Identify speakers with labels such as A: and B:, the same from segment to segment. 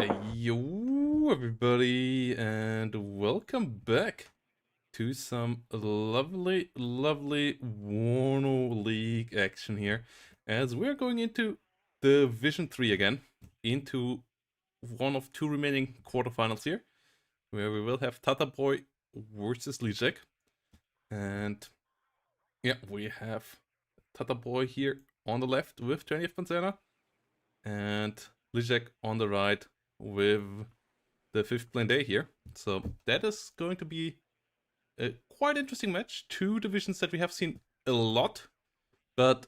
A: Yo, everybody, and welcome back to some lovely, lovely WARNO League action here, as we're going into Division 3 again, into one of two remaining quarterfinals here, where we will have Tata Boy versus Lijek, and yeah, we have Tata Boy here on the left with 20th Panzana, and Lijek on the right with the fifth plane day here. So that is going to be a quite interesting match. Two divisions that we have seen a lot, but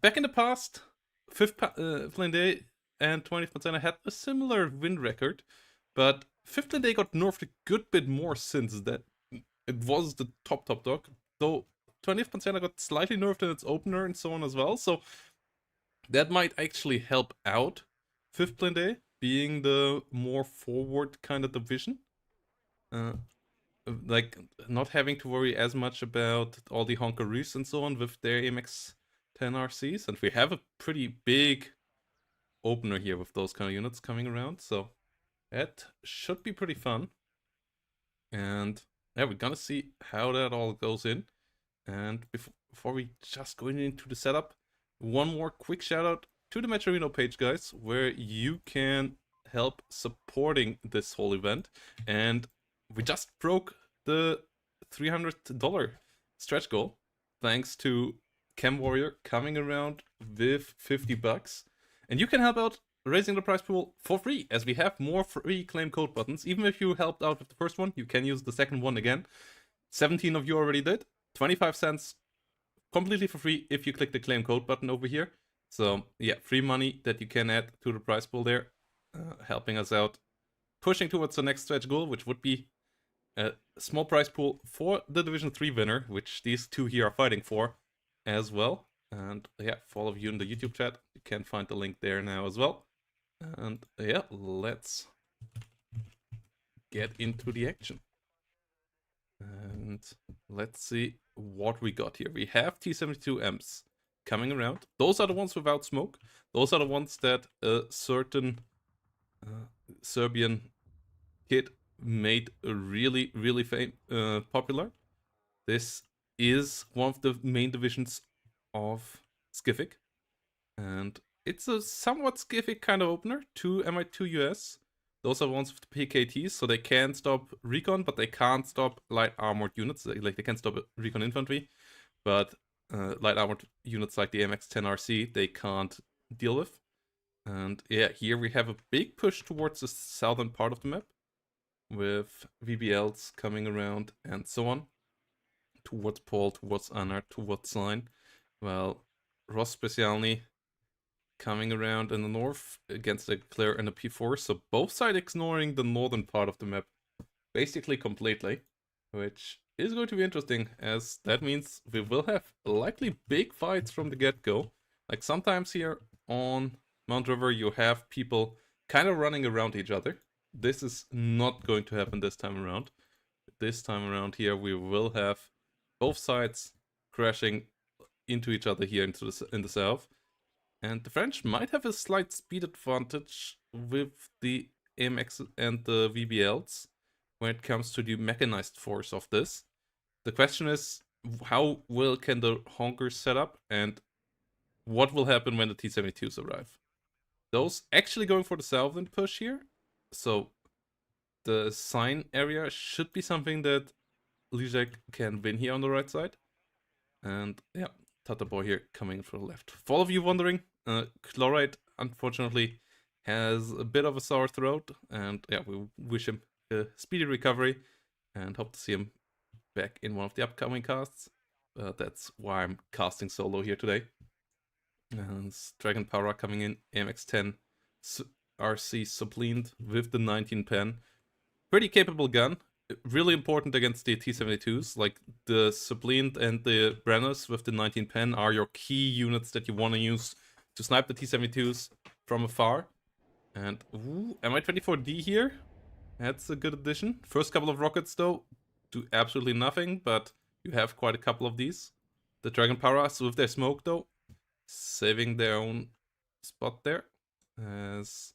A: back in the past, fifth plane day and 20th Panzana had a similar win record, but fifth plane day got nerfed a good bit more since that. It was the top dog, though 20th Panzana got slightly nerfed in its opener and so on as well. So that might actually help out fifth plane day being the more forward kind of division. Uh, like not having to worry as much about all the Honkaroos and so on with their AMX 10 RCs. And we have a pretty big opener here with those kind of units coming around. So that should be pretty fun. And yeah, we're gonna see how that all goes in. And before we just go into the setup, one more quick shout out to the Metrorino page, guys, where you can help supporting this whole event. And we just broke the $300 stretch goal thanks to Chem Warrior coming around with $50. And you can help out raising the prize pool for free, as we have more free claim code buttons. Even if you helped out with the first one, you can use the second one again. 17 of you already did. 25 cents completely for free if you click the claim code button over here. So yeah, free money that you can add to the prize pool there, helping us out, pushing towards the next stretch goal, which would be a small prize pool for the Division 3 winner, which these two here are fighting for as well. And yeah, for all of you in the YouTube chat, you can find the link there now as well. And yeah, let's get into the action. And let's see what we got here. We have T72Ms coming around. Those are the ones without smoke. Those are the ones that a certain Serbian kid made really, really popular. This is one of the main divisions of Skific. And it's a somewhat Skific kind of opener. 2 MI2 US. Those are ones with the PKTs, so they can stop recon, but they can't stop light armored units. Like they can stop recon infantry, but light armored units like the MX-10 RC they can't deal with. And yeah, here we have a big push towards the southern part of the map, with VBLs coming around and so on, towards Paul, towards Anar, towards Sign. Well, Ross Specialny coming around in the north against the Claire and the P4, so both sides ignoring the northern part of the map basically completely, which is going to be interesting, as that means we will have likely big fights from the get-go. Like sometimes here on Mount River you have people kind of running around each other. This is not going to happen this time around. This time around here we will have both sides crashing into each other here in the south. And the French might have a slight speed advantage with the AMX and the VBLs when it comes to the mechanized force of this. The question is, how well can the Honkers set up, and what will happen when the T-72s arrive? Those actually going for the southern push here, so the sign area should be something that Lijek can win here on the right side. And yeah, Tata Boy here coming from the left. For all of you wondering, Chloride unfortunately has a bit of a sore throat, and yeah, we wish him a speedy recovery and hope to see him back in one of the upcoming casts. That's why I'm casting solo here today. And Dragon Power coming in, AMX-10 RC sublined with the 19 pen. Pretty capable gun. Really important against the T-72s. Like the Sublined and the Brenners with the 19 pen are your key units that you want to use to snipe the T-72s from afar. And ooh, MI-24D here. That's a good addition. First couple of rockets though do absolutely nothing, but you have quite a couple of these. The Dragon Paras with their smoke though, saving their own spot there, as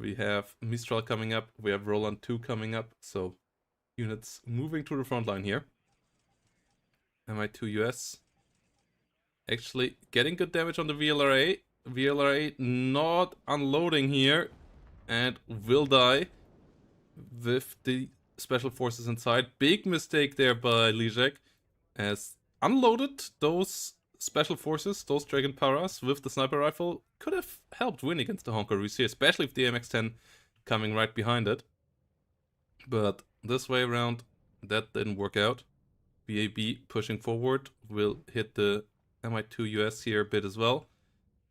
A: We have Mistral coming up. We have Roland 2 coming up. So units moving to the front line here. MI2 US actually getting good damage on the VLRA. VLRA not unloading here and will die with the special forces inside. Big mistake there by Lijek, as unloaded those special forces, those Dragon Paras with the sniper rifle could have helped win against the Honkaroos here, especially if the MX-10 coming right behind it. But this way around, that didn't work out. BAB pushing forward will hit the MI2 US here a bit as well.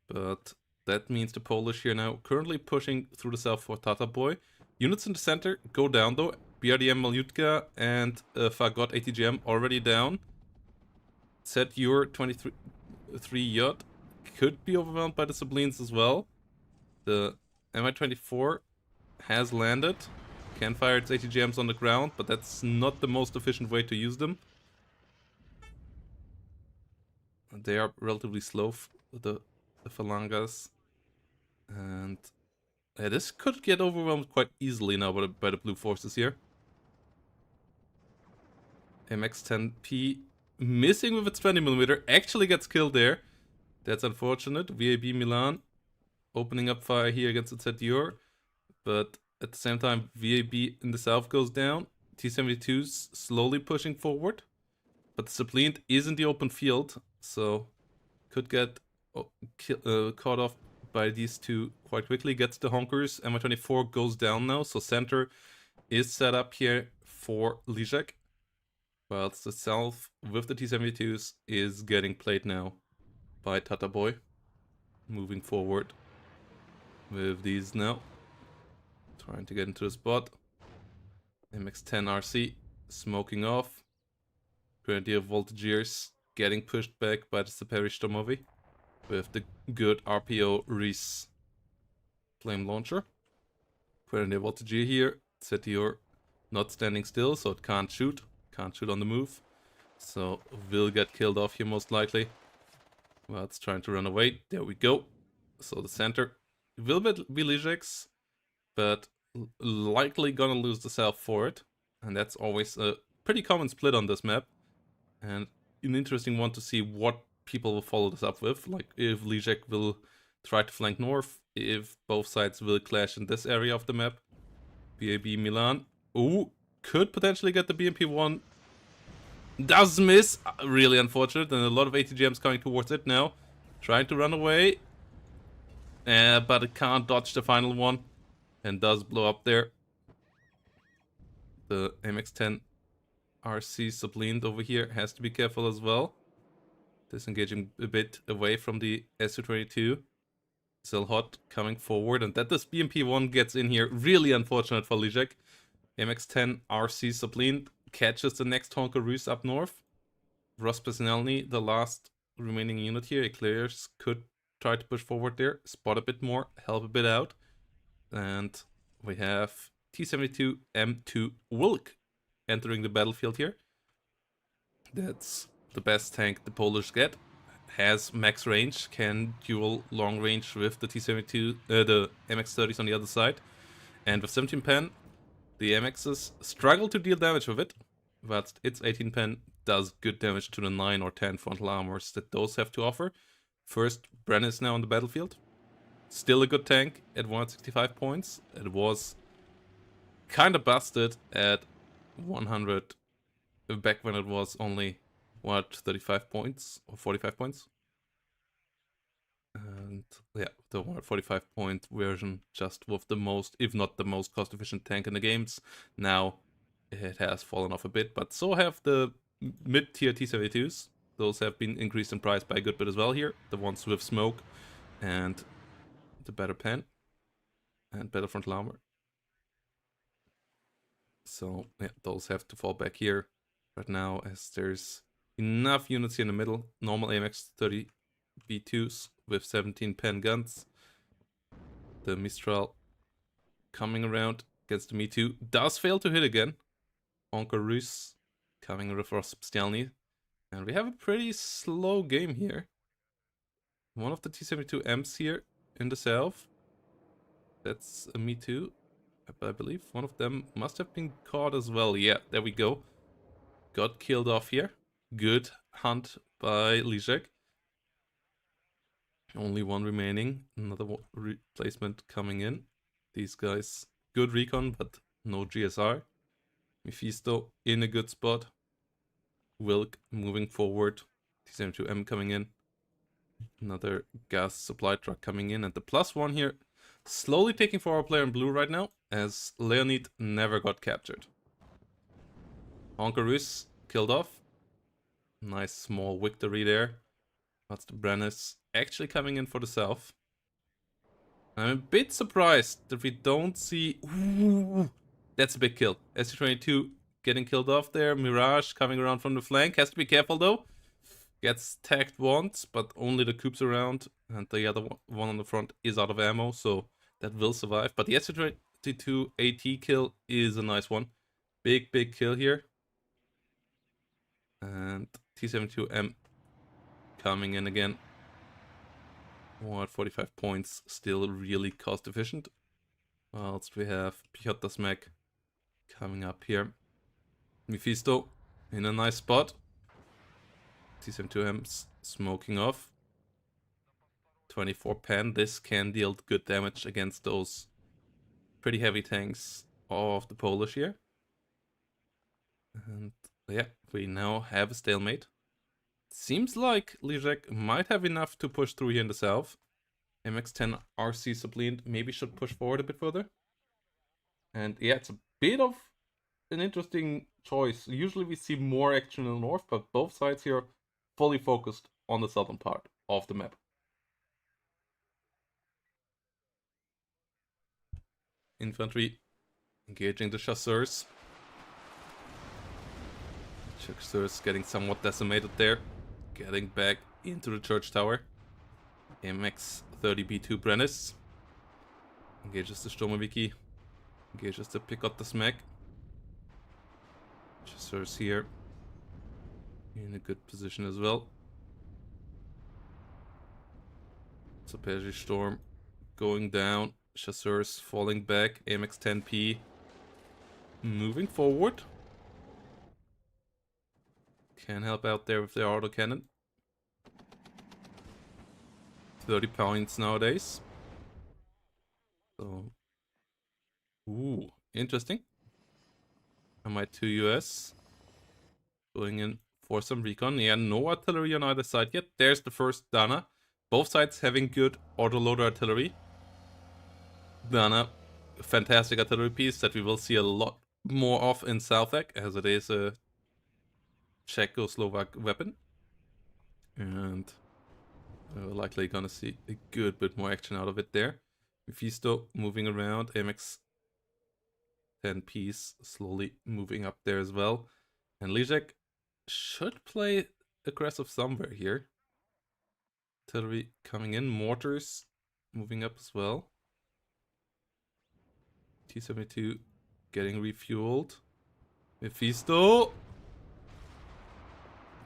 A: But that means the Polish here now currently pushing through the south for Tata Boy. Units in the center go down though. BRDM Malutka and Fagot ATGM already down. Set your 23 yacht could be overwhelmed by the Sublines as well. The Mi-24 has landed. Can fire its ATGMs on the ground, but that's not the most efficient way to use them. They are relatively slow, the Phalangas. And this could get overwhelmed quite easily now by the blue forces here. MX-10P missing with its 20mm, actually gets killed there. That's unfortunate. VAB Milan opening up fire here against its Dior. But at the same time, VAB in the south goes down. T-72's slowly pushing forward. But the Sublime is in the open field, so could get caught off by these two quite quickly. Gets the Honkers. Mi-24 goes down now, so center is set up here for Lijek. Whilst the south with the T-72s is getting played now by Tata Boy. Moving forward with these now. Trying to get into the spot. MX-10 RC smoking off. Grenadier Voltageers getting pushed back by the Saperi Stomovi with the good RPO Reese flame launcher. Grenadier Voltageer here. Setior not standing still, so it can't shoot. Can't shoot on the move. So will get killed off here most likely. Well, it's trying to run away. There we go. So the center will be Lijek's, but likely gonna lose the south for it. And that's always a pretty common split on this map. And an interesting one to see what people will follow this up with. Like if Lijek will try to flank north, if both sides will clash in this area of the map. BAB Milan. Ooh, could potentially get the BMP-1. Does miss. Really unfortunate. And a lot of ATGMs coming towards it now. Trying to run away. But it can't dodge the final one. And does blow up there. The MX-10 RC Sublimed over here has to be careful as well. Disengaging a bit away from the Su-22. Still hot coming forward. And that this BMP-1 gets in here. Really unfortunate for Lijek. MX-10 RC Sublimed catches the next Honkaroos up north. Rospesnelny, the last remaining unit here. Eclairs could try to push forward there. Spot a bit more. Help a bit out. And we have T-72 M2 Wilk entering the battlefield here. That's the best tank the Polish get. Has max range, can dual long range with the T-72, the MX-30s on the other side. And with 17 pen, the MXs struggle to deal damage with it, but its 18 pen does good damage to the 9 or 10 frontal armors that those have to offer. First, Bren is now on the battlefield. Still a good tank at 165 points. It was kind of busted at 100 back when it was only 135 points or 45 points. And yeah, the 145 point version just with the most, if not the most cost efficient tank in the games. Now it has fallen off a bit, but so have the mid-tier T-72s. Those have been increased in price by a good bit as well here. The ones with smoke and the better pen and better frontal armor. So yeah, those have to fall back here right now, as there's enough units here in the middle. Normal AMX-30 B2s with 17 pen guns. The Mistral coming around against the Me-2 does fail to hit again. Honkaroos coming with Rospesnelny. And we have a pretty slow game here. One of the T-72Ms here in the south. That's me too. I believe one of them must have been caught as well. Yeah, there we go. Got killed off here. Good hunt by Lizek. Only one remaining. Another replacement coming in. These guys, good recon, but no GSR. Mephisto in a good spot. Wilk moving forward. T72M coming in. Another gas supply truck coming in. And the +1 here slowly taking for our player in blue right now, as Leonid never got captured. Honkarus killed off. Nice small victory there. That's the Brennis actually coming in for the south. I'm a bit surprised that we don't see... Ooh, that's a big kill. SC22 getting killed off there. Mirage coming around from the flank. Has to be careful though. Gets tagged once, but only the coops around. And the other one on the front is out of ammo, so that will survive. But the SC22 AT kill is a nice one. Big kill here. And T72M coming in again. 45 points, still really cost efficient. Whilst we have Pichotta's mech coming up here. Mephisto in a nice spot. T72M smoking off. 24 pen. This can deal good damage against those pretty heavy tanks of the Polish here. And yeah, we now have a stalemate. Seems like Lizek might have enough to push through here in the south. MX-10 RC Subleaned maybe should push forward a bit further. And yeah, it's a bit of an interesting choice. Usually we see more action in the north, but both sides here fully focused on the southern part of the map. Infantry engaging the chasseurs. Chasseurs getting somewhat decimated there. Getting back into the church tower. MX-30B2 Brennis engages the Sturmoviki. Engages the Pichotta's mech. Chasseurs here in a good position as well. Sapegi Storm going down. Chasseurs falling back. AMX-10P moving forward. Can help out there with their autocannon. 30 points nowadays. So, ooh, interesting. MI2 US going in for some recon. Yeah, no artillery on either side yet. There's the first Dana. Both sides having good autoloader artillery. Dana, fantastic artillery piece that we will see a lot more of in Southek, as it is a Czechoslovak weapon. And we're likely gonna see a good bit more action out of it there. Mephisto moving around. MX 10 piece slowly moving up there as well. And Lizek should play aggressive somewhere here. Artillery coming in. Mortars moving up as well. T72 getting refueled. Mephisto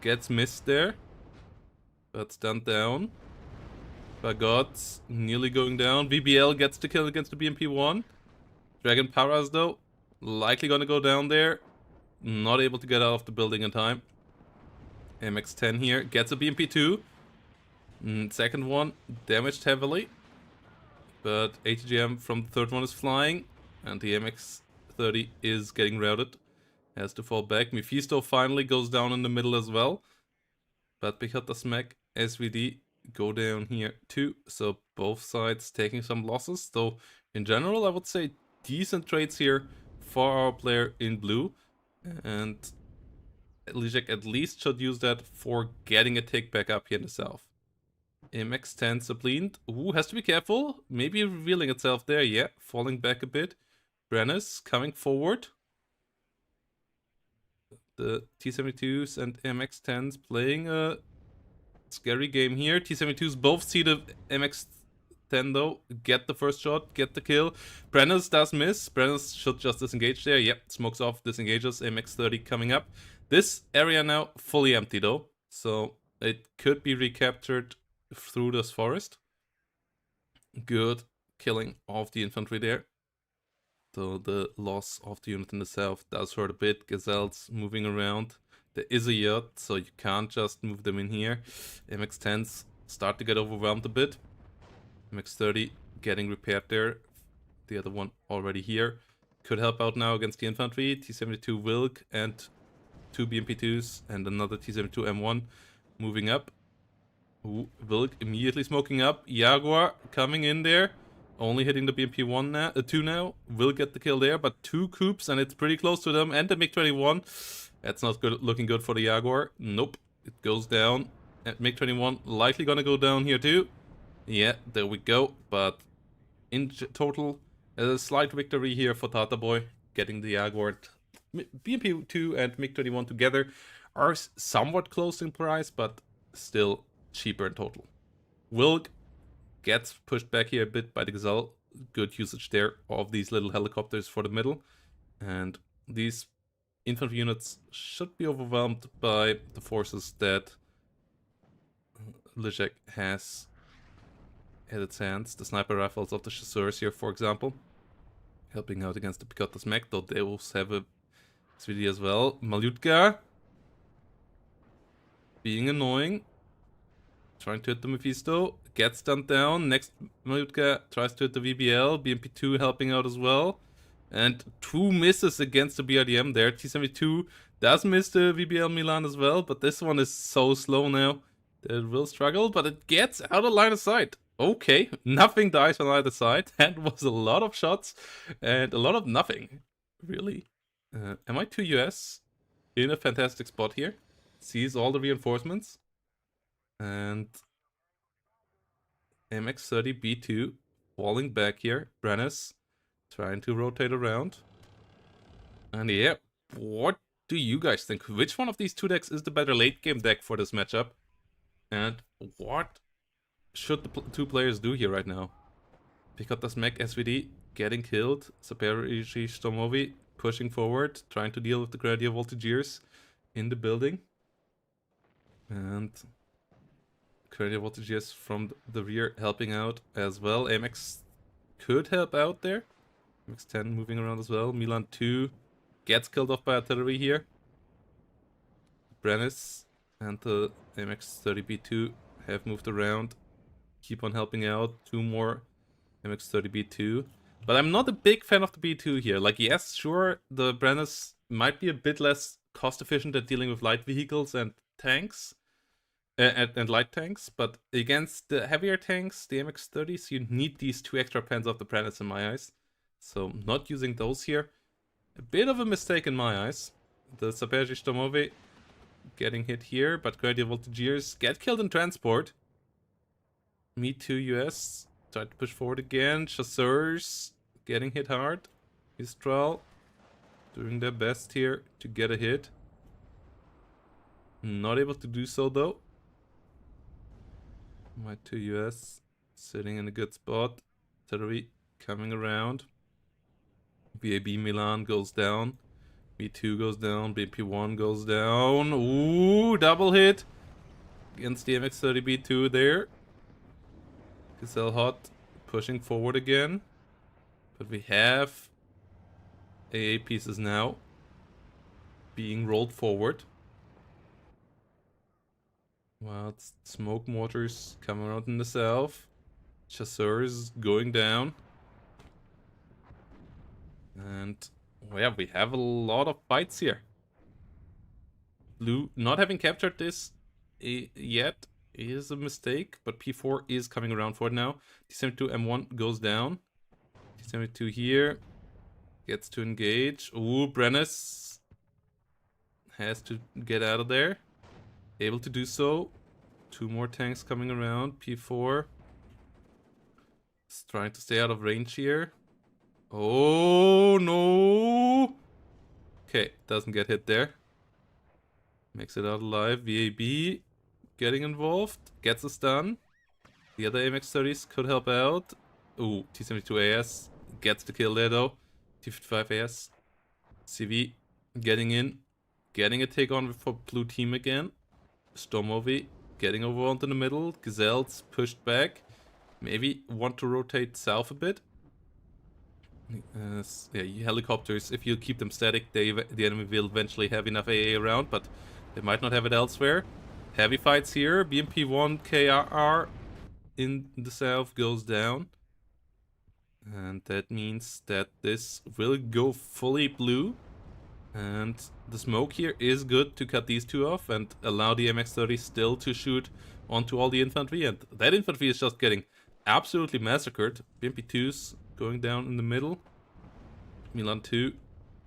A: gets missed there. But stunned down. Fagot nearly going down. VBL gets the kill against the BMP-1. Dragon Paras though, likely gonna go down there. Not able to get out of the building in time. MX-10 here gets a BMP-2. Second one damaged heavily. But ATGM from the third one is flying. And the MX-30 is getting routed. Has to fall back. Mephisto finally goes down in the middle as well. But Pichotta's mech, SVD go down here too. So both sides taking some losses. Though in general, I would say decent trades here for our player in blue. And Lizek at least should use that for getting a take back up here in the south. MX-10 Subleaned. Ooh, has to be careful. Maybe revealing itself there. Yeah, falling back a bit. Brennis coming forward. The T-72s and MX-10s playing a scary game here. T-72s both see the MX-10 though. Get the first shot, get the kill. Brennis does miss. Brennis should just disengage there. Yep, smokes off, disengages. MX-30 coming up. This area now fully empty though. So it could be recaptured through this forest. Good killing of the infantry there. So the loss of the unit in the south does hurt a bit. Gazelles moving around. There is a yacht, so you can't just move them in here. MX-10s start to get overwhelmed a bit. MX-30 getting repaired there. The other one already here. Could help out now against the infantry. T-72 Wilk and 2 BMP-2s and another T-72 M1 moving up. Ooh, Wilk immediately smoking up. Jaguar coming in there. Only hitting the BMP-1 now, 2 now. Will get the kill there, but 2 coups and it's pretty close to them. And the MiG-21. That's not good, looking good for the Jaguar. Nope, it goes down. And MiG-21 likely gonna go down here too. Yeah, there we go. But in total, a slight victory here for Tata Boy. Getting the Jaguar. BMP-2 and MiG-21 together are somewhat close in price, but still cheaper in total. Wilk gets pushed back here a bit by the Gazelle. Good usage there of these little helicopters for the middle. And these infantry units should be overwhelmed by the forces that Lizek has at its hands. The sniper rifles of the chasseurs here, for example. Helping out against the Picotas mech, though they also have a SVD as well. Malyutka being annoying. Trying to hit the Mephisto. Gets stunned down. Next Malyutka tries to hit the VBL. BMP-2 helping out as well. And 2 misses against the BRDM there. T-72 does miss the VBL Milan as well. But this one is so slow now that it will struggle. But it gets out of line of sight. Okay, nothing dies on either side. That was a lot of shots and a lot of nothing, really. MI2 US in a fantastic spot here. Sees all the reinforcements. And MX-30B2 falling back here. Brennis trying to rotate around. And yeah, what do you guys think? Which one of these 2 decks is the better late game deck for this matchup? And what should the 2 players do here right now? Picotas mech SVD getting killed. Saperici Stomovi pushing forward, trying to deal with the Grenadier Voltigeurs in the building. And Grenadier Voltigeurs from the rear helping out as well. AMX could help out there. MX-10 moving around as well. Milan 2 gets killed off by artillery here. Brennis and the MX-30B2 have moved around. Keep on helping out. 2 more MX-30B2. But I'm not a big fan of the B2 here. Like, yes, sure, the Brennis might be a bit less cost efficient at dealing with light vehicles and tanks. And light tanks, but against the heavier tanks, the MX-30s, you need these 2 extra pens of the Brennis in my eyes. So not using those here. A bit of a mistake in my eyes. The Saperji Stomovi getting hit here, but Grenadier Voltigeurs get killed in transport. Me too, US. Try to push forward again. Chasseurs getting hit hard. Mistral doing their best here to get a hit. Not able to do so though. My 2 US sitting in a good spot. Artillery coming around. BAB Milan goes down. B2 goes down. BP1 goes down. Ooh, double hit against the MX-30B2 there. Gazelle Hot pushing forward again. But we have AA pieces now being rolled forward. Wild smoke mortars coming out in the south. Chasseurs going down. And well, yeah, we have a lot of fights here. Blue not having captured this yet is a mistake, but P4 is coming around for it now. T-72 M1 goes down. T-72 here gets to engage. Ooh, Brennis has to get out of there. Able to do so. 2 more tanks coming around. P4 is trying to stay out of range here. Oh no! Okay, doesn't get hit there. Makes it out alive. VAB getting involved. Gets a stun. The other MX-30s could help out. Ooh, T-72 AS gets the kill there though. T-55 AS. CV getting in. Getting a take on for blue team again. Stomovi getting overwhelmed in the middle. Gazelles pushed back. Maybe want to rotate south a bit. Yeah, helicopters, if you keep them static, the enemy will eventually have enough AA around, but they might not have it elsewhere. Heavy fights here. BMP-1 KRR in the south goes down. And that means that this will go fully blue. And the smoke here is good to cut these two off and allow the MX-30 still to shoot onto all the infantry. And that infantry is just getting absolutely massacred. BMP-2's going down in the middle. Milan 2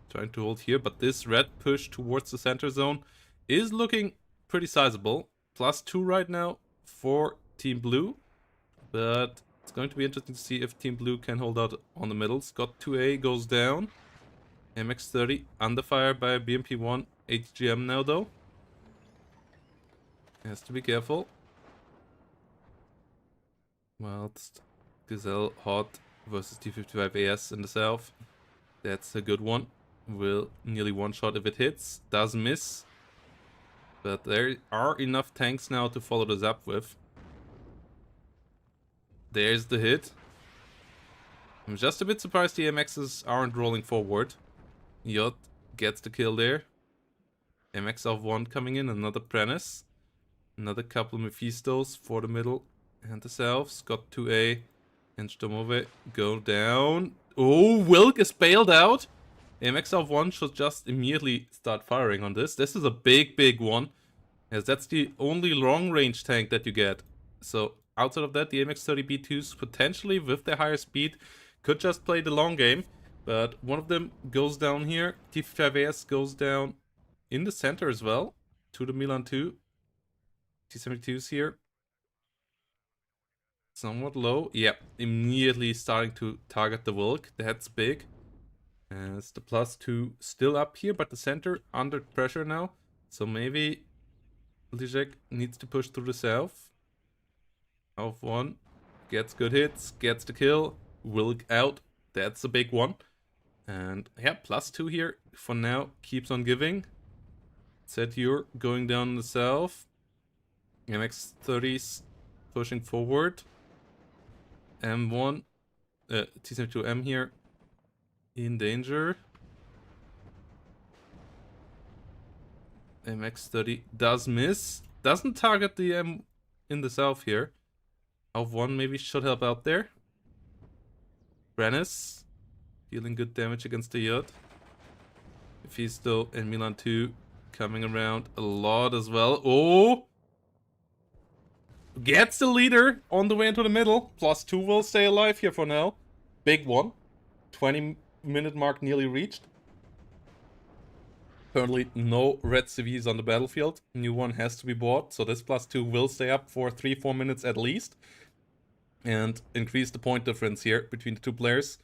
A: trying to hold here, but this red push towards the center zone is looking pretty sizable. +2 right now for Team Blue, but it's going to be interesting to see if Team Blue can hold out on the middle. Scott 2A goes down. MX-30 under fire by BMP-1 HGM now though. Has to be careful. Whilst Gazelle Hot versus T-55AS in the south. That's a good one. Will nearly one-shot if it hits. Does miss. But there are enough tanks now to follow this up with. There's the hit. I'm just a bit surprised the MXs aren't rolling forward. Yacht gets the kill there. MX of 1 coming in, another Prentice. Another couple Mephistos for the middle and the south. Scott 2A and Stomove go down. Oh, Wilk is bailed out. MX of 1 should just immediately start firing on this. This is a big one, as that's the only long-range tank that you get. So outside of that, the MX-30B2s potentially, with their higher speed, could just play the long game. But one of them goes down here. T-55AS goes down in the center as well, to the Milan 2. T-72's here. Somewhat low. Yeah, immediately starting to target the Wilk. That's big. It's the +2 still up here, but the center under pressure now. So maybe Lijek needs to push through the south. Of 1. Gets good hits. Gets the kill. Wilk out. That's a big one. And yeah, +2 here for now. Keeps on giving. Zetur going down in the south. MX-30s pushing forward. M1. T-72M here. In danger. MX-30 does miss. Doesn't target the M in the south here. Of 1 maybe should help out there. Brennis dealing good damage against the yacht. Mephisto and Milan 2 coming around a lot as well. Oh! Gets the leader on the way into the middle. +2 will stay alive here for now. Big one. 20-minute mark nearly reached. Currently no red CVs on the battlefield. New one has to be bought, so this +2 will stay up for 3-4 minutes at least. And increase the point difference here between the two players.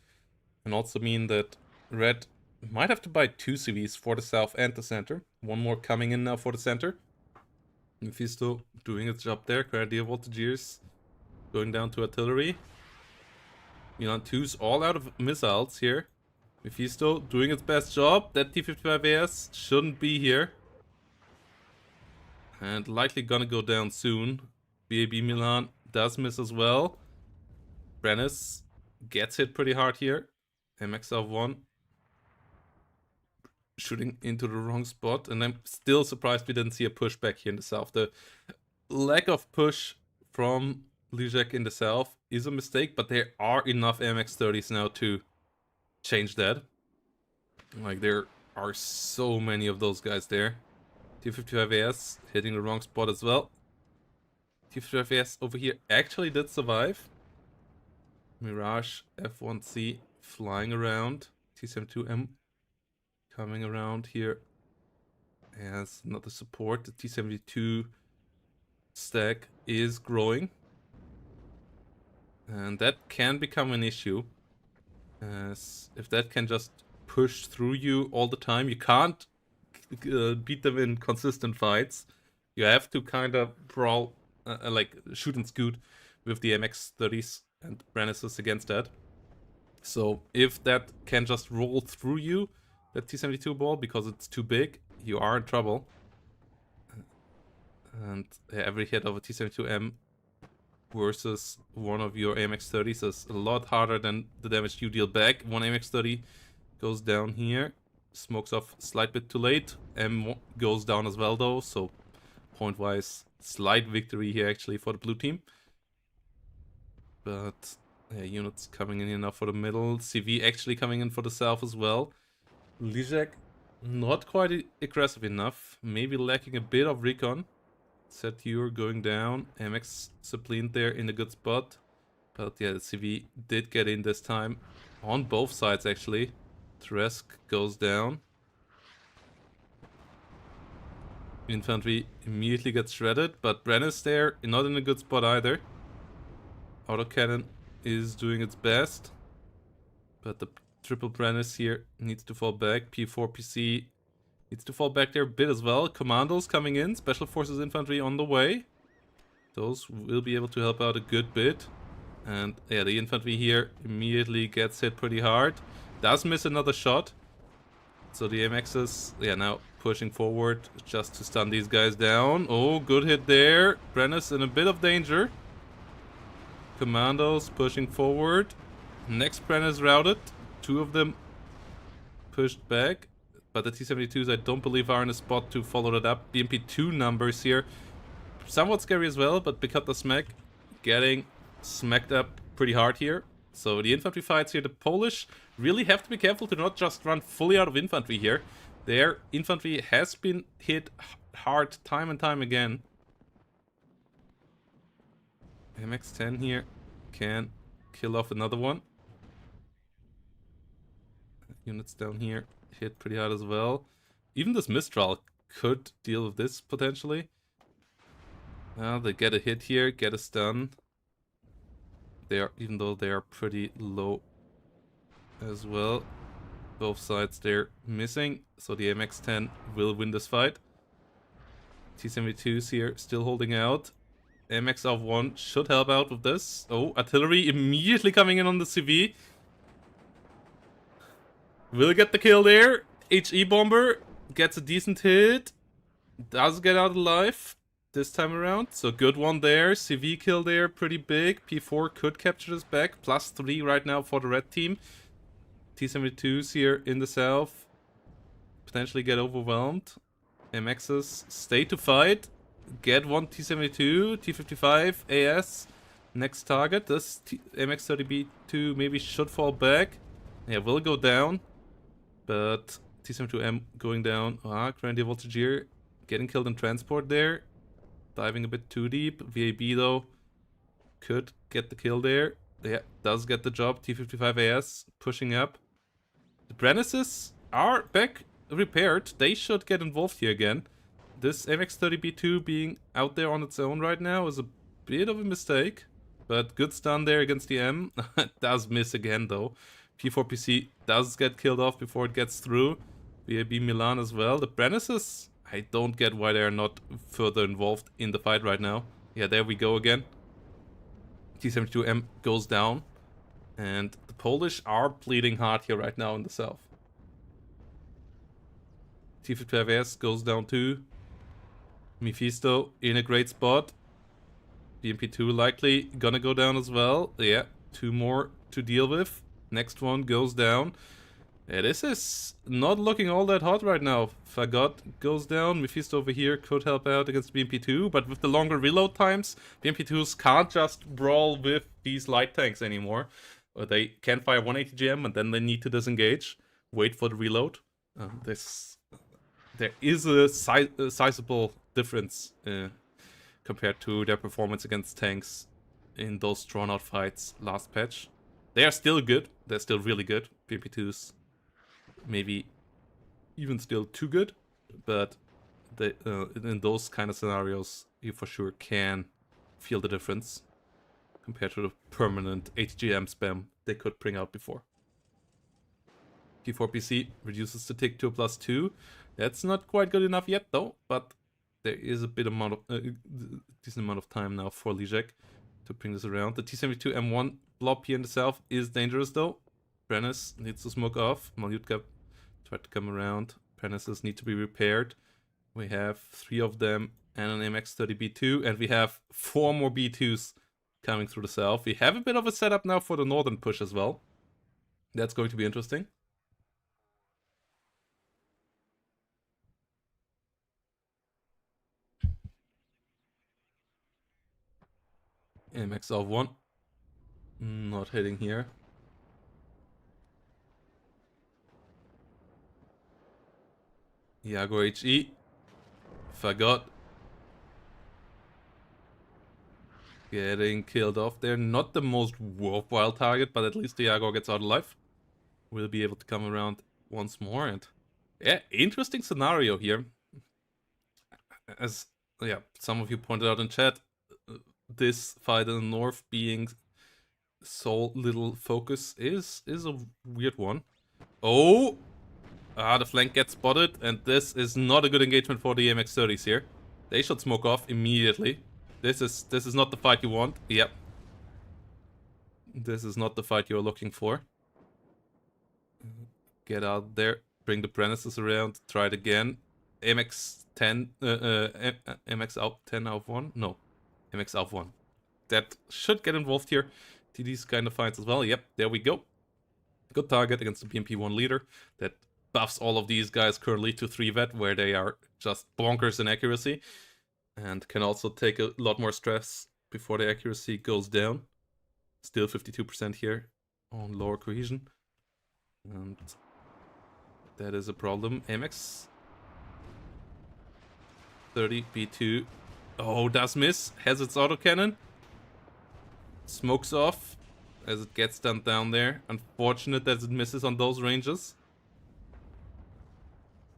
A: And also mean that red might have to buy 2 CVs for the south and the center. One more coming in now for the center. Mephisto doing its job there. Grenadier Voltagiers going down to artillery. Milan 2's all out of missiles here. Mephisto doing its best job. That T-55AS shouldn't be here. And likely gonna go down soon. BAB Milan does miss as well. Brennis gets hit pretty hard here. MX-1 shooting into the wrong spot. And I'm still surprised we didn't see a pushback here in the south. The lack of push from Lijek in the south is a mistake, but there are enough MX-30s now to change that. Like, there are so many of those guys there. T-55AS hitting the wrong spot as well. T-55AS over here actually did survive. Mirage F1C flying around. T-72M coming around here as another support. The T-72 stack is growing. And that can become an issue. As if that can just push through you all the time, you can't beat them in consistent fights. You have to kind of brawl, like shoot and scoot with the MX-30s and Brannises against that. So if that can just roll through you, that T-72 ball, because it's too big, you are in trouble. And every hit of a T-72M versus one of your AMX-30s is a lot harder than the damage you deal back. One AMX-30 goes down here, smokes off a slight bit too late. M goes down as well though, so point-wise, slight victory here actually for the blue team. But yeah, units coming in here now for the middle. CV actually coming in for the south as well. Lijek not quite aggressive enough, maybe lacking a bit of recon. Satyr going down, MX Sublime there in a good spot. But yeah, the CV did get in this time. On both sides actually. Tresk goes down. Infantry immediately gets shredded, but Bren is there, not in a good spot either. Autocannon is doing its best. But the triple Brennis here needs to fall back. P4 PC needs to fall back there a bit as well. Commandos coming in. Special Forces infantry on the way. Those will be able to help out a good bit. And yeah, the infantry here immediately gets hit pretty hard. Does miss another shot. So the MXs, yeah, now pushing forward just to stun these guys down. Oh, good hit there. Brennis in a bit of danger. Commandos pushing forward. Next Brennis routed. Two of them pushed back. But the T-72s, I don't believe, are in a spot to follow that up. BMP2 numbers here. Somewhat scary as well, but pick up the smack. Getting smacked up pretty hard here. So the infantry fights here, the Polish really have to be careful to not just run fully out of infantry here. Their infantry has been hit hard time and time again. MX-10 here can kill off another one. Units down here hit pretty hard as well. Even this Mistral could deal with this potentially. Well, they get a hit here, get a stun. Even though they are pretty low as well. Both sides they're missing, so the MX-10 will win this fight. T-72s here still holding out. MX of 1 should help out with this. Oh, artillery immediately coming in on the CV. Will get the kill there. HE bomber gets a decent hit. Does get out alive this time around. So good one there. CV kill there, pretty big. P4 could capture this back. +3 right now for the red team. T-72s here in the south potentially get overwhelmed. MXs stay to fight. Get one T-72, T-55, AS. Next target. This MX-30B2 maybe should fall back. Yeah, will go down. But T-72M going down. Grandier Voltigier getting killed in transport there. Diving a bit too deep. VAB though could get the kill there. Yeah, does get the job. T-55 AS pushing up. The Brennises are back repaired. They should get involved here again. This MX-30B2 being out there on its own right now is a bit of a mistake. But good stun there against the M. Does miss again though. P4PC does get killed off before it gets through. VAB Milan as well. The Brennises, I don't get why they are not further involved in the fight right now. Yeah, there we go again. T-72M goes down. And the Polish are bleeding hard here right now in the south. T-55S goes down too. Mephisto in a great spot. BMP2 likely gonna go down as well. Yeah, 2 more to deal with. Next one goes down. Yeah, this is not looking all that hot right now. Fagot goes down. Mephisto over here could help out against BMP2, but with the longer reload times, BMP2s can't just brawl with these light tanks anymore. They can fire 180 GM and then they need to disengage, wait for the reload. There is a sizable difference compared to their performance against tanks in those drawn-out fights last patch. They are still good. They're still really good. BMP2s maybe even still too good, but they, in those kind of scenarios, you for sure can feel the difference compared to the permanent HGM spam they could bring out before. P4PC reduces the tick to a +2. That's not quite good enough yet though, but there is a bit amount of decent amount of time now for Lijek to bring this around. The T-72 M1 blob here in the south is dangerous though. Brennis needs to smoke off. Malyutka tried to come around. Brennises need to be repaired. We have 3 of them and an MX-30B2, and we have 4 more B2s coming through the south. We have a bit of a setup now for the northern push as well. That's going to be interesting. MX of 1. Not hitting here. Iago HE. Forgot. Getting killed off there. Not the most worthwhile target, but at least the Iago gets out alive. We'll be able to come around once more. And yeah, interesting scenario here. As some of you pointed out in chat, this fight in the north being so little focus is a weird one. Oh! The flank gets spotted, and this is not a good engagement for the MX-30s here. They should smoke off immediately. This is not the fight you want. Yep. This is not the fight you're looking for. Get out there. Bring the Apprentices around. Try it again. MX-10... MX out 10 out of 1? No. MX out 1. That should get involved here to these kind of fights as well. Yep, there we go. Good target against the BMP-1 leader. That buffs all of these guys currently to 3 vet, where they are just bonkers in accuracy. And can also take a lot more stress before the accuracy goes down. Still 52% here on lower cohesion. And that is a problem. MX 30 B2. Oh, does miss. Has its autocannon. Smokes off as it gets done down there. Unfortunate that it misses on those ranges.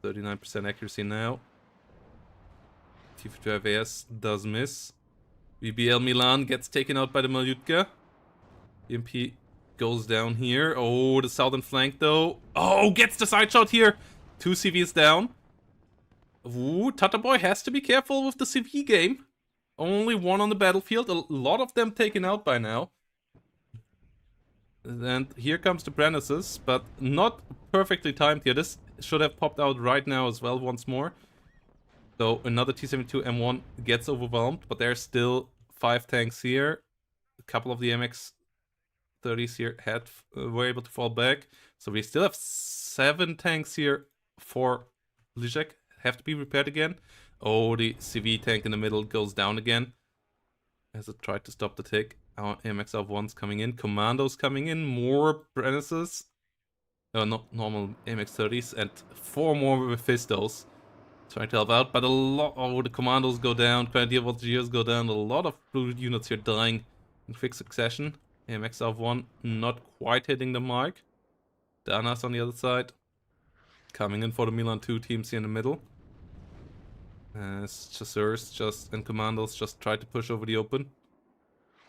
A: 39% accuracy now. T52 does miss. VBL Milan gets taken out by the Malyutka. EMP goes down here. Oh, the southern flank though. Oh, gets the side shot here. 2 CVs down. Ooh, Tata Boy has to be careful with the CV game. Only 1 on the battlefield. A lot of them taken out by now. And here comes the Apprentices, but not perfectly timed here. This should have popped out right now as well once more. So another T-72 M1 gets overwhelmed, but there's still 5 tanks here. A couple of the MX-30s here were able to fall back. So we still have 7 tanks here for Lijek. Have to be repaired again. Oh, the CV tank in the middle goes down again as it tried to stop the tick. Our MX-1's coming in. Commandos coming in. More Apprentices. Not normal MX-30s. And 4 more Mephistos. Trying to help out. But a lot... Oh, the Commandos go down. Grenadier Voltigeurs go down. A lot of blue units here dying in quick succession. MX-1 not quite hitting the mark. Danas on the other side. Coming in for the Milan 2 teams here in the middle. Chasseurs and Commandos just try to push over the open.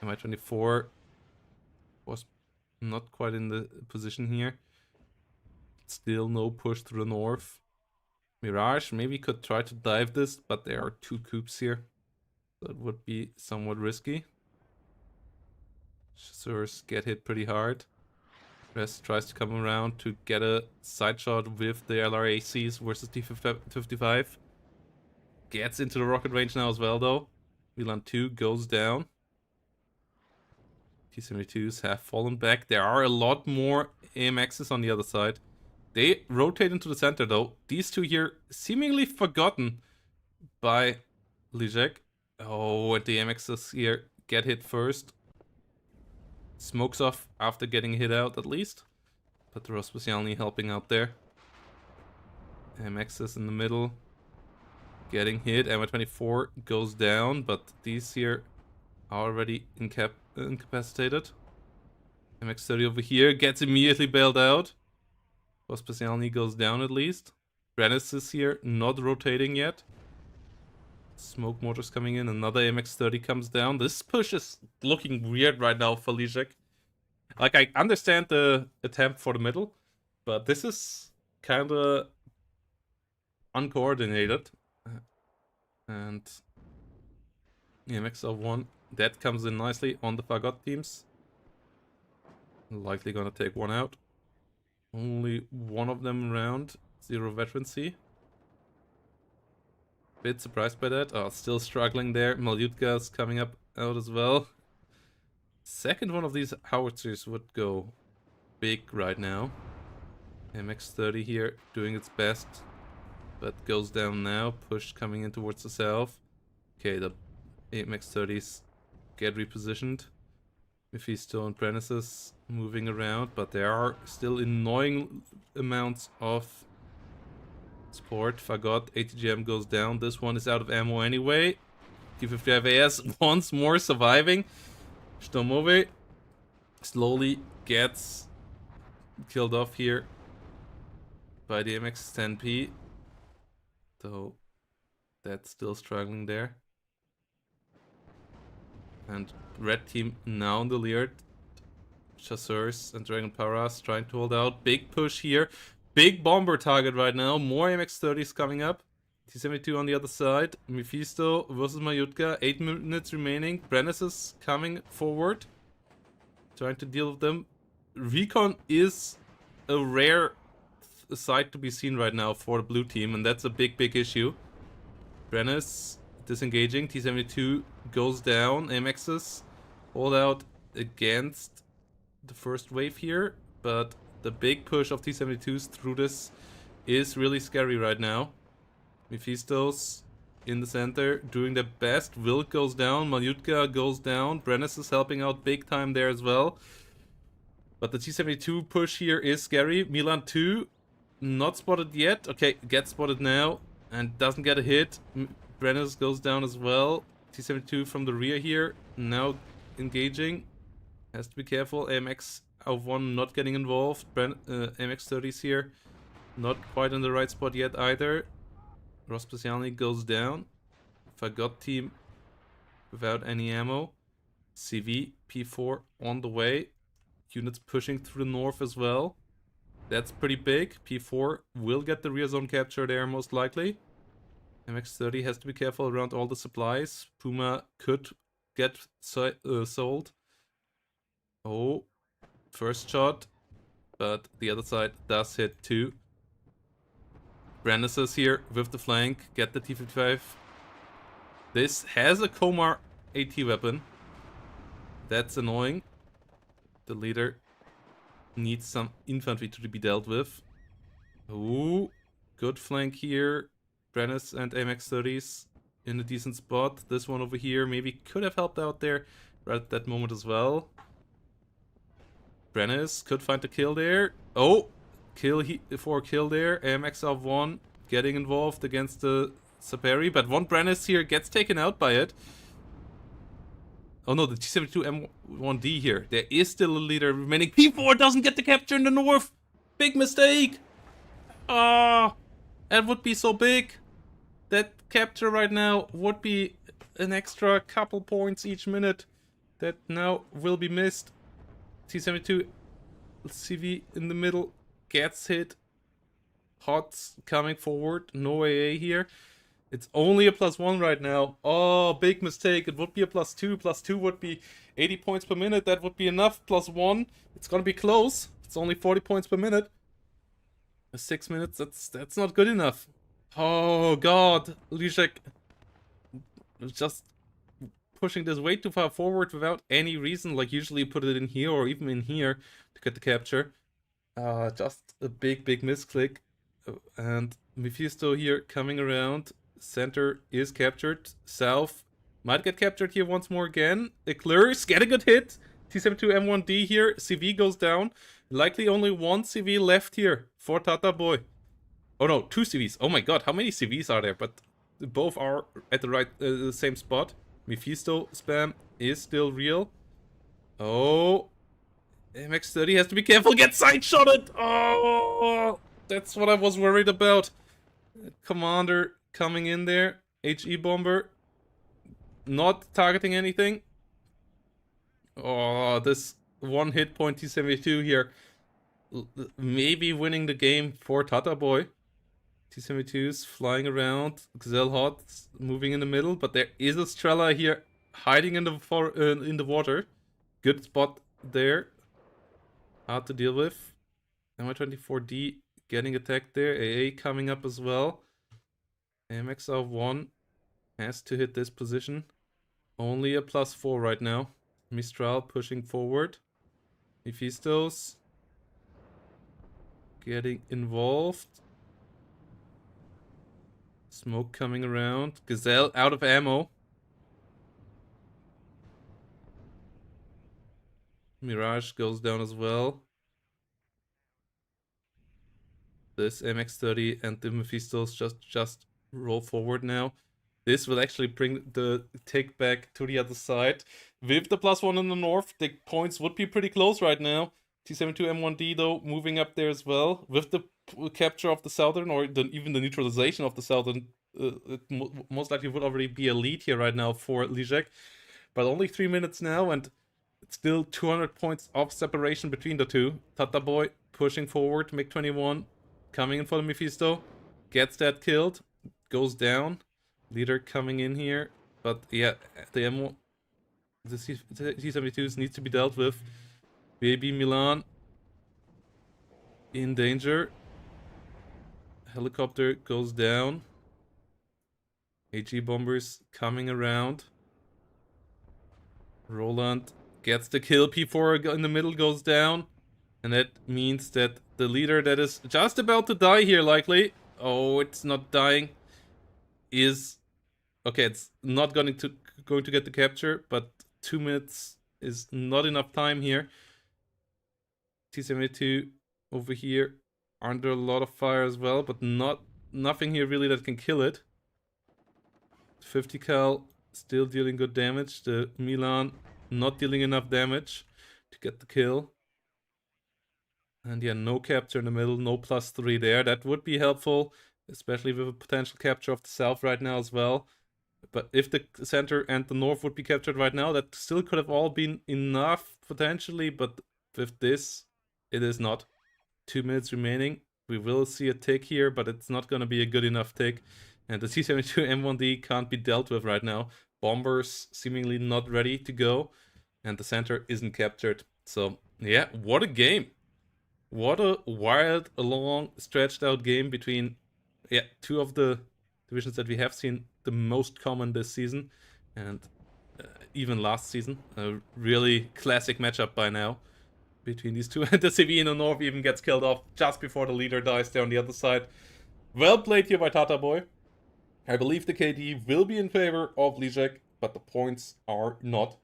A: Mi-24 was not quite in the position here. Still no push through the north. Mirage maybe could try to dive this, but there are 2 coops here. That would be somewhat risky. Chasseurs get hit pretty hard. Rest tries to come around to get a side shot with the LRACs versus T-55. Gets into the rocket range now as well though. Milan 2 goes down. T-72s have fallen back. There are a lot more AMXs on the other side. They rotate into the center though. These 2 here seemingly forgotten by Lijek. Oh, and the AMXs here get hit first. Smokes off after getting hit out at least. But the Rospecialny helping out there. AMXs in the middle. Getting hit. Mi-24 goes down, but these here are already incapacitated. MX-30 over here gets immediately bailed out. Rospecialny goes down at least. Apprentices here not rotating yet. Smoke mortars coming in. Another MX-30 comes down. This push is looking weird right now for Lijek. Like, I understand the attempt for the middle, but this is kind of uncoordinated. And MX-1, that comes in nicely on the Fagot teams. Likely gonna take 1 out. Only 1 of them around. 0 veterancy. Bit surprised by that. Oh, still struggling there. Malyutka's coming up out as well. Second one of these howitzers would go big right now. MX-30 here doing its best, but goes down now. Push coming in towards the south. Okay, the MX-30s get repositioned. Mephisto and Prentices moving around, but there are still annoying amounts of support. Fagot, ATGM goes down. This one is out of ammo anyway. T55AS once more surviving. Stomove slowly gets killed off here by the MX-10P. Though that's still struggling there. And red team now in the lead. Chasseurs and Dragon Paras trying to hold out. Big push here. Big bomber target right now. More MX-30s coming up. T-72 on the other side. Mephisto versus Mayutka. 8 minutes remaining. Brennis is coming forward. Trying to deal with them. Recon is a rare sight to be seen right now for the blue team. And that's a big, big issue. Brennis disengaging. T-72 goes down. MXs hold out against the first wave here, but the big push of T-72s through this is really scary right now. Mephisto's in the center doing their best. Wilk goes down, Malyutka goes down, Brennis is helping out big time there as well. But the T-72 push here is scary. Milan 2, not spotted yet. Okay, gets spotted now and doesn't get a hit. Brennis goes down as well. T-72 from the rear here, now engaging. Has to be careful. AMX of 1 not getting involved. MX-30s here. Not quite in the right spot yet either. Rospecialny goes down. Fagot team without any ammo. CV, P4 on the way. Units pushing through the north as well. That's pretty big. P4 will get the rear zone capture there most likely. MX-30 has to be careful around all the supplies. Puma could get sold. Oh, first shot, but the other side does hit too. Brandis is here with the flank, get the T-55. This has a Komar AT weapon. That's annoying. The leader needs some infantry to be dealt with. Ooh, good flank here. Brandis and MX-30s in a decent spot. This one over here maybe could have helped out there right at that moment as well. Brennis could find a kill there. Oh, kill there. AMX of 1 getting involved against the Saperi, but one Brennis here gets taken out by it. Oh no, the T-72 M1D here. There is still a leader remaining. P4 doesn't get the capture in the north. Big mistake. Ah, that would be so big. That capture right now would be an extra couple points each minute that now will be missed. T-72 CV in the middle gets hit. Hots coming forward. No AA here. It's only a +1 right now. Oh, big mistake. It would be a +2. +2 would be 80 points per minute. That would be enough. +1. It's gonna be close. It's only 40 points per minute. 6 minutes. That's not good enough. Oh god. Lizek just pushing this way too far forward without any reason. Like usually you put it in here or even in here to get the capture. Just a big misclick. And Mephisto here coming around. Center is captured. South might get captured here once more again. Eclairs get a good hit. T-72 M1D here. CV goes down. Likely only one CV left here for Tata Boy. Oh no, 2 CVs. Oh my god, how many CVs are there? But both are at the same spot. Mephisto spam is still real. Oh, MX-30 has to be careful. Get side-shotted. Oh, that's what I was worried about. Commander coming in there. HE bomber. Not targeting anything. Oh, this one hit point T-72 here. Maybe winning the game for Tata Boy. T-72s flying around. Xelhot moving in the middle, but there is a Strela here hiding in the water. Good spot there. Hard to deal with. MI-24D getting attacked there. AA coming up as well. MXR1 has to hit this position. Only a +4 right now. Mistral pushing forward. Mephistos getting involved. Smoke coming around. Gazelle out of ammo. Mirage goes down as well. This MX-30 and the Mephistos just roll forward now. This will actually bring the tick back to the other side. With the +1 in the north, the points would be pretty close right now. T72M1D though moving up there as well. With the capture of the southern, or even the neutralization of the southern, it most likely would already be a lead here right now for Lijek. But only 3 minutes now, and it's still 200 points of separation between the two. Tata Boy pushing forward, MiG-21 coming in for the Mephisto, gets that killed, goes down. Leader coming in here, but yeah, the M1, the C-72s needs to be dealt with. Baby Milan in danger. Helicopter goes down. AG bombers coming around. Roland gets the kill. P4 in the middle goes down. And that means that the leader that is just about to die here, likely. Oh, it's not dying. Is okay. It's not going to get the capture, but 2 minutes is not enough time here. T72 over here under a lot of fire as well, but nothing here really that can kill it. 50 cal still dealing good damage. The Milan not dealing enough damage to get the kill. And yeah, no capture in the middle, no +3 there. That would be helpful, especially with a potential capture of the south right now as well. But if the center and the north would be captured right now, that still could have all been enough potentially, but with this, it is not. 2 minutes remaining. We will see a tick here, but it's not going to be a good enough tick. And the T-72 M1D can't be dealt with right now. Bombers seemingly not ready to go, and the center isn't captured. So yeah, what a game. What a wild, long, stretched out game between two of the divisions that we have seen the most common this season, and even last season. A really classic matchup by now between these two. And the CV in the north even gets killed off just before the leader dies there on the other side. Well played here by Tata Boy. I believe the KD will be in favor of Lijek, but the points are not,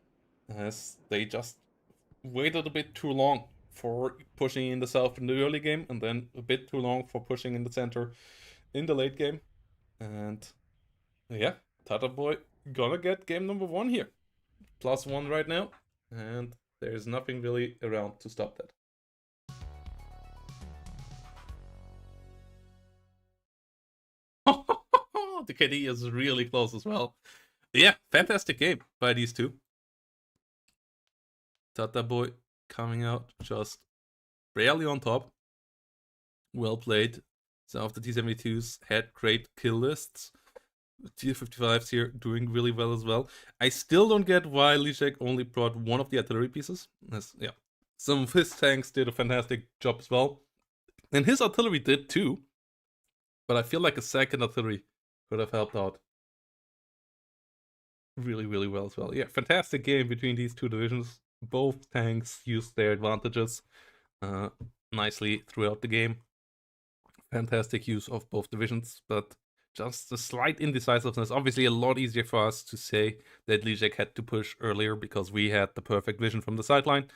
A: as they just waited a bit too long for pushing in the south in the early game, and then a bit too long for pushing in the center in the late game. And yeah, Tata Boy gonna get game number 1 here. +1 right now, and there's nothing really around to stop that. The KD is really close as well. Yeah, fantastic game by these two. Tata Boy coming out just barely on top. Well played. Some of the T-72s had great kill lists. T-55s here doing really well as well. I still don't get why Lishek only brought one of the artillery pieces. Yeah, some of his tanks did a fantastic job as well. And his artillery did too. But I feel like a second artillery could have helped out really, really well as well. Yeah, fantastic game between these two divisions. Both tanks used their advantages nicely throughout the game. Fantastic use of both divisions, but just a slight indecisiveness. Obviously, a lot easier for us to say that Lijek had to push earlier because we had the perfect vision from the sideline.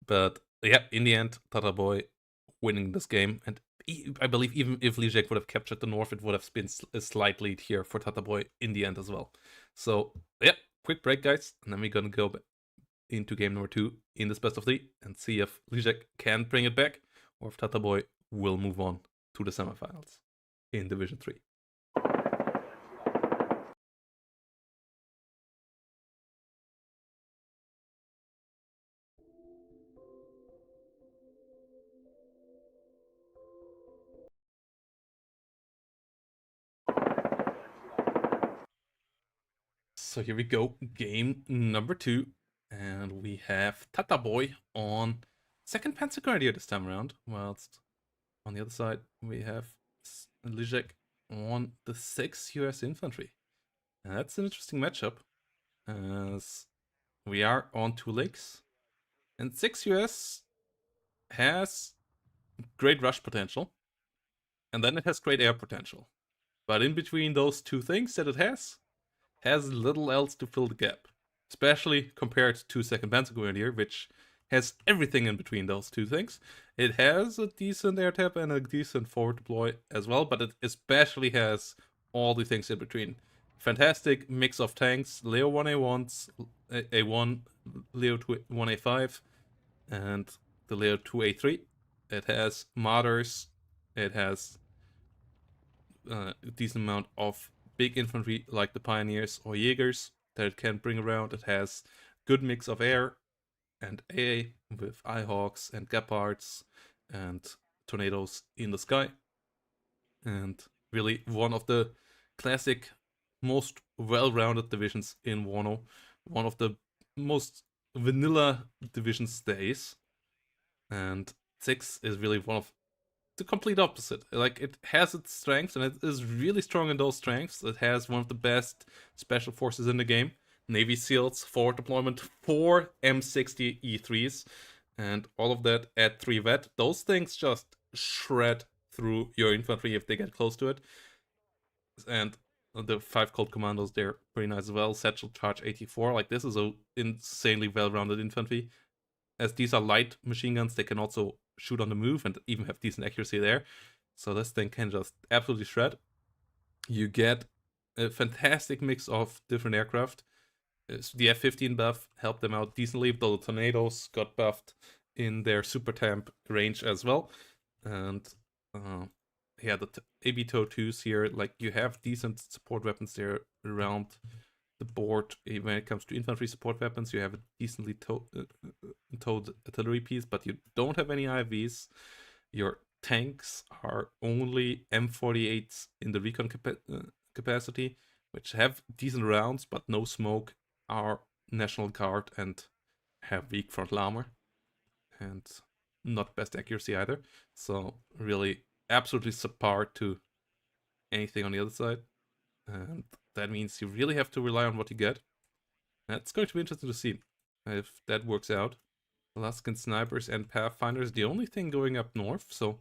A: But yeah, in the end, Tata Boy winning this game. And I believe even if Lijek would have captured the north, it would have been a slight lead here for Tata Boy in the end as well. So yeah, quick break, guys. And then we're going to go into game number 2 in this best of 3 and see if Lijek can bring it back or if Tata Boy will move on to the semifinals in Division 3. So here we go, game number 2, and we have Tata Boy on 2nd Panzer Grenadier this time around, whilst on the other side we have Lijek on the 6th US Infantry. And that's an interesting matchup, as we are on 2 lakes. And 6 US has great rush potential. And then it has great air potential. But in between those two things that it has little else to fill the gap. Especially compared to Second Panzer here, which has everything in between those two things. It has a decent air tap and a decent forward deploy as well, but it especially has all the things in between. Fantastic mix of tanks, Leo 1A1s, A1, Leo 1A5, and the Leo 2A3. It has mortars, it has a decent amount of big infantry like the Pioneers or Jaegers that it can bring around. It has good mix of air and AA with Eyehawks and Gepards and tornadoes in the sky. And really one of the classic, most well-rounded divisions in WARNO. One of the most vanilla divisions there is. And 6 is really one of the complete opposite. Like, it has its strengths and it is really strong in those strengths. It has one of the best special forces in the game. Navy SEALs, forward deployment, 4 M60 E3s, and all of that at 3 vet. Those things just shred through your infantry if they get close to it. And the 5 Colt Commandos, they're pretty nice as well. Satchel Charge 84. Like, this is a insanely well-rounded infantry. As these are light machine guns, they can also shoot on the move and even have decent accuracy there. So this thing can just absolutely shred. You get a fantastic mix of different aircraft. The F-15 buff helped them out decently, though the Tornadoes got buffed in their super temp range as well. And yeah, the AB-202s here, like, you have decent support weapons there around the board. When it comes to infantry support weapons, you have a decently towed artillery piece, but you don't have any IVs. Your tanks are only M48s in the recon capacity, which have decent rounds but no smoke, are National Guard and have weak frontal armor and not best accuracy either. So really absolutely subpar to anything on the other side. And that means you really have to rely on what you get. That's going to be interesting to see if that works out. Alaskan snipers and pathfinders, the only thing going up north. So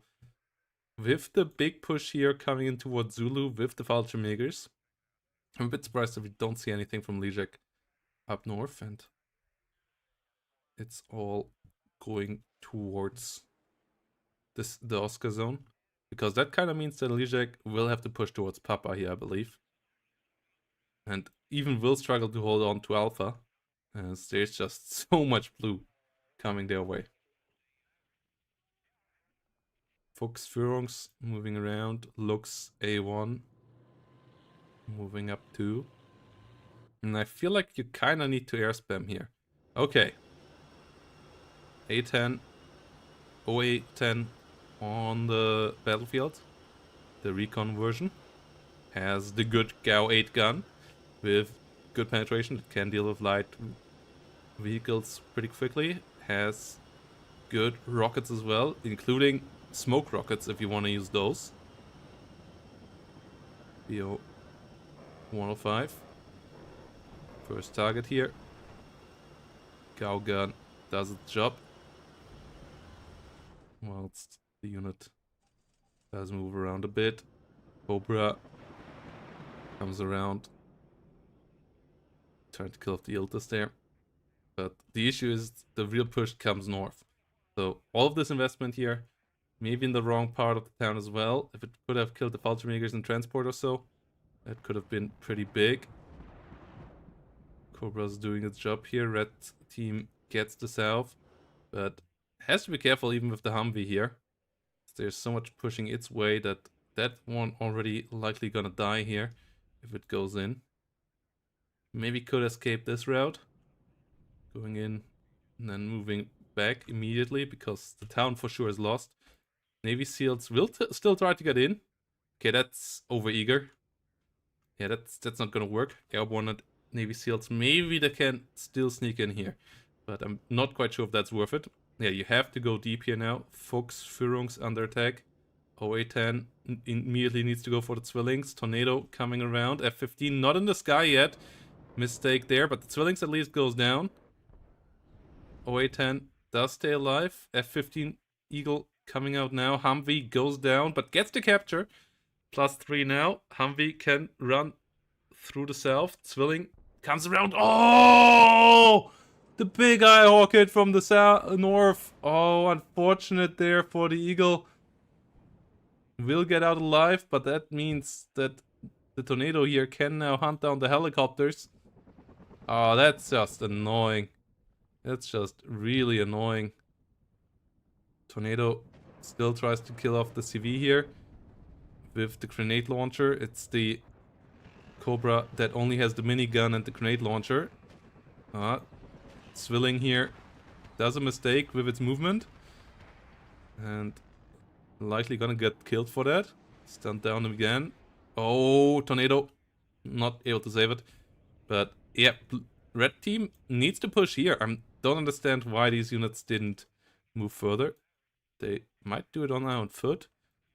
A: with the big push here coming in towards Zulu with the Fallschirmjägers, I'm a bit surprised that we don't see anything from Lijek up north, and it's all going towards the Oscar zone, because that kind of means that Lijek will have to push towards Papa here, I believe, and even will struggle to hold on to Alpha, as there's just so much blue coming their way. Fuchs Führungs moving around, Lux A1 moving up too. And I feel like you kind of need to air spam here. Okay. A10, OA10 on the battlefield. The recon version has the good GAU 8 gun with good penetration. It can deal with light vehicles pretty quickly. Has good rockets as well, including smoke rockets if you want to use those. BO 105. First target here. GAU gun does its job. Whilst the unit does move around a bit. Cobra comes around. Trying to kill off the Iltis there. But the issue is the real push comes north. So all of this investment here, maybe in the wrong part of the town as well. If it could have killed the Fallschirmjägers in transport or so, that could have been pretty big. Cobra's doing its job here. Red team gets the south, but has to be careful even with the Humvee here. There's so much pushing its way that that one already likely gonna die here if it goes in. Maybe could escape this route, going in and then moving back immediately because the town for sure is lost. Navy SEALs will still try to get in. Okay, that's overeager. Yeah, that's not gonna work. Airborne and Navy SEALs, maybe they can still sneak in here, but I'm not quite sure if that's worth it. Yeah, you have to go deep here now. Fuchs Führungs under attack. OA10 immediately needs to go for the Zwillings. Tornado coming around. F-15 not in the sky yet. Mistake there, but the Zwillings at least goes down. OA10 does stay alive. F15 Eagle coming out now. Humvee goes down, but gets the capture. +3 now. Humvee can run through the south. Zwilling comes around. Oh! The big eye hawk hit from the north. Oh, unfortunate there for the Eagle. Will get out alive, but that means that the Tornado here can now hunt down the helicopters. Oh, that's just annoying. That's just really annoying. Tornado still tries to kill off the CV here with the grenade launcher. It's the Cobra that only has the minigun and the grenade launcher. Zwilling here does a mistake with its movement. And likely gonna get killed for that. Stunned down again. Oh, Tornado. Not able to save it. But yeah, red team needs to push here. I don't understand why these units didn't move further. They might do it on their own foot.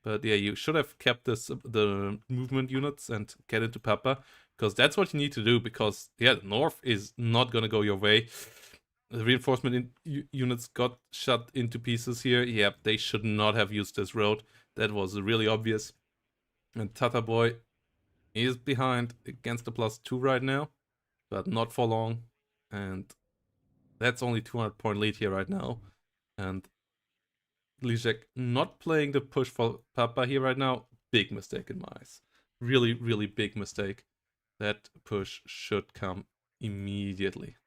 A: But yeah, you should have kept the movement units and get into Papa. Because that's what you need to do. Because yeah, the north is not gonna go your way. The reinforcement units got shot into pieces here. Yep, they should not have used this road. That was really obvious. And Tata Boy is behind against the +2 right now, but not for long. And that's only 200 point lead here right now. And Lijek not playing the push for Papa here right now. Big mistake in my eyes. Really, really big mistake. That push should come immediately.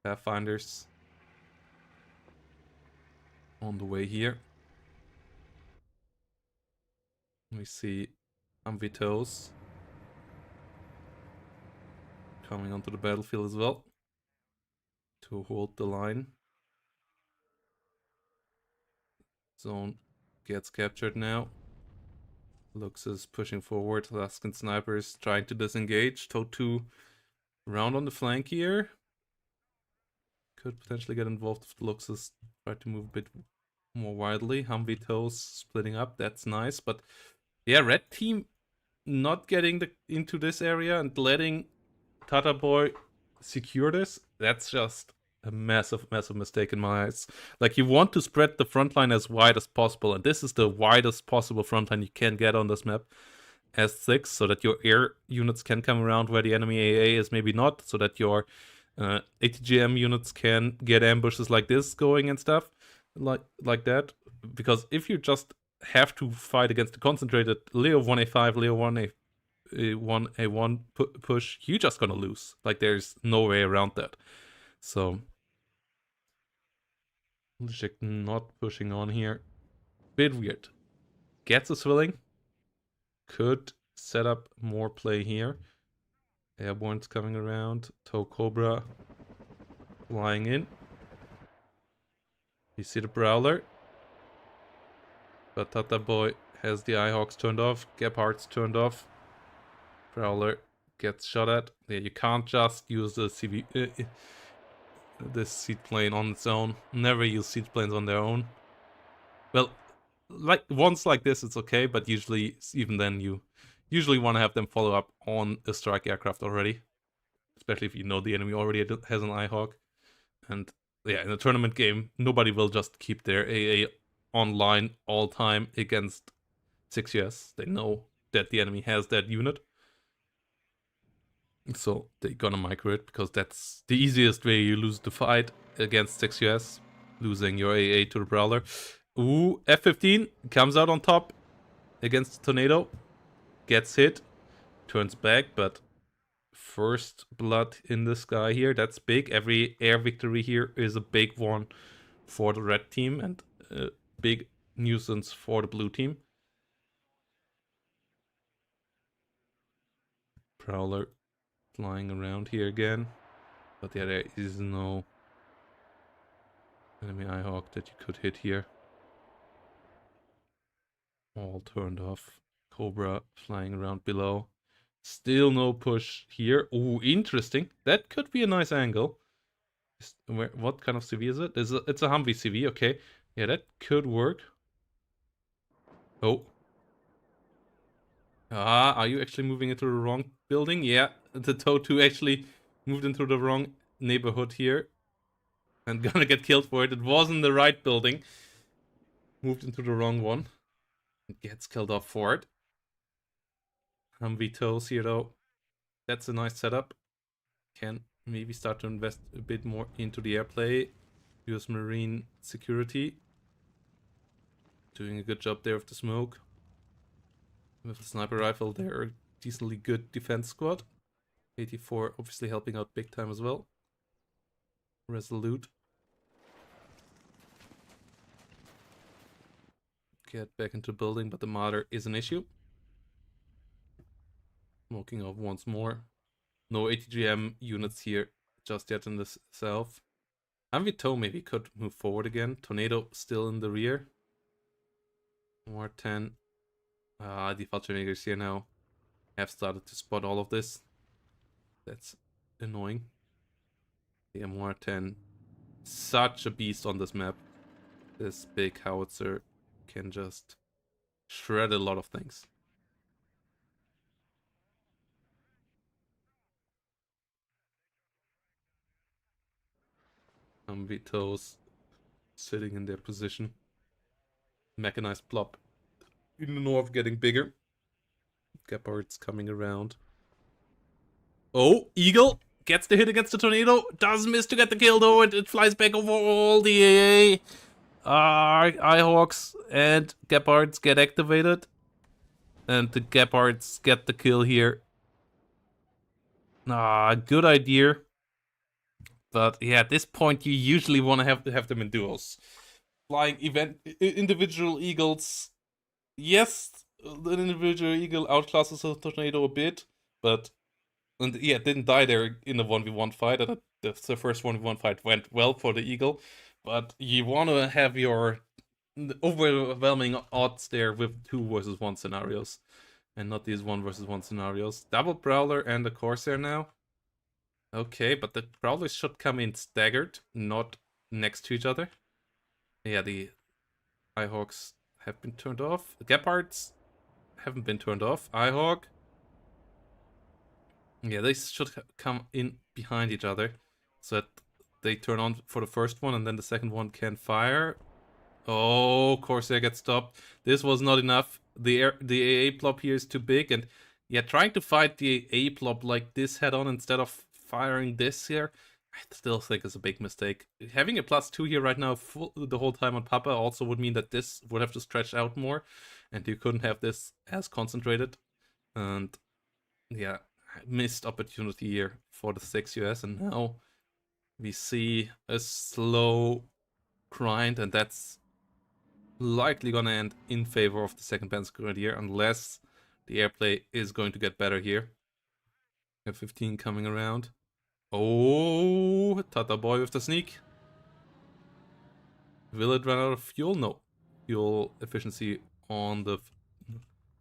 A: Pathfinders on the way here. We see Amvitos coming onto the battlefield as well to hold the line. Zone gets captured now. Lux is pushing forward. Laskin snipers trying to disengage. TOW2 round on the flank here. Could potentially get involved if Luxus try to move a bit more widely. Humvee toes splitting up. That's nice. But yeah, red team not getting into this area and letting Tata Boy secure this. That's just a massive, massive mistake in my eyes. Like, you want to spread the front line as wide as possible, and this is the widest possible front line you can get on this map. S6, so that your air units can come around where the enemy AA is maybe not, so that your ATGM units can get ambushes like this going and stuff like that. Because if you just have to fight against the concentrated Leo 1A5, Leo 1A1 push, you're just gonna lose. Like, there's no way around that. So Lijek not pushing on here. Bit weird. Gets a Zwilling. Could set up more play here. Airborne's coming around. Toe Cobra flying in. You see the Prowler. But Tata Boy has the Eyehawks turned off. Gebhardt's turned off. Prowler gets shot at. Yeah, you can't just use the this seaplane on its own. Never use seaplanes on their own. Well, like once like this, it's okay, but usually, even then, you usually want to have them follow up on a strike aircraft already, especially if you know the enemy already has an Eyehawk. And yeah, in a tournament game, nobody will just keep their AA online all time against 6US. They know that the enemy has that unit. So they're gonna micro it, because that's the easiest way you lose the fight against 6US. Losing your AA to the Prowler. Ooh, F15 comes out on top against the Tornado. Gets hit. Turns back, but first blood in the sky here. That's big. Every air victory here is a big one for the red team and a big nuisance for the blue team. Prowler flying around here again. But yeah, there is no enemy Eyehawk that you could hit here. All turned off. Cobra flying around below. Still no push here. Ooh, interesting. That could be a nice angle. What kind of CV is it? It's a Humvee CV, okay. Yeah, that could work. Oh. Are you actually moving into the wrong building? Yeah, the TOW2 actually moved into the wrong neighborhood here. and gonna get killed for it. It wasn't the right building. Moved into the wrong one. And gets killed off for it. Humvee toes here though. That's a nice setup. Can maybe start to invest a bit more into the airplay. Use marine security. Doing a good job there with the smoke. With the sniper rifle, they're a decently good defense squad. 84 obviously helping out big time as well. Resolute. Get back into building, but the mortar is an issue. Smoking off once more. No ATGM units here just yet in the south. Anvito maybe could move forward again. Tornado still in the rear. More 10. The Falconiers here now have started to spot all of this. That's annoying. The MR10. Such a beast on this map. This big howitzer can just shred a lot of things. Vito's sitting in their position. Mechanized plop in the north getting bigger. Gepard's coming around. Oh, Eagle gets the hit against the tornado. Does miss to get the kill though. It flies back over all the AA. Eyehawks and Gepards get activated. And the Gepards get the kill here. Good idea. But yeah, at this point you usually want to have them in duos. Flying individual eagles. Yes, the individual eagle outclasses the tornado a bit, but and yeah, didn't die there in the 1v1 fight. The first 1v1 fight went well for the eagle, but you want to have your overwhelming odds there with 2 versus 1 scenarios, and not these 1 versus 1 scenarios. Double Prowler and the Corsair now. Okay, but the Prowlers should come in staggered, not next to each other. Yeah, the Eyehawks have been turned off. The Gepards haven't been turned off. Eyehawk. Yeah, they should come in behind each other so that they turn on for the first one and then the second one can fire. Oh, Corsair gets stopped. This was not enough. The AA plop here is too big, and yeah, trying to fight the AA plop like this head on instead of firing this here, I still think is a big mistake. Having a +2 here right now the whole time on Papa also would mean that this would have to stretch out more, and you couldn't have this as concentrated. And yeah, missed opportunity here for the 6 US, and now we see a slow grind, and that's likely gonna end in favor of the second Panzer Grenadier unless the airplay is going to get better here. F-15 coming around. Oh, Tata Boy with the sneak. Will it run out of fuel? No. Fuel efficiency on the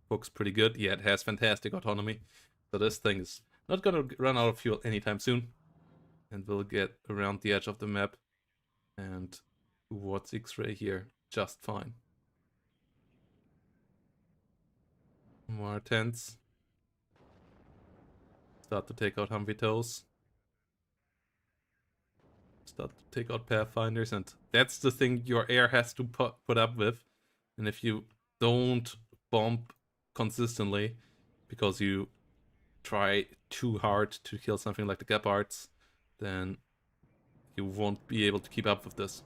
A: book's pretty good. Yeah, it has fantastic autonomy. So this thing is not gonna run out of fuel anytime soon. And we'll get around the edge of the map. And what's X-ray here? Just fine. More tents. Start to take out Humvitos. Start to take out Pathfinders, and that's the thing your air has to put up with. And if you don't bomb consistently, because you try too hard to kill something like the Gepards, then you won't be able to keep up with this.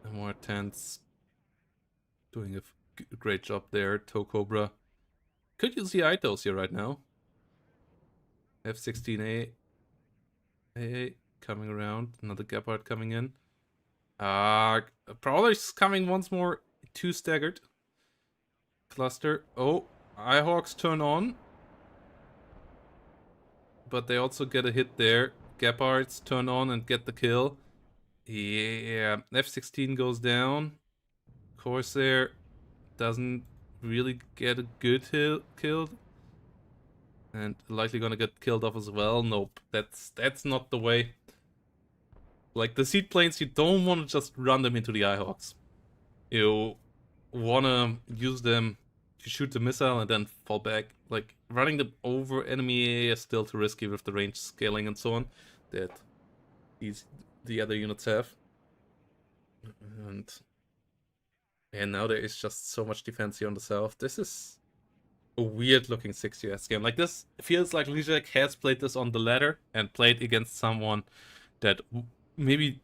A: And more tents. Doing a great job there. Toe Cobra. Could use the Itos here right now. F-16A. AA coming around. Another Gepard coming in. Prowler's coming once more. 2 staggered. Cluster. Oh, Eyehawks turn on. But they also get a hit there. Gepards turn on and get the kill. Yeah, F-16 goes down. Corsair doesn't really get a good kill. And likely gonna get killed off as well. Nope, that's not the way. Like, the seaplanes, you don't want to just run them into the Eyehawks. You want to use them to shoot the missile and then fall back. Like, running them over enemy is still too risky with the range scaling and so on. That is the other units have. And now there is just so much defense here on the south. This is a weird looking 6US game. Like, this feels like Lijek has played this on the ladder and played against someone that maybe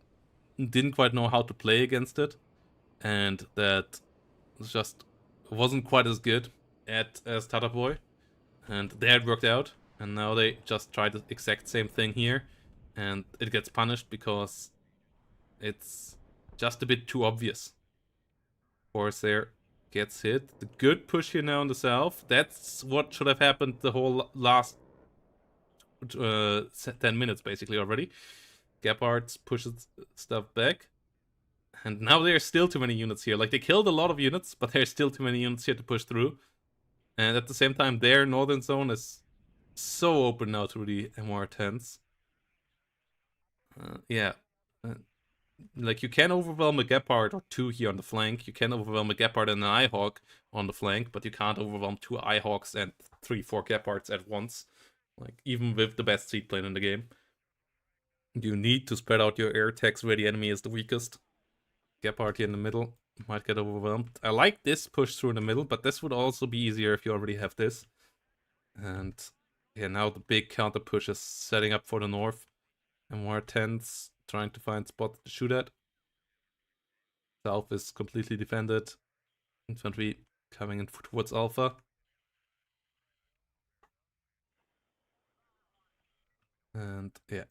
A: didn't quite know how to play against it, and that just wasn't quite as good as Tata Boy, and there it worked out. And now they just try the exact same thing here, and it gets punished because it's just a bit too obvious. Corsair gets hit. The good push here now in the south. That's what should have happened the whole last 10 minutes basically already. Gephardt pushes stuff back. And now there's still too many units here. Like, they killed a lot of units, but there's still too many units here to push through. And at the same time, their northern zone is so open now through the MR10s. Yeah. Like, you can overwhelm a Gephardt or two here on the flank. You can overwhelm a Gephardt and an Eyehawk on the flank, but you can't overwhelm two Eyehawks and 3-4 Gephards at once. Like, even with the best seed plane in the game. You need to spread out your air attacks where the enemy is the weakest. Gephardt here in the middle might get overwhelmed. I like this push through in the middle, but this would also be easier if you already have this. And yeah, now the big counter push is setting up for the north. And more 10s trying to find spots to shoot at. South is completely defended. Infantry coming in towards Alpha. And yeah,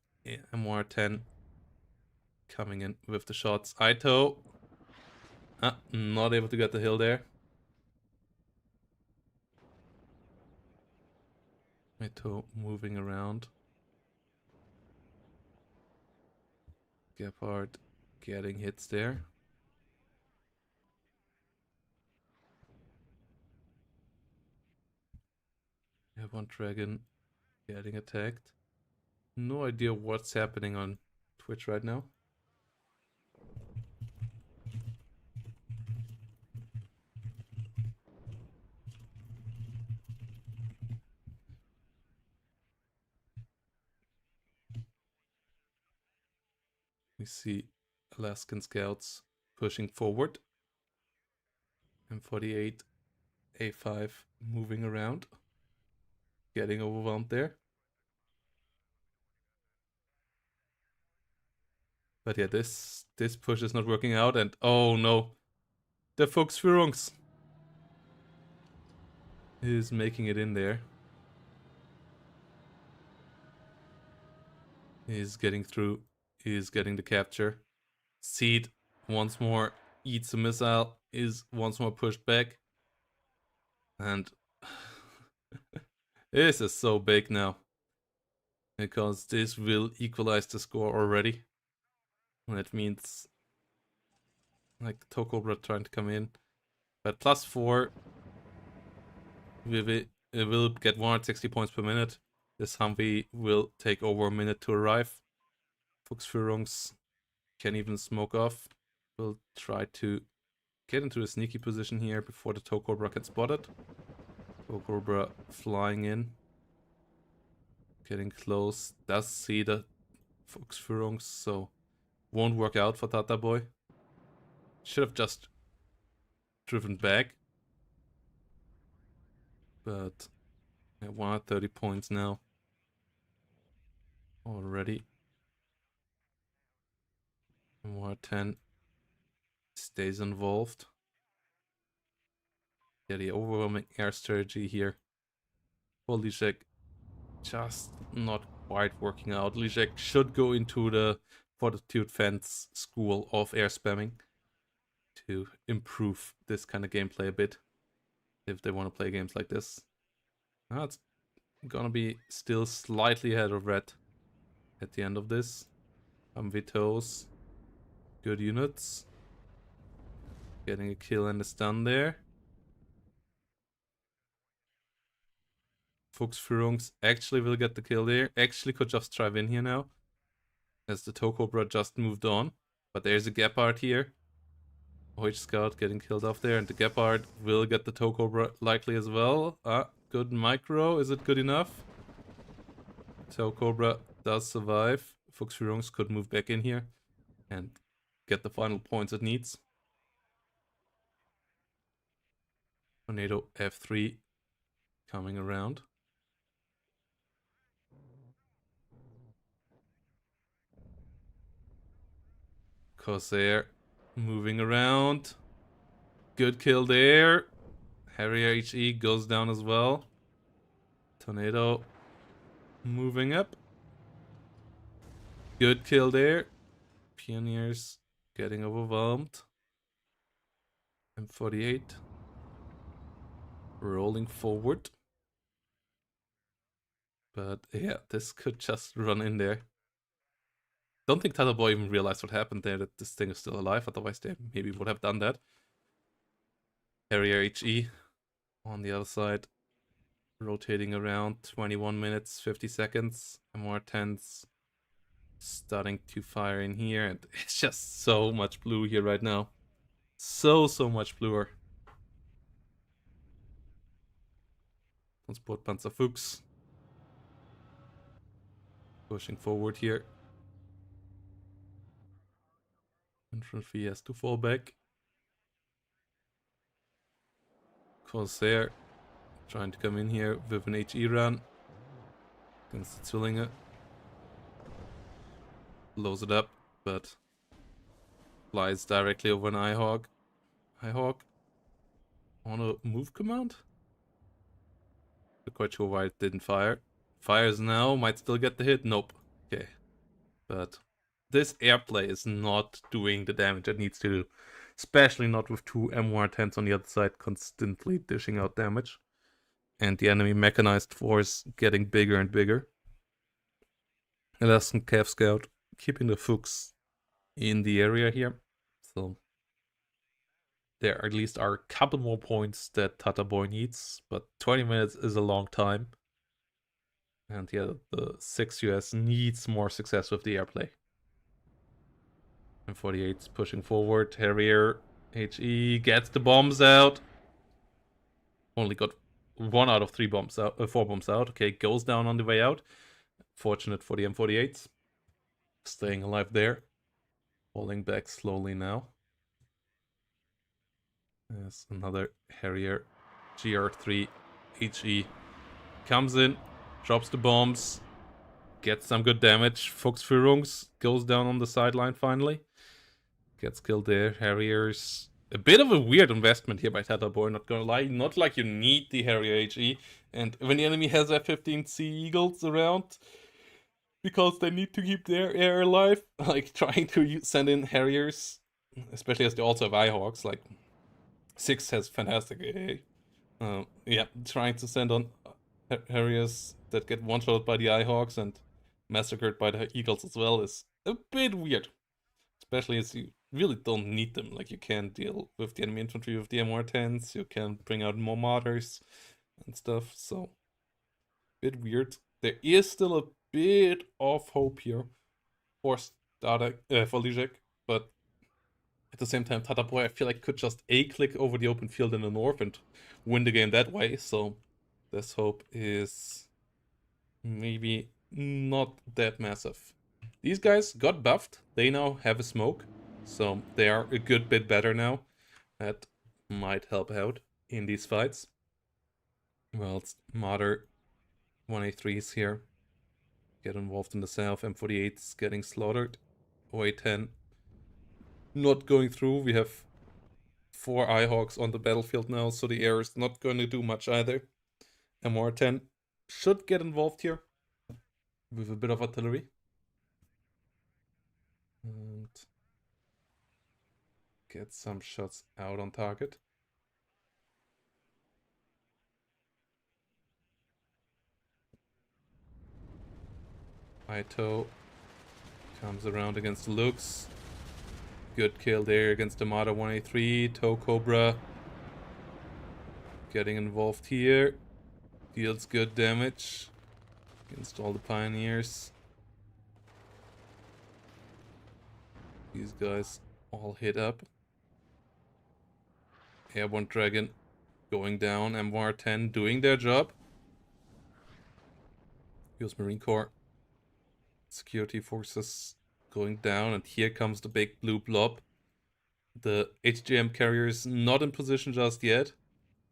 A: MR10 coming in with the shots. Ito. Not able to get the hill there. Ito moving around. Gephardt getting hits there. We have one dragon getting attacked. No idea what's happening on Twitch right now. We see Alaskan scouts pushing forward. M48, A5 moving around. Getting overwhelmed there. But yeah, this push is not working out, and oh no. The Volksführungs is making it in there. He's getting through. He's getting the capture. Seed once more eats a missile, is once more pushed back. And this is so big now. Because this will equalize the score already. And that means like Tokobra trying to come in. But +4 it will get 160 points per minute. This Humvee will take over a minute to arrive. Fuchsführungs can even smoke off. We'll try to get into a sneaky position here before the Tokobra gets spotted. Tokobra flying in. Getting close. Does see the Fuchsführungs, so won't work out for Tata Boy. Should have just driven back. But at 130 points now. Already. 110 stays involved. Yeah, the overwhelming air strategy here. For Lijek just not quite working out. Lijek should go into the Fortitude Fence school of air spamming to improve this kind of gameplay a bit if they want to play games like this. Now it's gonna be still slightly ahead of red at the end of this. Vitos, good units. Getting a kill and a stun there. Fuchsführungs actually will get the kill there. Actually could just drive in here now, as the Tokobra just moved on. But there's a Gephardt here. Hoich Scout getting killed off there, and the Gephardt will get the Tokobra likely as well. Good micro. Is it good enough? Tokobra does survive. Fuchsführungs could move back in here and get the final points it needs. Tornado F3 coming around. Corsair moving around. Good kill there. Harrier HE goes down as well. Tornado moving up. Good kill there. Pioneers getting overwhelmed. M48 rolling forward. But yeah, this could just run in there. Don't think Tata Boy even realized what happened there, that this thing is still alive, otherwise they maybe would have done that. Harrier HE on the other side, rotating around, 21 minutes, 50 seconds. MR10s starting to fire in here, and it's just so much blue here right now. So much bluer. Transportpanzer Fuchs pushing forward here. Infantry has to fall back. Corsair trying to come in here with an HE run against the Zwillinge. Blows it up, but flies directly over an Ihawk. Ihawk on a move command? Not quite sure why it didn't fire. Fires now, might still get the hit. Nope. Okay. But this airplay is not doing the damage it needs to do. Especially not with two MR10s on the other side constantly dishing out damage. And the enemy mechanized force getting bigger and bigger. Alaskan Cav Scout keeping the Fuchs in the area here. So there at least are a couple more points that Tata Boy needs, but 20 minutes is a long time. And yeah, the 6 US needs more success with the airplay. And 48's pushing forward. Harrier HE gets the bombs out. Only got 1 out of 3 bombs out, 4 bombs out. Okay, goes down on the way out. Fortunate for the M48s. Staying alive there. Falling back slowly now. There's another Harrier GR3 HE. Comes in, drops the bombs, gets some good damage. Fuchsführungs goes down on the sideline finally. Gets killed there. Harriers. A bit of a weird investment here by Tata Boy, not gonna lie. Not like you need the Harrier HE. And when the enemy has F-15C Eagles around, because they need to keep their air alive, like trying to send in Harriers, especially as they also have Ihawks, like 6 has fantastic AA. Yeah, trying to send on Harriers that get one-shot by the Ihawks and massacred by the Eagles as well is a bit weird. Especially as you really don't need them. Like, you can deal with the enemy infantry with the MR10s, you can bring out more martyrs and stuff, so bit weird. There is still a bit of hope here for for Lijek, but at the same time, Tata Boy, I feel like, could just A-click over the open field in the north and win the game that way, so this hope is maybe not that massive. These guys got buffed. They now have a smoke, so they are a good bit better now. That might help out in these fights. Well, it's Martyr 1A3s here. Get involved in the south. M48's getting slaughtered. OA10 not going through. We have 4 Ihawks on the battlefield now, so the air is not going to do much either. MR10 should get involved here with a bit of artillery. And get some shots out on target. Ito comes around against the Lux. Good kill there against the Marder 1A3. Toe Cobra getting involved here. Deals good damage against all the Pioneers. These guys all hit up. Airborne Dragon going down. MR10 doing their job. US Marine Corps Security forces going down, and here comes the big blue blob. The HGM carrier is not in position just yet.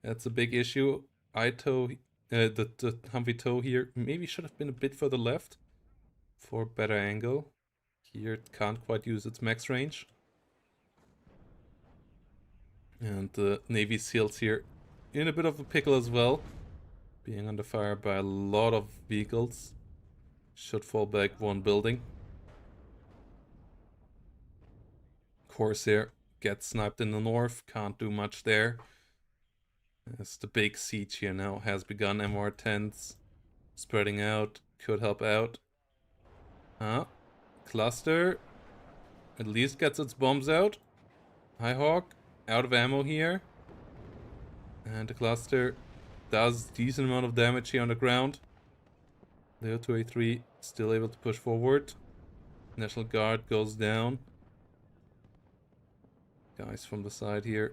A: That's a big issue. The Humvee tow here maybe should have been a bit further left for a better angle. Here it can't quite use its max range. And the Navy SEALs here in a bit of a pickle as well. Being under fire by a lot of vehicles. Should fall back one building. Corsair gets sniped in the north. Can't do much there. As the big siege here now has begun. MR10s spreading out. Could help out. Cluster at least gets its bombs out. Highhawk out of ammo here. And the cluster does decent amount of damage here on the ground. Leo 2A3 still able to push forward. National Guard goes down. Guys from the side here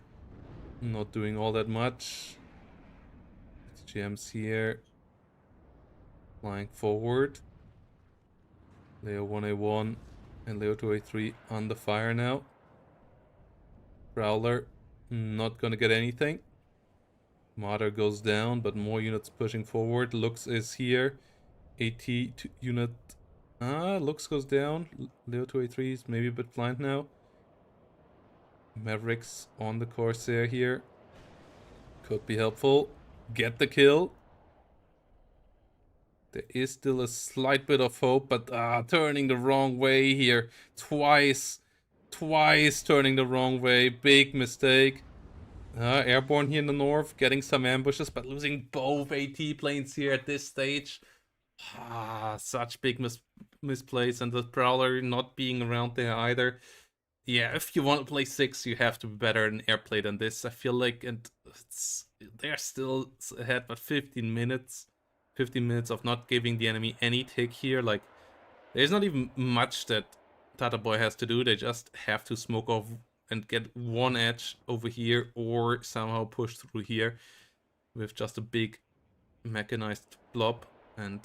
A: not doing all that much. GM's here. Flying forward. Leo 1A1 and Leo 2A3 under fire now. Prowler not gonna get anything. Martyr goes down, but more units pushing forward. Lux is here. AT unit. Lux goes down. Leo 2A3 is maybe a bit blind now. Mavericks on the Corsair here. Could be helpful. Get the kill. There is still a slight bit of hope, but turning the wrong way here. Twice turning the wrong way. Big mistake. Airborne here in the north, getting some ambushes, but losing both AT planes here at this stage. Such big misplays, and the Prowler not being around there either. Yeah, if you want to play 6, you have to be better in airplay than this, I feel like, and they're still ahead, but 15 minutes. 15 minutes of not giving the enemy any tick here. Like, there's not even much that Tata Boy has to do. They just have to smoke off and get one edge over here, or somehow push through here with just a big mechanized blob. And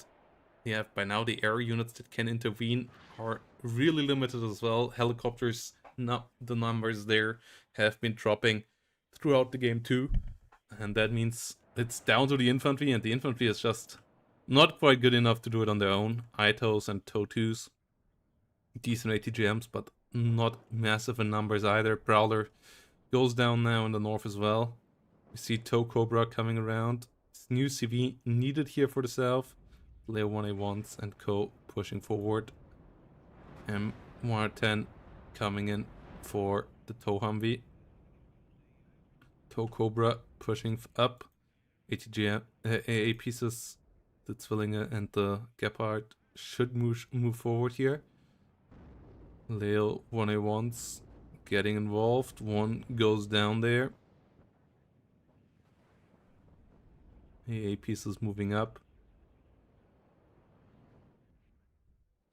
A: yeah, by now the air units that can intervene are really limited as well. Helicopters, not the numbers there have been dropping throughout the game too. And that means it's down to the infantry, and the infantry is just not quite good enough to do it on their own. ITOs and TOW2s. Decent ATGMs, but not massive in numbers either. Prowler goes down now in the north as well. We see TOW Cobra coming around. It's new CV needed here for the south. Leo 1A1s and Co pushing forward. M110 coming in for the TOW Humvee. TOW Cobra pushing up. ATGM, AA pieces, the Zwillinge and the Gepard should move forward here. Leo 1A1s getting involved. One goes down there. AA pieces moving up.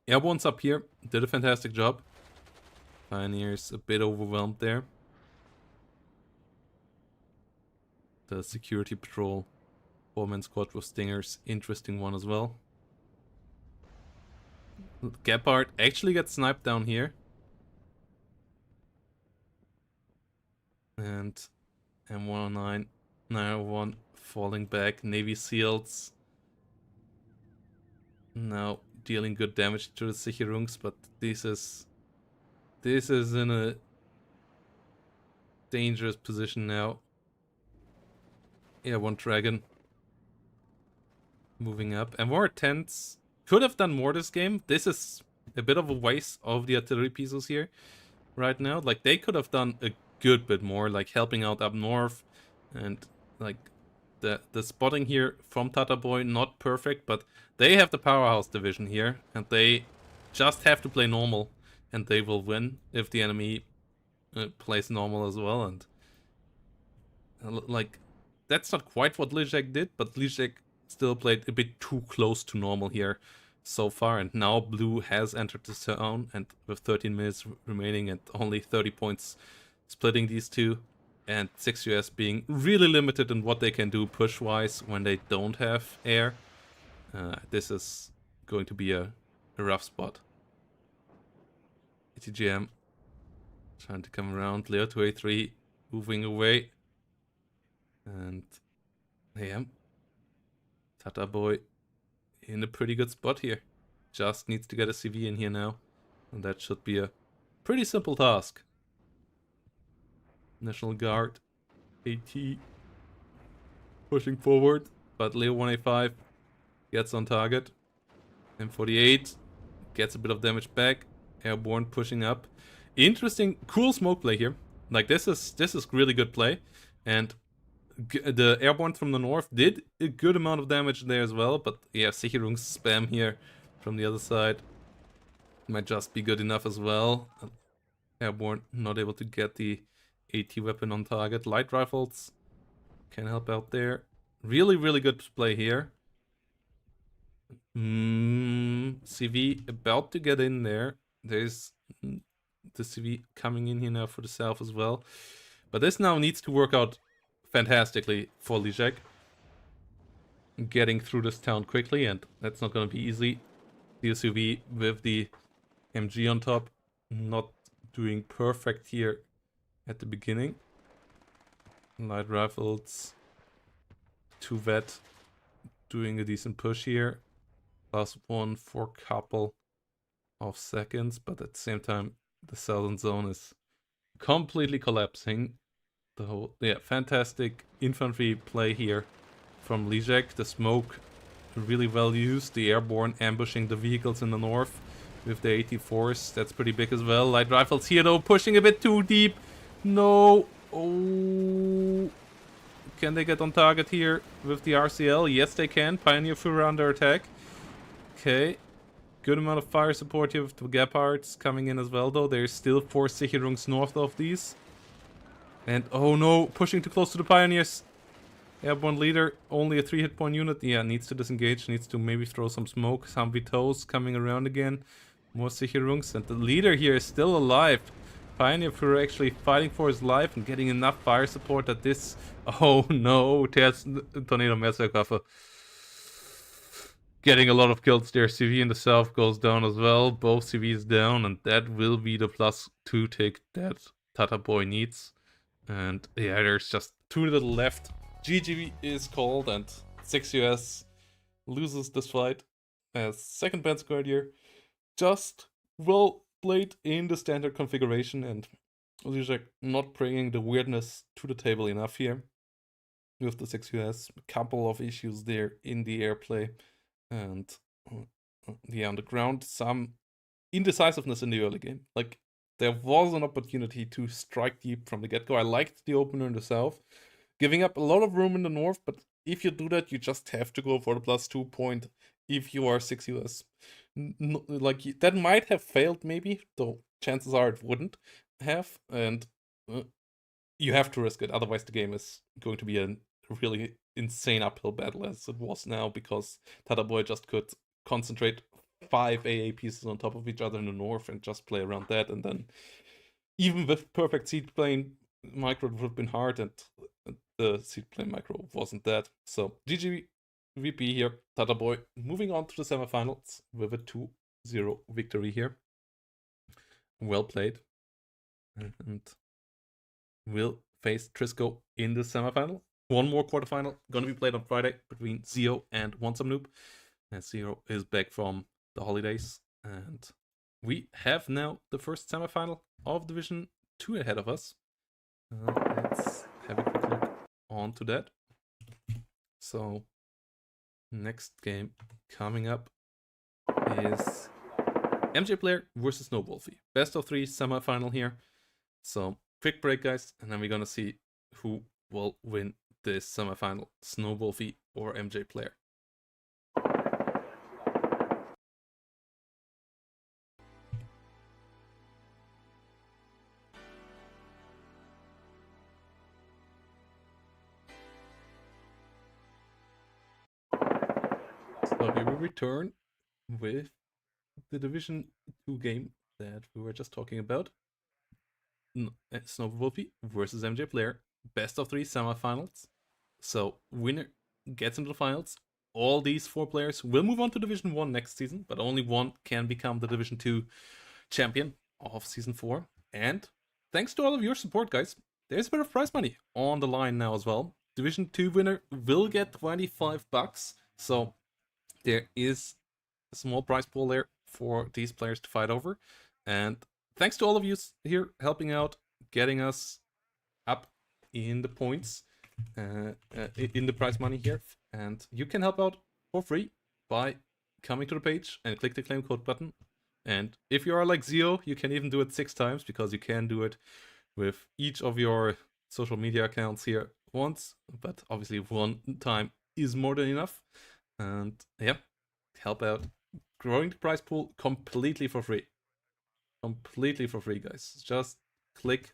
A: Airborne's up here. Did a fantastic job. Pioneers a bit overwhelmed there. The security patrol 4-man squad with stingers, interesting one as well. Gepard actually gets sniped down here. And M109, 901 falling back. Navy SEALs now dealing good damage to the Sicherungs, but this is in a dangerous position now. Yeah, one dragon moving up. And more tents could have done more this game. This is a bit of a waste of the artillery pieces here right now. Like, they could have done a good bit more, like helping out up north. And like the spotting here from Tata Boy, not perfect, but they have the powerhouse division here, and they just have to play normal, and they will win if the enemy plays normal as well. And like, that's not quite what Lizek did, but Lizek still played a bit too close to normal here so far, and now Blue has entered the zone, and with 13 minutes remaining and only 30 points splitting these two, and 6US being really limited in what they can do push-wise when they don't have air, this is going to be a a rough spot. ETGM trying to come around. Leo to A3, moving away. And AM, Tata Boy in a pretty good spot here. Just needs to get a CV in here now. And that should be a pretty simple task. National Guard, AT, pushing forward. But Leo 1A5 gets on target. M48 gets a bit of damage back. Airborne pushing up. Interesting, cool smoke play here. Like this is really good play. And the Airborne from the north did a good amount of damage there as well. But yeah, Sicherung's spam here from the other side might just be good enough as well. Airborne not able to get the AT weapon on target. Light rifles can help out there. Really, really good play here. CV about to get in there. There's the CV coming in here now for the south as well. But this now needs to work out fantastically for Lijek. Getting through this town quickly, and that's not going to be easy. The SUV with the MG on top, not doing perfect here at the beginning. Light rifles, 2 vet, doing a decent push here. +1 for a couple of seconds, but at the same time, the southern zone is completely collapsing. The whole, yeah, fantastic infantry play here from Lijek. The smoke really well used. The airborne ambushing the vehicles in the north with the 84s. That's pretty big as well. Light rifles here though, pushing a bit too deep. No. Oh. Can they get on target here with the RCL? Yes, they can. Pioneer Führer under attack. Okay. Good amount of fire support here with the Gepards coming in as well though. There's still 4 Sicherungs north of these. And oh no, pushing too close to the Pioneers. Airborne leader, only a 3 hit point unit. Yeah, needs to disengage, needs to maybe throw some smoke. Some Vitos coming around again. More Sicherungs, and the leader here is still alive. Pioneer Führer actually fighting for his life and getting enough fire support that this... Oh no, there's Tornado Messerwaffe. Getting a lot of kills there. CV in the south goes down as well. Both CVs down, and that will be the +2 tick that Tata Boy needs. And yeah, there's just too little left. GG is called, and 6US loses this fight as second band squad here. Just well played in the standard configuration, and Lijek not bringing the weirdness to the table enough here with the 6US. A couple of issues there in the airplay, and yeah, on the ground, some indecisiveness in the early game. Like, there was an opportunity to strike deep from the get-go. I liked the opener in the south, giving up a lot of room in the north, but if you do that, you just have to go for the +2 point if you are 6 US. Like, that might have failed maybe, though chances are it wouldn't have, and you have to risk it, otherwise the game is going to be a really insane uphill battle as it was now, because Tata Boy just could concentrate 5 AA pieces on top of each other in the north and just play around that, and then even with perfect seed plane micro, it would have been hard, and the seed plane micro wasn't that. So GG VP here, Tata Boy moving on to the semifinals with a 2-0 victory here. Well played. And will face Trisco in the semifinal. One more quarterfinal gonna be played on Friday between Zio and Wansome Noob. And Zio is back from the holidays, and we have now the first semifinal of Division 2 ahead of us. Let's have a quick look onto that. So, next game coming up is MJ Player versus Snowballfy. Best of 3 semifinal here. So, quick break, guys, and then we're gonna see who will win this semifinal, Snowballfy or MJ Player. So here we return with the Division 2 game that we were just talking about. Snowballfy versus MJ Player. Best of 3 semifinals. So winner gets into the finals. all these 4 players will move on to Division 1 next season, but only one can become the Division 2 champion of Season 4. And thanks to all of your support, guys, there's a bit of prize money on the line now as well. Division 2 winner will get 25 bucks, so there is a small prize pool there for these players to fight over. And thanks to all of you here helping out, getting us up in the points, in the prize money here. And you can help out for free by coming to the page and click the claim code button. And if you are like Zio, you can even do it 6 times, because you can do it with each of your social media accounts here once, but obviously 1 time is more than enough. And yeah, help out growing the prize pool completely for free. Completely for free, guys. Just click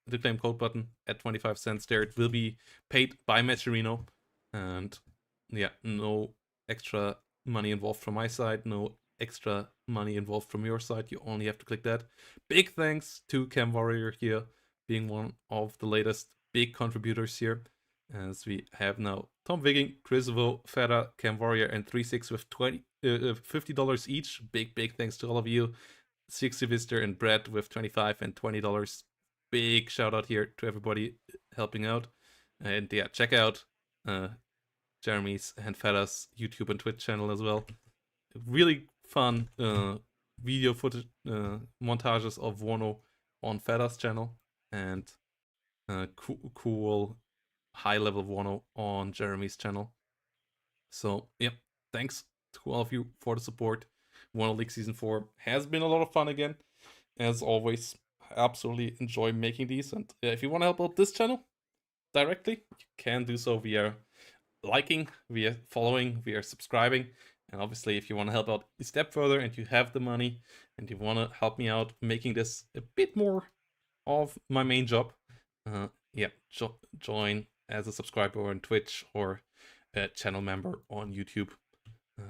A: the claim code button at 25 cents there. It will be paid by Matcherino. And yeah, no extra money involved from my side, no extra money involved from your side. You only have to click that. Big thanks to Cam Warrior here, being one of the latest big contributors here, as we have now Tom Wigging, Chris Vo, Feta, Cam Warrior, and 36 with $50 each. Big thanks to all of you. 60 Visitor and Brett with 25 and $20. Big shout out here to everybody helping out. And yeah, check out Jeremy's and Feta's YouTube and Twitch channel as well. Really fun video footage montages of WARNO on Feta's channel, and cool high level WARNO on Jeremy's channel. So yeah, thanks to all of you for the support. WARNO League Season 4 has been a lot of fun again, as always. I absolutely enjoy making these, and if you want to help out this channel directly, you can do so via liking, via following, via subscribing. And obviously, if you want to help out a step further and you have the money and you want to help me out making this a bit more of my main job, yeah, join as a subscriber on Twitch or a channel member on YouTube.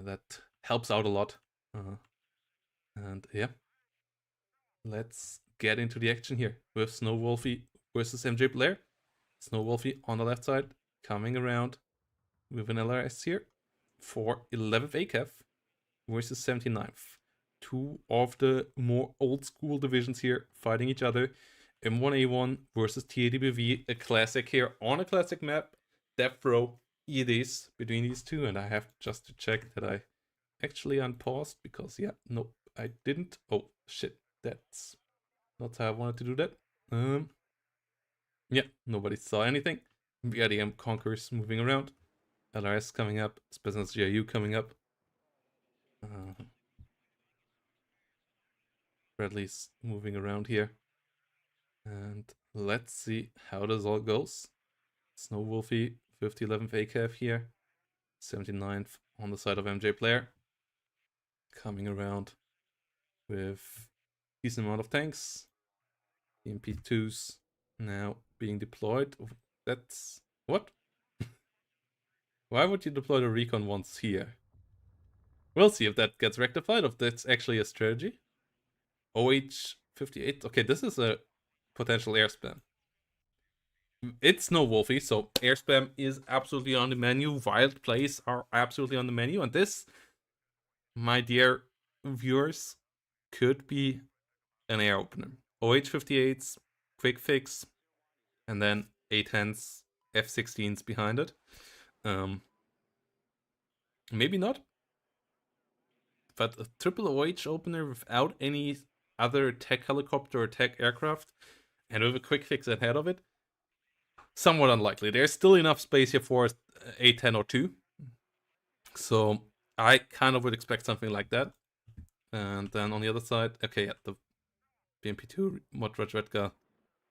A: That helps out a lot. And yeah, let's get into the action here with Snow Wolfie versus MJ Blair. Snow Wolfie on the left side, coming around with an LRS here for 11th ACAF versus 79th. 2 of the more old school divisions here fighting each other. M1A1 versus TADBV, a classic here on a classic map. Div2 it is between these two, and I have just to check that I actually unpaused, because yeah, nope, I didn't. Oh shit, that's not how I wanted to do that. Yeah, nobody saw anything. BRDM Conquers moving around. LRS coming up. Business GIU coming up. Bradley's moving around here. And let's see how this all goes. Snow Wolfie, 5011th ACAF here. 79th on the side of MJ Player. Coming around with decent amount of tanks. MP2s now being deployed. That's... what? Why would you deploy the recon once here? We'll see if that gets rectified, if that's actually a strategy. OH58. Okay, this is a potential air spam. It's no Wolfie, so air spam is absolutely on the menu. Wild plays are absolutely on the menu. And this, my dear viewers, could be an air opener. OH58s, quick fix, and then A10s, F16s behind it. Maybe not. But a triple OH opener without any other tech helicopter or tech aircraft, and with a quick fix ahead of it, somewhat unlikely. There's still enough space here for A10 or 2. So I kind of would expect something like that. And then on the other side, okay, yeah, the BMP2 Modradredka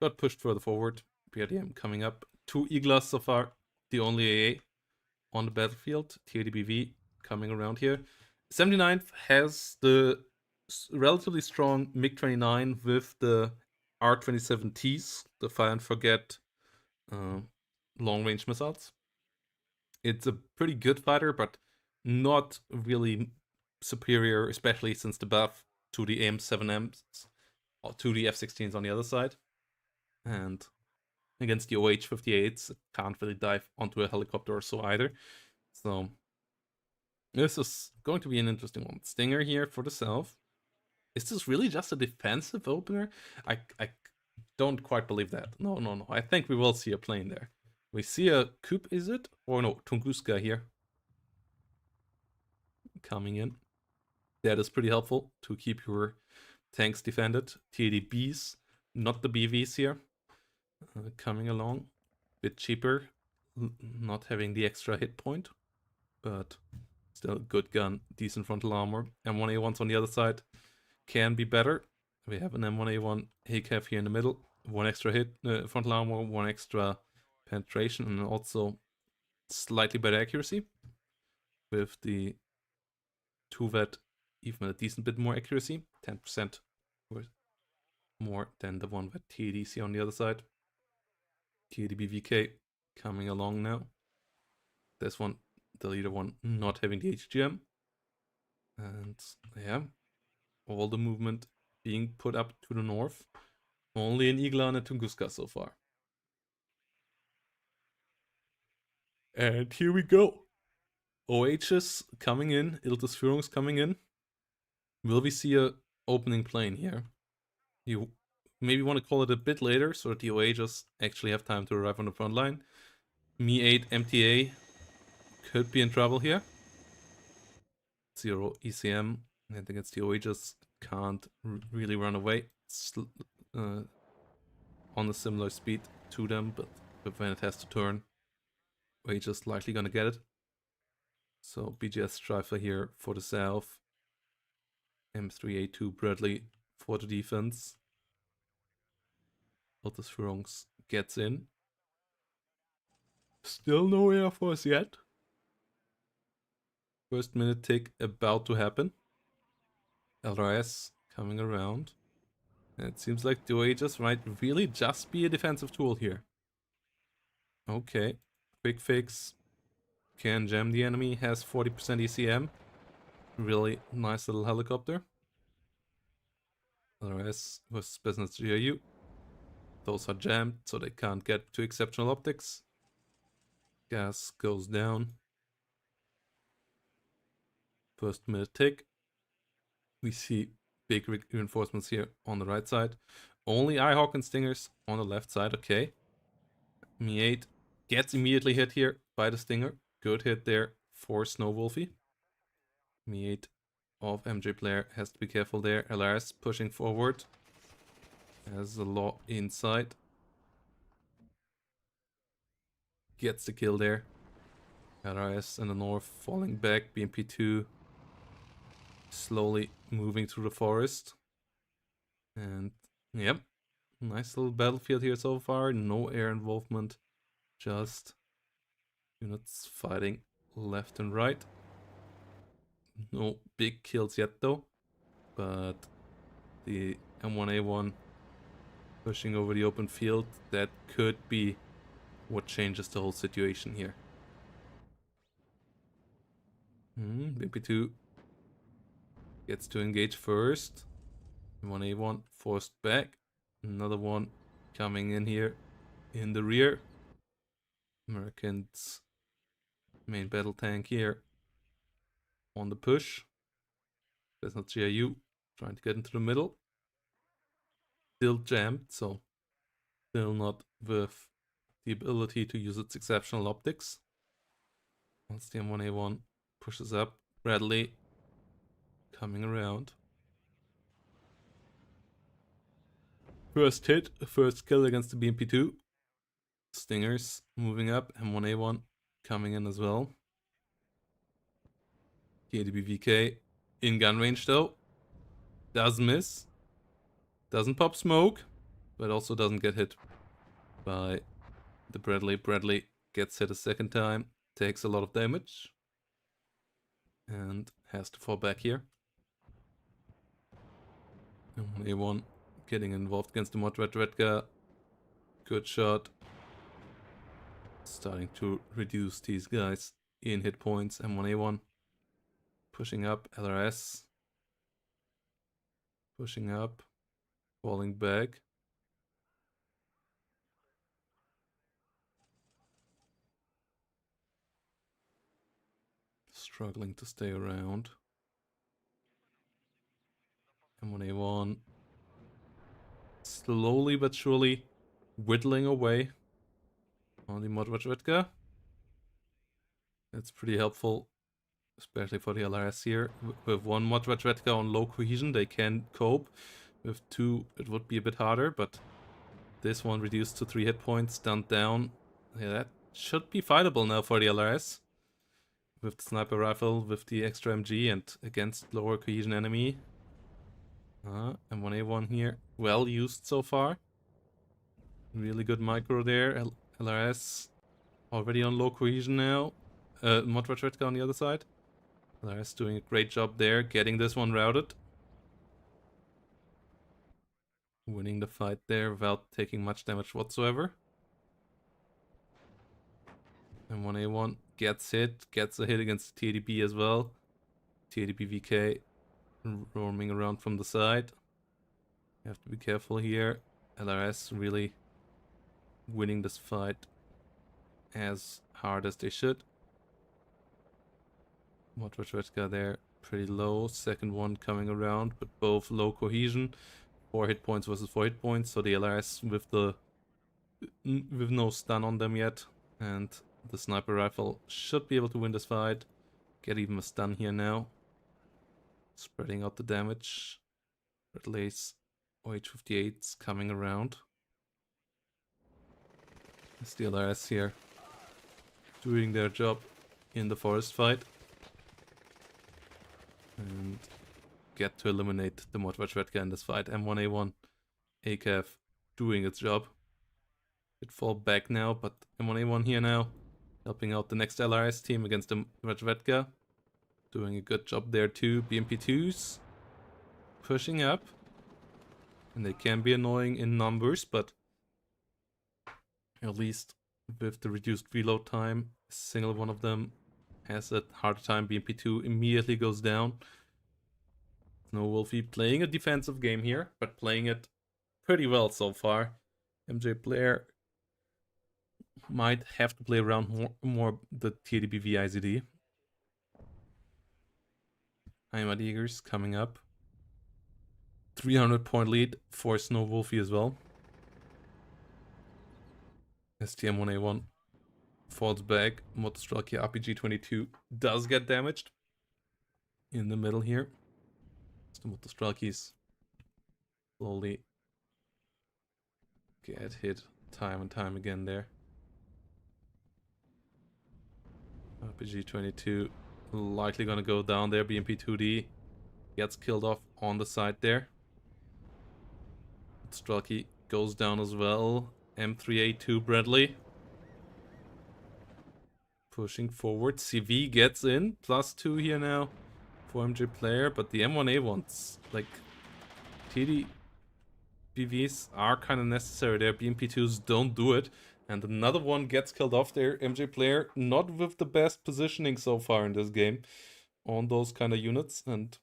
A: got pushed further forward. BRDM coming up. 2 Iglas so far, the only AA on the battlefield. TADBV coming around here. 79th has the relatively strong MiG-29 with the R-27Ts, the fire and forget long-range missiles. It's a pretty good fighter, but not really superior, especially since the buff to the AM7Ms, or to the F-16s on the other side. And against the OH-58s, can't really dive onto a helicopter or so either. So This is going to be an interesting one. Stinger here for the south. Is this really just a defensive opener? I don't quite believe that. No. I think we will see a plane there. We see a Coop, is it? Or no, Tunguska here. Coming in. That is pretty helpful to keep your tanks defended. TADBs, not the BVs here. Coming along. Bit cheaper. Not having the extra hit point. But still good gun. Decent frontal armor. M1A1s on the other side. Can be better. We have an M1A1 HCAV here in the middle. One extra hit, frontal armor, one extra penetration, and also slightly better accuracy. With the 2-vet, even a decent bit more accuracy. 10% more than the 1-vet TADC on the other side. TADBVK coming along now. This one, the leader one, not having the HGM. And yeah, all the movement being put up to the north. Only an Igla and a Tunguska so far. And here we go. OHs coming in, Iltis Führungs coming in. Will we see a opening plane here? You maybe want to call it a bit later so that the OHs actually have time to arrive on the front line. Me8 MTA could be in trouble here. 0 ECM. I think it's the OHs can't really run away. On a similar speed to them, but when it has to turn, OHs likely gonna get it. So BGS Strifer here for the south. M3A2 Bradley for the defense. Iltis Führungs gets in. Still no Air Force yet. First minute tick about to happen. LRS coming around. And it seems like the OHs might really just be a defensive tool here. Okay. Quick fix. Can jam the enemy. Has 40% ECM. Really nice little helicopter. LRS versus business GRU. Those are jammed, so they can't get to exceptional optics. Gas goes down. First minute tick. We see big reinforcements here on the right side. Only iHawk and Stingers on the left side. Okay. Me8 gets immediately hit here by the Stinger. Good hit there for Snowwolfie. Me8 of MJ player has to be careful there. LRS pushing forward. Has a lot inside. Gets the kill there. LRS in the north falling back. BMP2 slowly moving through the forest. And yep, nice little battlefield here so far. No air involvement, just units fighting left and right. No big kills yet though, but the M1A1 pushing over the open field, that could be what changes the whole situation here. BP2 gets to engage first. M1A1 forced back. Another one coming in here in the rear. Americans main battle tank here on the push. There's not GIU trying to get into the middle. Still jammed, so still not with the ability to use its exceptional optics. Once the M1A1 pushes up, Bradley coming around. First hit, first kill against the BMP2. Stingers moving up, M1A1 coming in as well. KDBVK in gun range though. Does miss. Doesn't pop smoke, but also doesn't get hit by the Bradley. Bradley gets hit a second time, takes a lot of damage, and has to fall back here. M1A1 getting involved against the Mod Redka. Good shot. Starting to reduce these guys in hit points. M1A1 pushing up. LRS pushing up. Falling back. Struggling to stay around. M1A1. Slowly but surely whittling away on the Modvachvetka. That's pretty helpful, especially for the LRS here. With one Modvachvetka on low cohesion, they can cope. With two, it would be a bit harder, but this one reduced to 3 hit points, stunned down. Yeah, that should be fightable now for the LRS. With the sniper rifle, with the extra MG, and against lower cohesion enemy. M1A1 here, well used so far. Really good micro there. LRS already on low cohesion now. Modvachvetka on the other side. LRS doing a great job there, getting this one routed. Winning the fight there without taking much damage whatsoever. M1A1 gets hit, gets a hit against TADB as well. TADB VK roaming around from the side. You have to be careful here. LRS really winning this fight as hard as they should. Modvachvetka there, pretty low. Second one coming around, but both low cohesion. 4 hit points versus 4 hit points, so the LRS with no stun on them yet. And the sniper rifle should be able to win this fight. Get even a stun here now. Spreading out the damage. Red Lace OH58's coming around. It's the LRS here doing their job in the forest fight. And get to eliminate the Modvachvetka in this fight. M1A1 ACAF doing its job. It fall back now, but M1A1 here now. Helping out the next LRS team against the Modvachvetka. Doing a good job there too. BMP2s pushing up. And they can be annoying in numbers, but at least with the reduced reload time, a single one of them has a harder time. BMP2 immediately goes down. Snow Wolfie playing a defensive game here, but playing it pretty well so far. MJ player might have to play around more the TDBV IZD. Heimat Eagers coming up. 300 point lead for Snow Wolfie as well. STM1A1 falls back. Motostrelki RPG-22 does get damaged. In the middle here. The Motostrelkis slowly get hit time and time again there. RPG-22 likely gonna go down there. BMP-2D gets killed off on the side there. Strelky goes down as well. M3A2 Bradley pushing forward. CV gets in. +2 here now for MJ player, but the M1A1s, like TDBVs are kind of necessary there. BMP2s don't do it. And another one gets killed off there. MJ player not with the best positioning so far in this game on those kind of units. And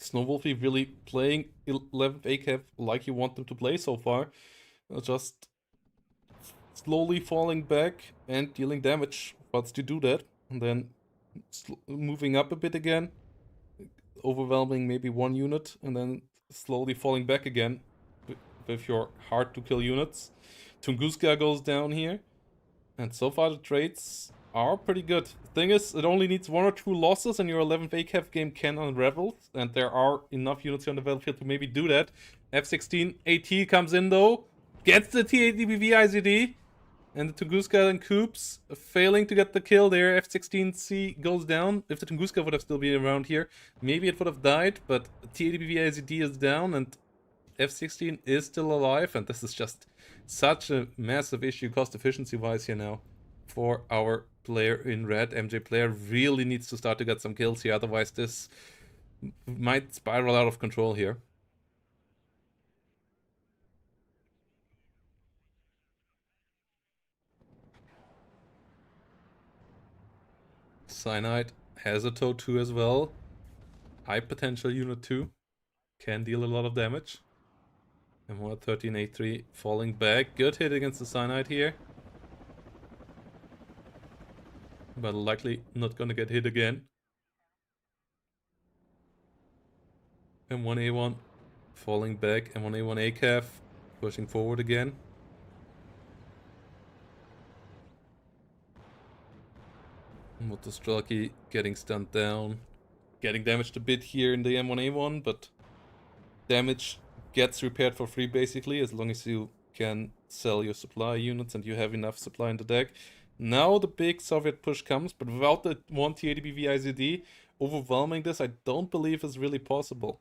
A: Snowwolfie really playing 11th ACAF like you want them to play so far. Just slowly falling back and dealing damage once you do that. And then moving up a bit again. Overwhelming maybe one unit. And then slowly falling back again with your hard to kill units. Tunguska goes down here. And so far the trades are pretty good. The thing is, it only needs 1 or 2 losses and your 11th ACAF game can unravel. And there are enough units on the battlefield to maybe do that. F16 AT comes in though. Gets the TADBV IZD. And the Tunguska and Coops failing to get the kill there. F16C goes down. If the Tunguska would have still been around here, maybe it would have died. But TADBV IZD is down and F16 is still alive. And this is just such a massive issue cost efficiency wise here now for our player in red. MJ player really needs to start to get some kills here, otherwise this might spiral out of control here. Cyanide has a TOW 2 as well. High potential unit 2. Can deal a lot of damage. M113A3 falling back. Good hit against the Cyanide here. But likely not gonna get hit again. M1A1 falling back. M1A1 ACAF pushing forward again. Motostrelki getting stunned down. Getting damaged a bit here in the M1A1, but damage gets repaired for free basically, as long as you can sell your supply units and you have enough supply in the deck. Now the big Soviet push comes, but without the 1 TADBV IZD, overwhelming this I don't believe is really possible.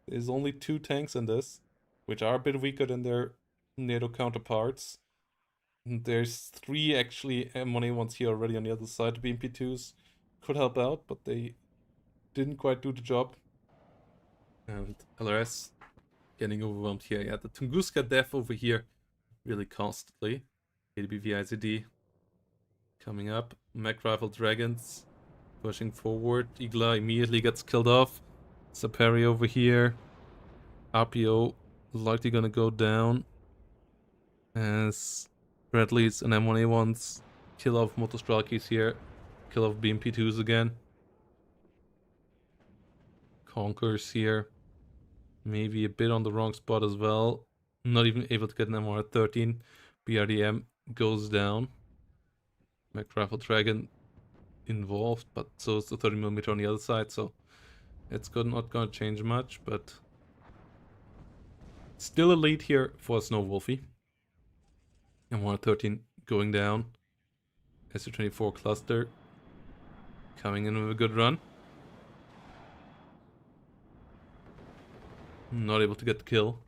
A: There's only 2 tanks in this, which are a bit weaker than their NATO counterparts. There's 3 actually M1A1s here already on the other side. The BMP2s could help out, but they didn't quite do the job. And LRS getting overwhelmed here. Yeah, the Tunguska death over here really costly. ADBV IZD coming up. Mech Rifle Dragons pushing forward. Igla immediately gets killed off. Saperi over here. RPO likely gonna go down as Bradley's and M1A1's kill off Motostrelkis here. Kill off BMP2s again. Conquers here. Maybe a bit on the wrong spot as well. Not even able to get an MR at 13. BRDM goes down. Mech Rifle Dragon involved, but so is the 30mm on the other side, so it's not gonna change much, but still a lead here for Snow Wolfie. MR 13 going down. SU-24 cluster coming in with a good run. Not able to get the kill.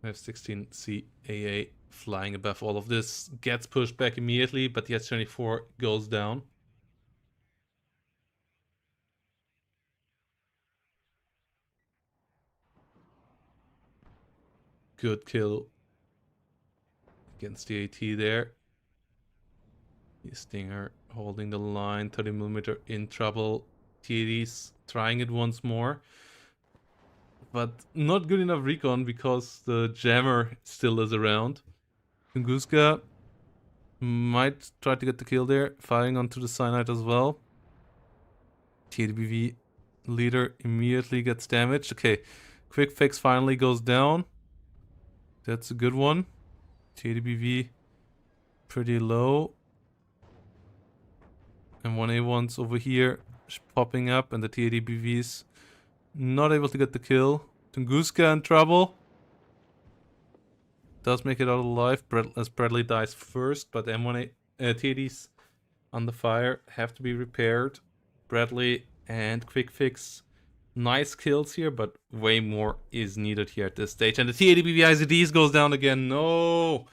A: F-16 CAA flying above all of this. Gets pushed back immediately, but the S-24 goes down. Good kill against the AT there. Stinger holding the line. 30mm in trouble. TAD's trying it once more. But not good enough recon because the jammer still is around. Tunguska might try to get the kill there. Firing onto the cyanide as well. TADBV leader immediately gets damaged. Okay, quick fix finally goes down. That's a good one. TADBV pretty low. And 1A1's over here popping up, and the TADBV's not able to get the kill. Tunguska in trouble. Does make it out alive as Bradley dies first, but M1A TAD's under fire have to be repaired. Bradley and quick fix. Nice kills here, but way more is needed here at this stage. And the TADBV IZDs goes down again. No!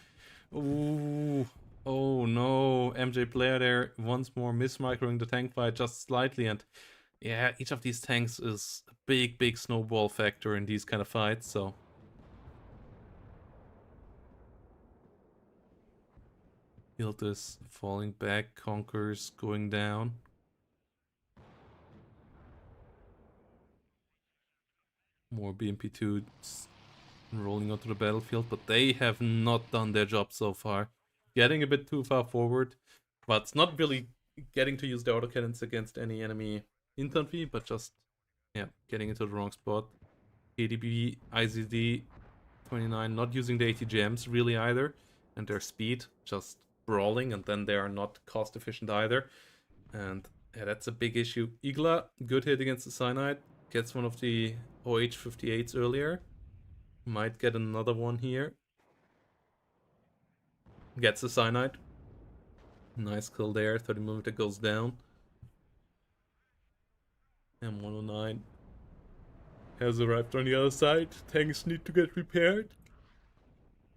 A: Ooh. Oh no. MJ player there once more mismicroing the tank fight just slightly. And yeah, each of these tanks is a big snowball factor in these kind of fights, so. Hilt is falling back. Conquers going down. More BMP2s rolling onto the battlefield, but they have not done their job so far. Getting a bit too far forward, but it's not really getting to use the autocannons against any enemy infantry, but just, yeah, getting into the wrong spot. ADB, IZD, 29, not using the ATGMs really either, and their speed, just brawling, and then they are not cost efficient either. And yeah, that's a big issue. Igla, good hit against the cyanide, gets one of the OH-58s earlier. Might get another one here. Gets the cyanide. Nice kill there. 30mm goes down. M109 has arrived on the other side. Tanks need to get repaired.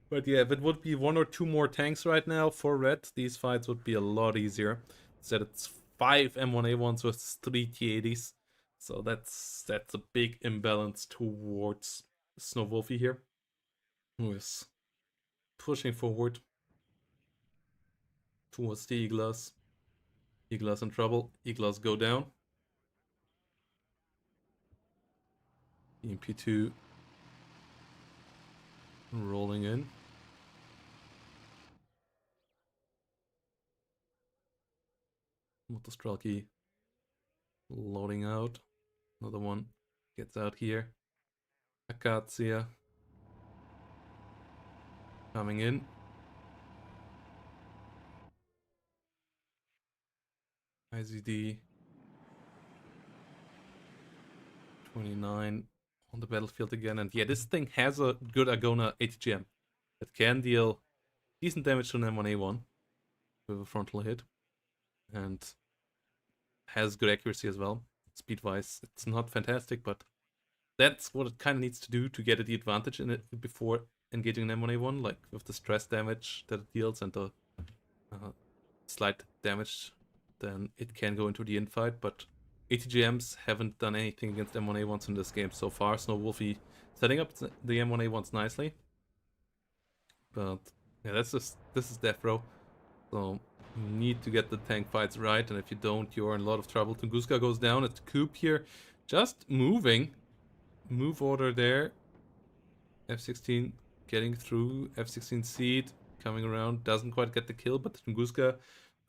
A: But yeah, if it would be 1 or 2 more tanks right now for red, these fights would be a lot easier. Instead it's 5 M1A1s with 3 T80s. So that's a big imbalance towards Snow Wolfie here. Who is pushing forward towards the Iglas. Iglas in trouble. Iglas go down. EMP2 rolling in. Motostralki loading out. Another one gets out here. Akacia coming in. IZD 29 on the battlefield again. And yeah, this thing has a good Agona ATGM that can deal decent damage to an M1A1 with a frontal hit. And has good accuracy as well. Speed-wise, it's not fantastic, but that's what it kind of needs to do to get the advantage in it before engaging an M1A1, like with the stress damage that it deals and the slight damage, then it can go into the infight, but ATGMs haven't done anything against M1A1s in this game so far. Snow Wolfie setting up the M1A1s nicely. But yeah, this is Death Row. So you need to get the tank fights right, and if you don't, you're in a lot of trouble. Tunguska goes down at the Coop here. Just moving. Move order there. F16 getting through. F16 Seed coming around. Doesn't quite get the kill, but Tunguska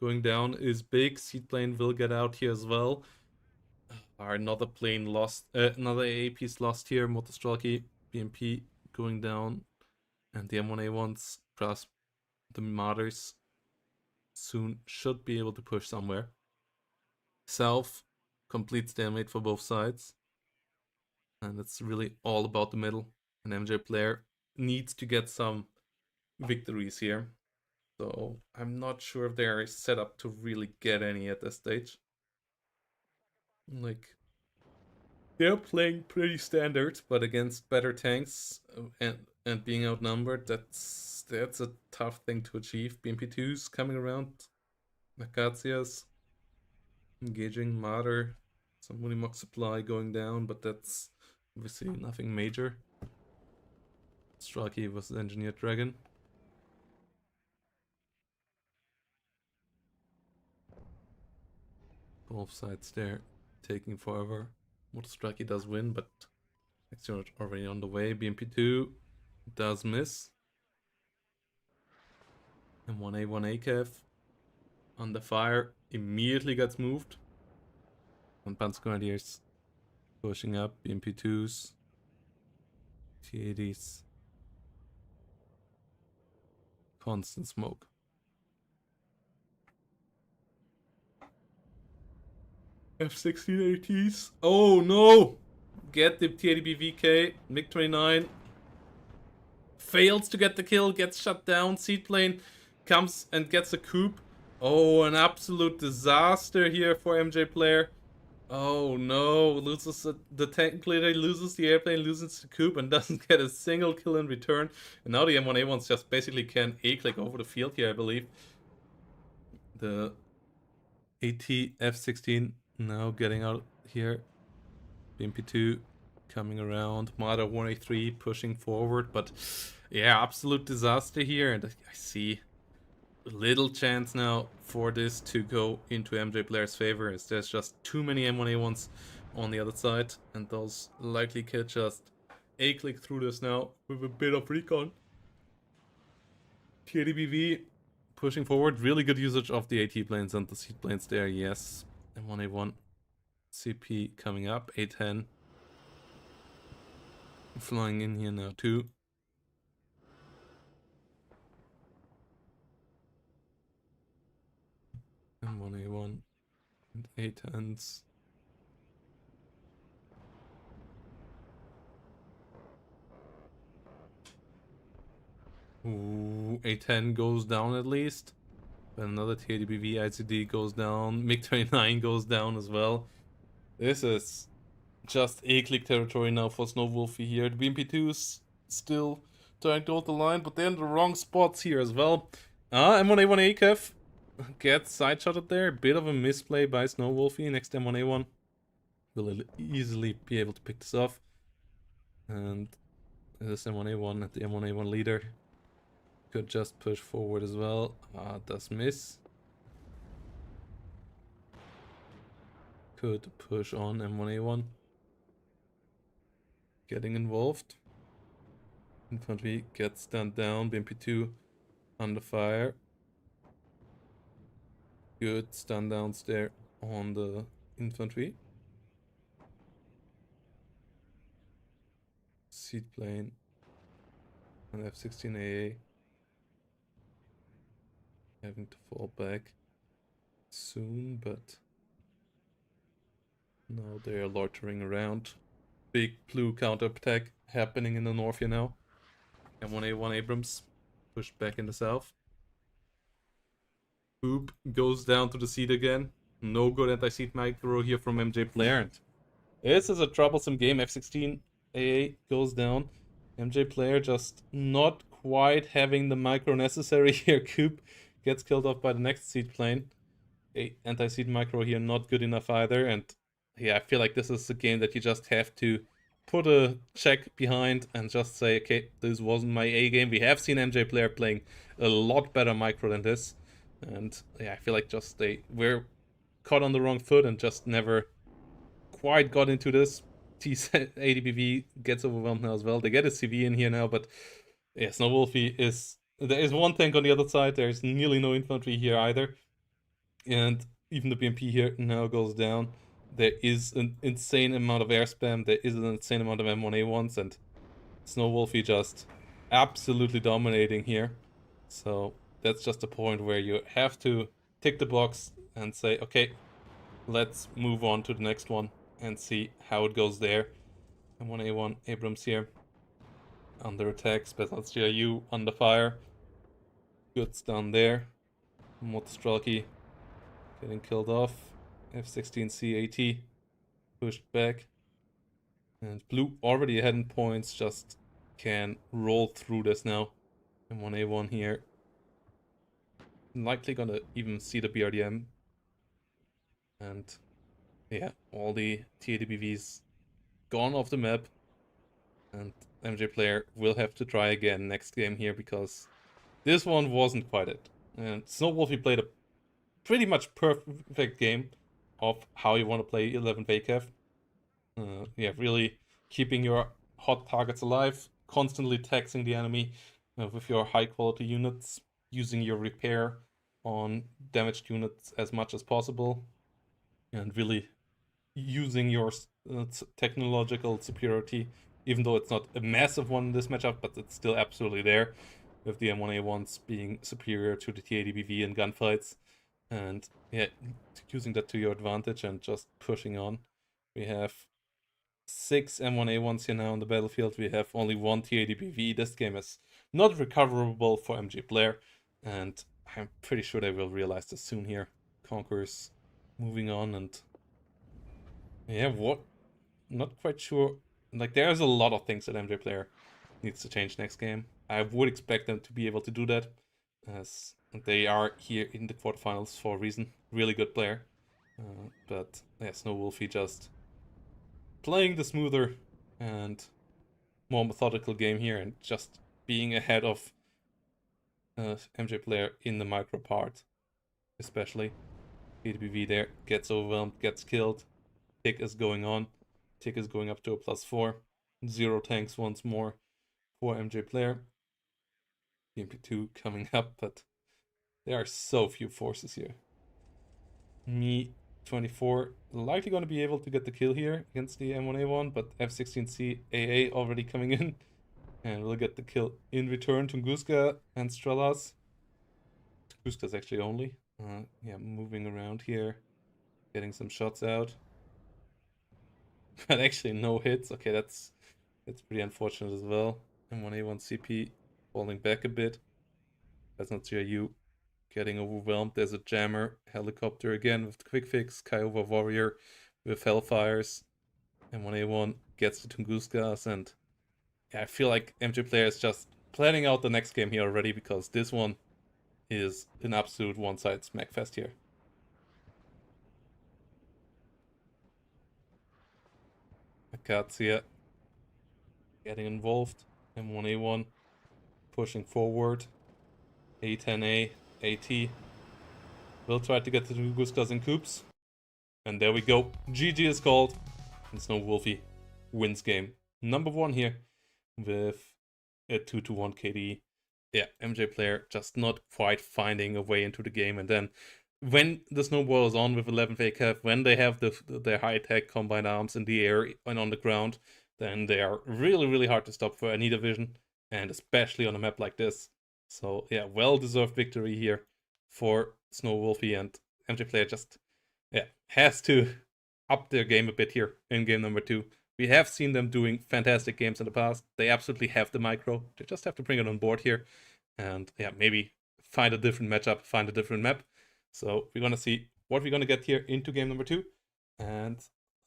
A: going down is big. Seed plane will get out here as well. Another plane lost. Another AA piece lost here. Motostralki, BMP going down. And the M1A1s plus the Martyrs soon should be able to push somewhere. South complete stalemate for both sides. And it's really all about the middle. An MJ player needs to get some victories here. So I'm not sure if they're set up to really get any at this stage. Like, they're playing pretty standard, but against better tanks and being outnumbered, that's a tough thing to achieve. BMP2's coming around. Nakatsias engaging Martyr. Some Unimog supply going down, but that's obviously nothing major. Straki was the Engineered Dragon. Both sides there taking forever. Motostraki does win, but next unit already on the way. BMP2 does miss. And 1A1 ACAF under fire immediately gets moved. And Panzer Grenadiers pushing up. BMP2s. T80s. Constant smoke. F16ATs. Oh no! Get the T80B VK. MiG-29 fails to get the kill, gets shut down. Seed plane comes and gets a coup. Oh, an absolute disaster here for MJ player. Oh no, loses the tank leader, loses the airplane, loses the coup, and doesn't get a single kill in return. And now the M1A1s just basically can A-click over the field here, I believe. The AT F16 now getting out here. BMP2 coming around. Marder 183 pushing forward, but yeah, absolute disaster here. And I see little chance now for this to go into MJ player's favor, as there's just too many M1A1s on the other side, and those likely could just A-click through this now with a bit of recon. TADBV pushing forward, really good usage of the AT planes and the seed planes there, yes. M1A1 CP coming up, A10 flying in here now too. M1A1 and A10s. Ooh, A10 goes down at least. But another TADBV ICD goes down. MiG-29 goes down as well. This is just A-click territory now for Snow Wolfie here. The BMP2 is still trying to hold the line, but they're in the wrong spots here as well. M1A1 ACAF gets side-shotted there. Bit of a misplay by Snow Wolfie. Next M1A1 will easily be able to pick this off. And this M1A1 at the M1A1 leader could just push forward as well. Does miss. Could push on M1A1. Getting involved. Infantry gets stand down. BMP2 under fire. Good stun downs there on the infantry. Seed plane and F-16 AA having to fall back soon, but now they are loitering around. Big blue counterattack happening in the north here now. M1A1 Abrams pushed back in the south. Boop goes down to the seat again. No good anti-seat micro here from MJ Blair. And this is a troublesome game. F-16 AA goes down. MJ Player just not quite having the micro necessary here. Coop gets killed off by the next seed plane. Anti-seed micro here not good enough either. And yeah, I feel like this is a game that you just have to put a check behind and just say, okay, this wasn't my A game. We have seen MJ Player playing a lot better micro than this. And yeah, I feel like just they were caught on the wrong foot and just never quite got into this. ADBV gets overwhelmed now as well. They get a CV in here now, but yeah, Snow Wolfie is... There is one tank on the other side. There's nearly no infantry here either. And even the BMP here now goes down. There is an insane amount of air spam. There is an insane amount of M1A1s. And Snow Wolfie just absolutely dominating here. So that's just a point where you have to tick the box and say, okay, let's move on to the next one and see how it goes there. M1A1 Abrams here. Under attack, Special GIU under fire. Good stun there. Motostrelki getting killed off. F-16C AT pushed back. And blue already ahead in points, just can roll through this now. M1A1 here. Likely gonna even see the BRDM. And yeah, all the TADBVs gone off the map. And MJ Player will have to try again next game here because this one wasn't quite it. And Snow Wolfie played a pretty much perfect game of how you want to play 11 VCAF. Yeah, really keeping your hot targets alive, constantly taxing the enemy with your high quality units, using your repair on damaged units as much as possible, and really using your technological superiority, even though it's not a massive one in this matchup, but it's still absolutely there, with the M1A1s being superior to the TADBV in gunfights. And yeah, using that to your advantage and just pushing on. We have 6 M1A1s here now on the battlefield. We have only 1 TADBV. This game is not recoverable for MJ Blair, and I'm pretty sure they will realize this soon here. Conquerors moving on, and yeah, what? Not quite sure. Like, there's a lot of things that MJ Player needs to change next game. I would expect them to be able to do that, as they are here in the quarterfinals for a reason. Really good player. But yeah, Snow Wolfie just playing the smoother and more methodical game here and just being ahead of MJ Player in the micro part, especially. ADBV there gets overwhelmed, gets killed. Tick is going on. Tick is going up to a +4. 0 tanks once more for MJ Player. BMP2 coming up, but there are so few forces here. Me 24 likely going to be able to get the kill here against the M1A1, but F-16C AA already coming in. And we'll get the kill in return. Tunguska and Strelas. Tunguska's actually only. Yeah, moving around here. Getting some shots out. But actually no hits. Okay, that's pretty unfortunate as well. M1A1 CP falling back a bit. That's not GIU getting overwhelmed. There's a jammer helicopter again with the quick fix. Kiowa Warrior with Hellfires. M1A1 gets the Tunguskas, and yeah, I feel like MJ Player is just planning out the next game here already because this one is an absolute one-side smackfest here. Akacia getting involved. M1A1 pushing forward. A10A, AT will try to get the Tunguskas in coops. And there we go. GG is called. And Snow Wolfie wins game number 1 here with a 2-1 KD. Yeah, MJ Player just not quite finding a way into the game. And then when the snowball is on with 11 VKF, when they have their high-tech combined arms in the air and on the ground, then they are really, really hard to stop for any division, and especially on a map like this. So yeah, well-deserved victory here for Snow Wolfie, and MJ Player just has to up their game a bit here in game number 2. We have seen them doing fantastic games in the past. They absolutely have the micro. They just have to bring it on board here, and yeah, maybe find a different matchup, find a different map. So we're gonna see what we're gonna get here into game number 2, and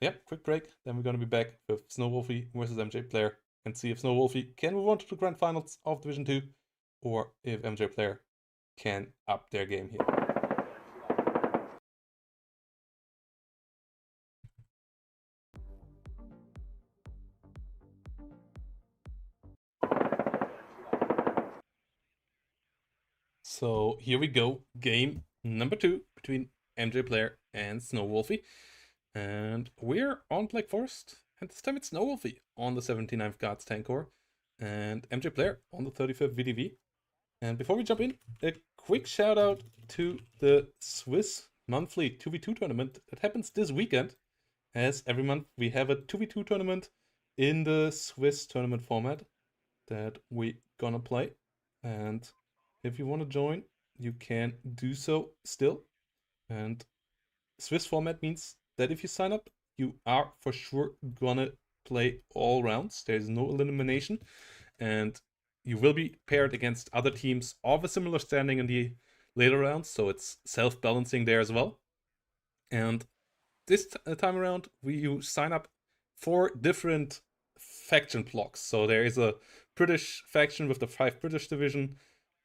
A: yeah, quick break. Then we're gonna be back with Snow Wolfie versus MJ Player and see if Snow Wolfie can move on to the grand finals of Division 2, or if MJ Player can up their game here. So here we go, game number 2 between MJ Player and Snow Wolfie. And we're on Black Forest, and this time it's Snow Wolfie on the 79th Guards Tank Corps, and MJ Player on the 35th VDV. And before we jump in, a quick shout out to the Swiss monthly 2v2 tournament that happens this weekend. As every month, we have a 2v2 tournament in the Swiss tournament format that we gonna play. And if you want to join, you can do so still. And Swiss format means that if you sign up, you are for sure gonna play all rounds. There's no elimination, and you will be paired against other teams of a similar standing in the later rounds, so it's self-balancing there as well. And this time around, you sign up for different faction blocks. So there is a British faction with the 5 British division.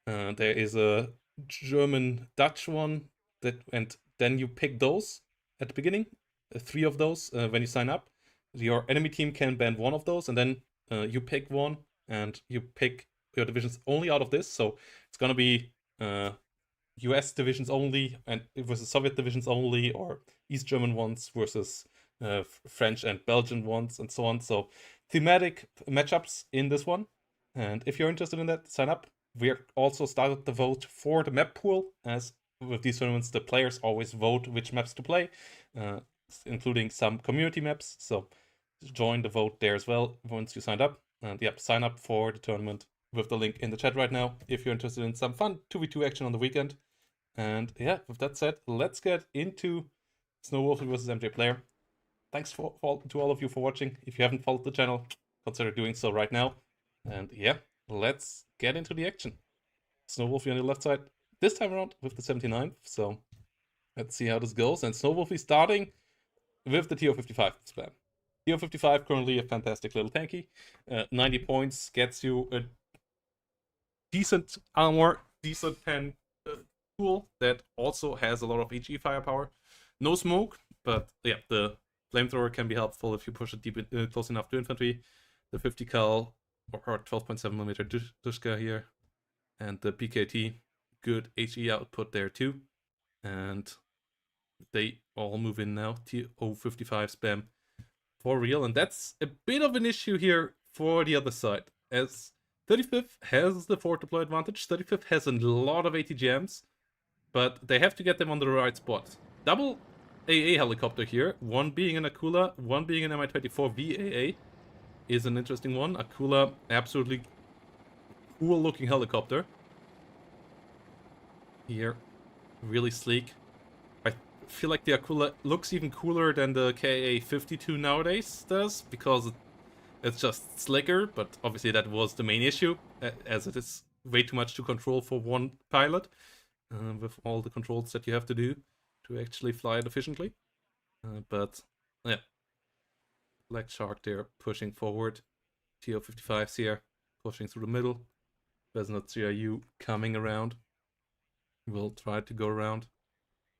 A: There is a German Dutch one and then you pick those at the beginning, 3 of those when you sign up. Your enemy team can ban one of those, and then you pick one, and you pick your divisions only out of this. So it's gonna be US divisions only and versus Soviet divisions only, or East German ones versus French and Belgian ones, and so on. So thematic matchups in this one. And if you're interested in that, sign up. We also started the vote for the map pool, as with these tournaments, the players always vote which maps to play, including some community maps. So join the vote there as well once you signed up. And yep, sign up for the tournament with the link in the chat right now if you're interested in some fun 2v2 action on the weekend. And yeah, with that said, let's get into Snow Wolfie versus MJ Player. Thanks to all of you for watching. If you haven't followed the channel, consider doing so right now. And yeah, let's get into the action. Snow Wolfie on the left side this time around with the 79th. So let's see how this goes. And Snow Wolfie starting with the TO55 spam. TO55 currently a fantastic little tanky. 90 points gets you a decent armor, decent pen tool that also has a lot of HE firepower. No smoke, but yeah, the flamethrower can be helpful if you push it deep close enough to infantry. The 50 cal or 12.7mm Dushka here, and the PKT, good HE output there too. And they all move in now. TO55 spam for real, and that's a bit of an issue here for the other side, as 35th has the forward deploy advantage. 35th has a lot of ATGMs, but they have to get them on the right spot. Double AA helicopter here, one being an Akula, one being an Mi-24 VAA, is an interesting one. Akula, absolutely cool looking helicopter. Here, really sleek. I feel like the Akula looks even cooler than the KA-52 nowadays does, because it's just slicker, but obviously that was the main issue, as it is way too much to control for one pilot, with all the controls that you have to do to actually fly it efficiently. But yeah, Black Shark there pushing forward. TO55s here pushing through the middle. Besnut CRU coming around. We'll try to go around.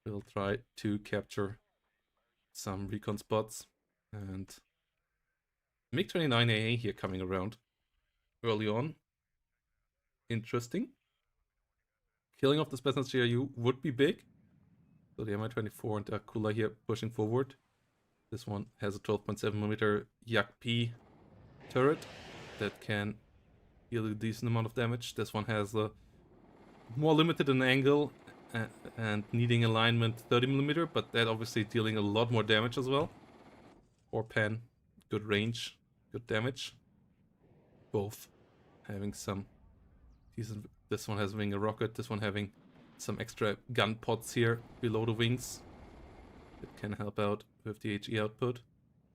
A: We'll try to capture some recon spots. And MiG-29AA here coming around early on. Interesting. Killing off the Besnut CRU would be big. So the Mi-24 and the Akula here pushing forward. This one has a 12.7mm Yak-P turret that can deal a decent amount of damage. This one has a more limited an angle and needing alignment 30mm, but that obviously dealing a lot more damage as well. Or Pen, good range, good damage. Both having some decent. This one having a rocket, this one having some extra gun pods here below the wings. It can help out with the HE output.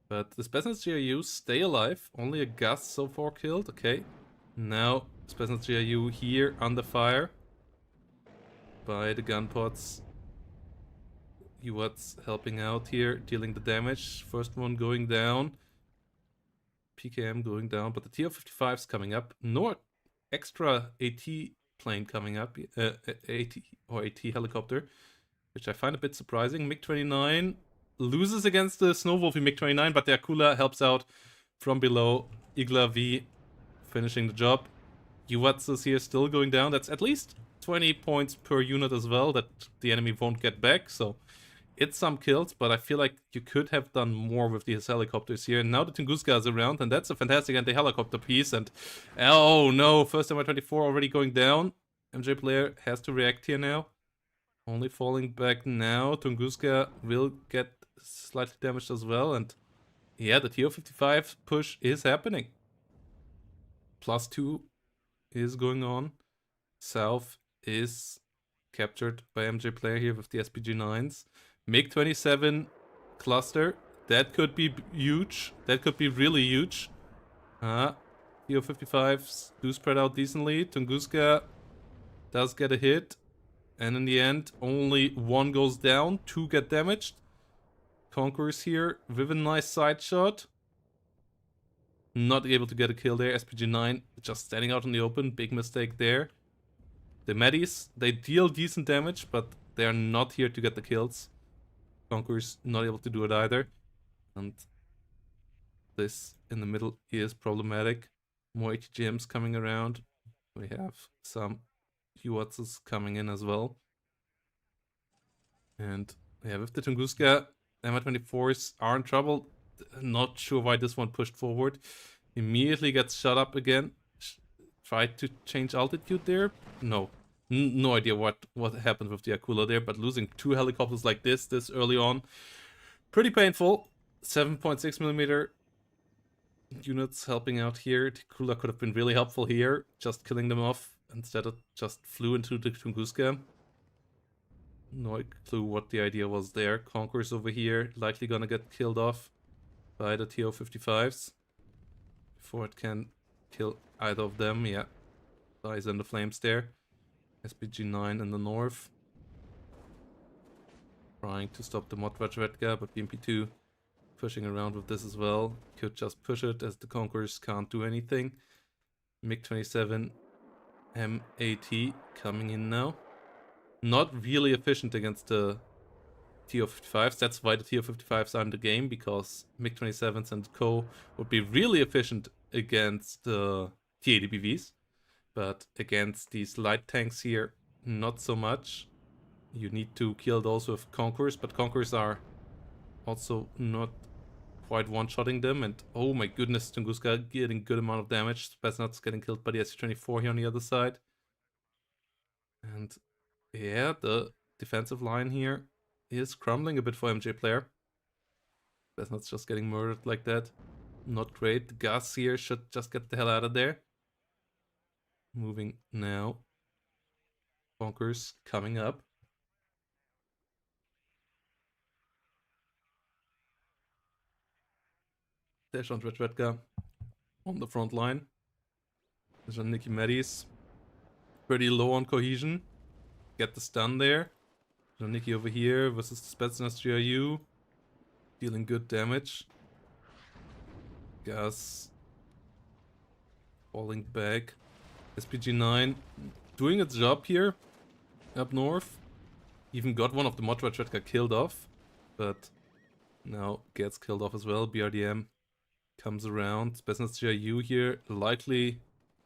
A: But the Spetsnaz GRU stay alive. Only a Gus so far killed. Okay. Now Spetsnaz GRU here under fire by the gun pods. UAT's helping out here, dealing the damage. First one going down. PKM going down, but the TO-55's coming up. No extra AT plane coming up. AT or AT helicopter, which I find a bit surprising. MiG-29 loses against the Snowwolfy MiG-29, but the Akula helps out from below. Igla V finishing the job. UAT's is here still going down. That's at least 20 points per unit as well that the enemy won't get back, so it's some kills, but I feel like you could have done more with these helicopters here. And now the Tunguska is around, and that's a fantastic anti-helicopter piece. And oh no, first MI-24 already going down. MJ player has to react here now. Only falling back now. Tunguska will get slightly damaged as well. And yeah, the TO-55 push is happening. +2 is going on. South is captured by MJ player here with the SPG-9s. MiG-27 cluster. That could be huge. That could be really huge. TO-55s do spread out decently. Tunguska does get a hit. And in the end, only one goes down. 2 get damaged. Conquerors here with a nice side shot. Not able to get a kill there. SPG-9 just standing out in the open. Big mistake there. The Medis, they deal decent damage, but they are not here to get the kills. Conqueror's not able to do it either. And this in the middle is problematic. More ATGMs coming around. We have some UATs coming in as well. And yeah, with the Tunguska, MI-24s are in trouble. Not sure why this one pushed forward. Immediately gets shut up again. Tried to change altitude there. No. No idea what happened with the Akula there, but losing 2 helicopters like this early on, pretty painful. 7.6mm units helping out here. The Akula could have been really helpful here, just killing them off instead of just flew into the Tunguska. No clue what the idea was there. Conquerors over here, likely gonna get killed off by the TO-55s before it can kill either of them. Yeah, dies in the flames there. SPG-9 in the north. Trying to stop the Motvachvetka, but BMP-2 pushing around with this as well. Could just push it as the Conquerors can't do anything. MiG-27 MAT coming in now. Not really efficient against the TO-55s. That's why the TO-55s are in the game, because MiG-27s and co would be really efficient against the T-80BVs. But against these light tanks here, not so much. You need to kill those with Conquerors, but Conquerors are also not quite one-shotting them. And oh my goodness, Tunguska getting good amount of damage. Spetsnaz getting killed by the SU-24 here on the other side. And yeah, the defensive line here is crumbling a bit for MJ player. Spetsnaz just getting murdered like that. Not great. The Gus here should just get the hell out of there. Moving now. Conquerors coming up. There's Andrzejka on the front line. There's Nicky Medis. Pretty low on cohesion. Get the stun there. There's Nicky over here versus the Spetsnaz GRU. Dealing good damage. Gus falling back. SPG-9 doing its job here up north. Even got one of the Motvachvetka killed off, but now gets killed off as well. BRDM comes around. Spetsnaz GRU here likely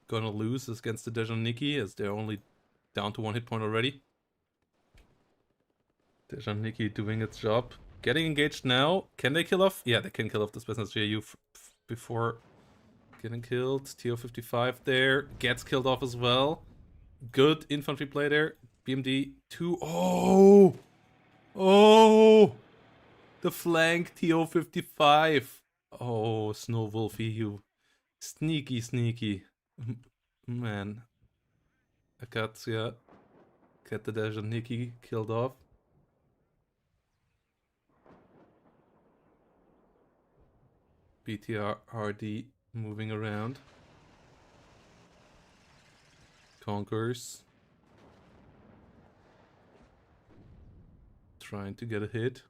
A: gonna lose against the Dejaniki, as they're only down to 1 hit point already. Dejaniki doing its job. Getting engaged now. Can they kill off? Yeah, they can kill off the Spetsnaz GRU before getting killed. TO-55 there. Gets killed off as well. Good infantry play there. BMD2. Oh! Oh! The flank TO55. Oh, Snow Wolfie, you sneaky, sneaky. Man. Akatsuya, get the Dash and Nikki killed off. BTR RD moving around. Conquers. Trying to get a hit.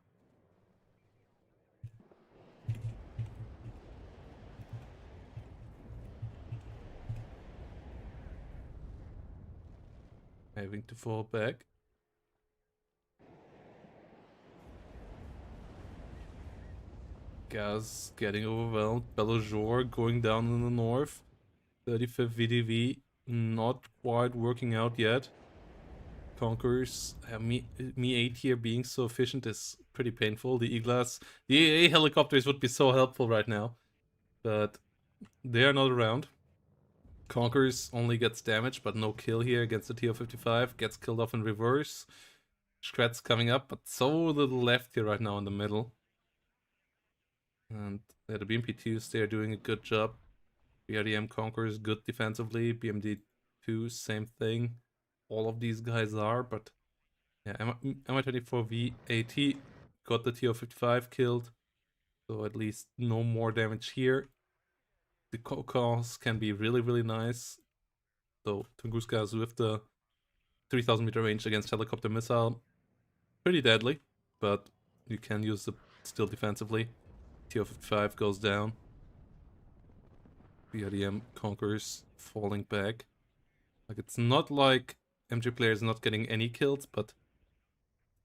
A: Having to fall back. Gaz getting overwhelmed. Belajor going down in the north. 35th VDV not quite working out yet. Conquers. Me 8 here being so efficient is pretty painful. The E-Glass. The AA helicopters would be so helpful right now. But they are not around. Conquers only gets damage, but no kill here against the TO55. Gets killed off in reverse. Shred's coming up, but so little left here right now in the middle. And the BMP2s, they are doing a good job. BRDM Conquers good defensively. BMD2, same thing. All of these guys are, but yeah, MI24V AT got the TO55 killed. So at least no more damage here. The calls can be really, really nice. So Tunguska's with the 3000 meter range against helicopter missile. Pretty deadly, but you can use it still defensively. TO55 goes down. BRDM Conquers falling back. Like, it's not like MJ player is not getting any kills, but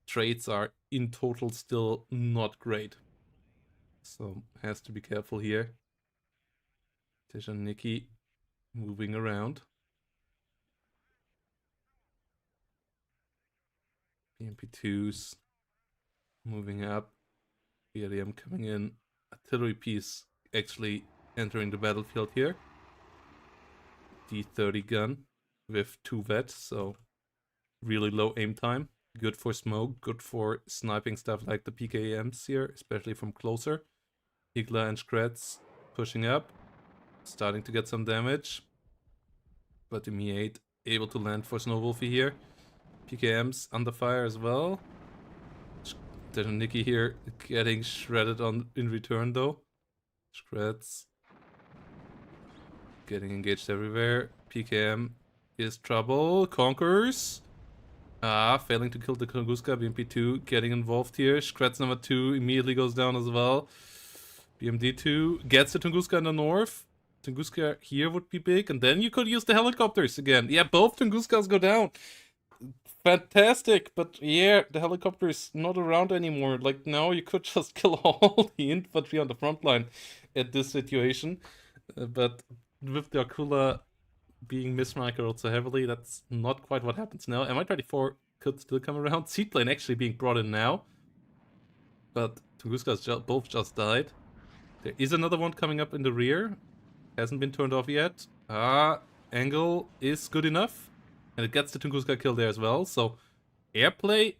A: trades are in total still not great. So has to be careful here. Tisha Nikki moving around. BMP2s moving up. BRDM coming in. Artillery piece actually entering the battlefield here. D30 gun with 2 VET, so really low aim time. Good for smoke, good for sniping stuff like the PKMs here, especially from closer. Igla and Skrets pushing up, starting to get some damage. But the Mi-8 able to land for Snowwolfie here. PKMs under fire as well. There's Nikki here getting shredded on in return though. Skrets getting engaged everywhere. PKM is trouble. Conquers. Failing to kill the Tunguska. BMP2 getting involved here. Skrets number 2 immediately goes down as well. BMD2 gets the Tunguska in the north. Tunguska here would be big. And then you could use the helicopters again. Yeah, both Tunguskas go down. Fantastic. But yeah, the helicopters not around anymore. Like, now you could just kill all the infantry on the front line at this situation. But with the Akula being mismarked so heavily, that's not quite what happens now. MI24 could still come around. Seaplane actually being brought in now. But Tunguska's both just died. There is another one coming up in the rear. Hasn't been turned off yet. Angle is good enough. And it gets the Tunguska kill there as well. So airplay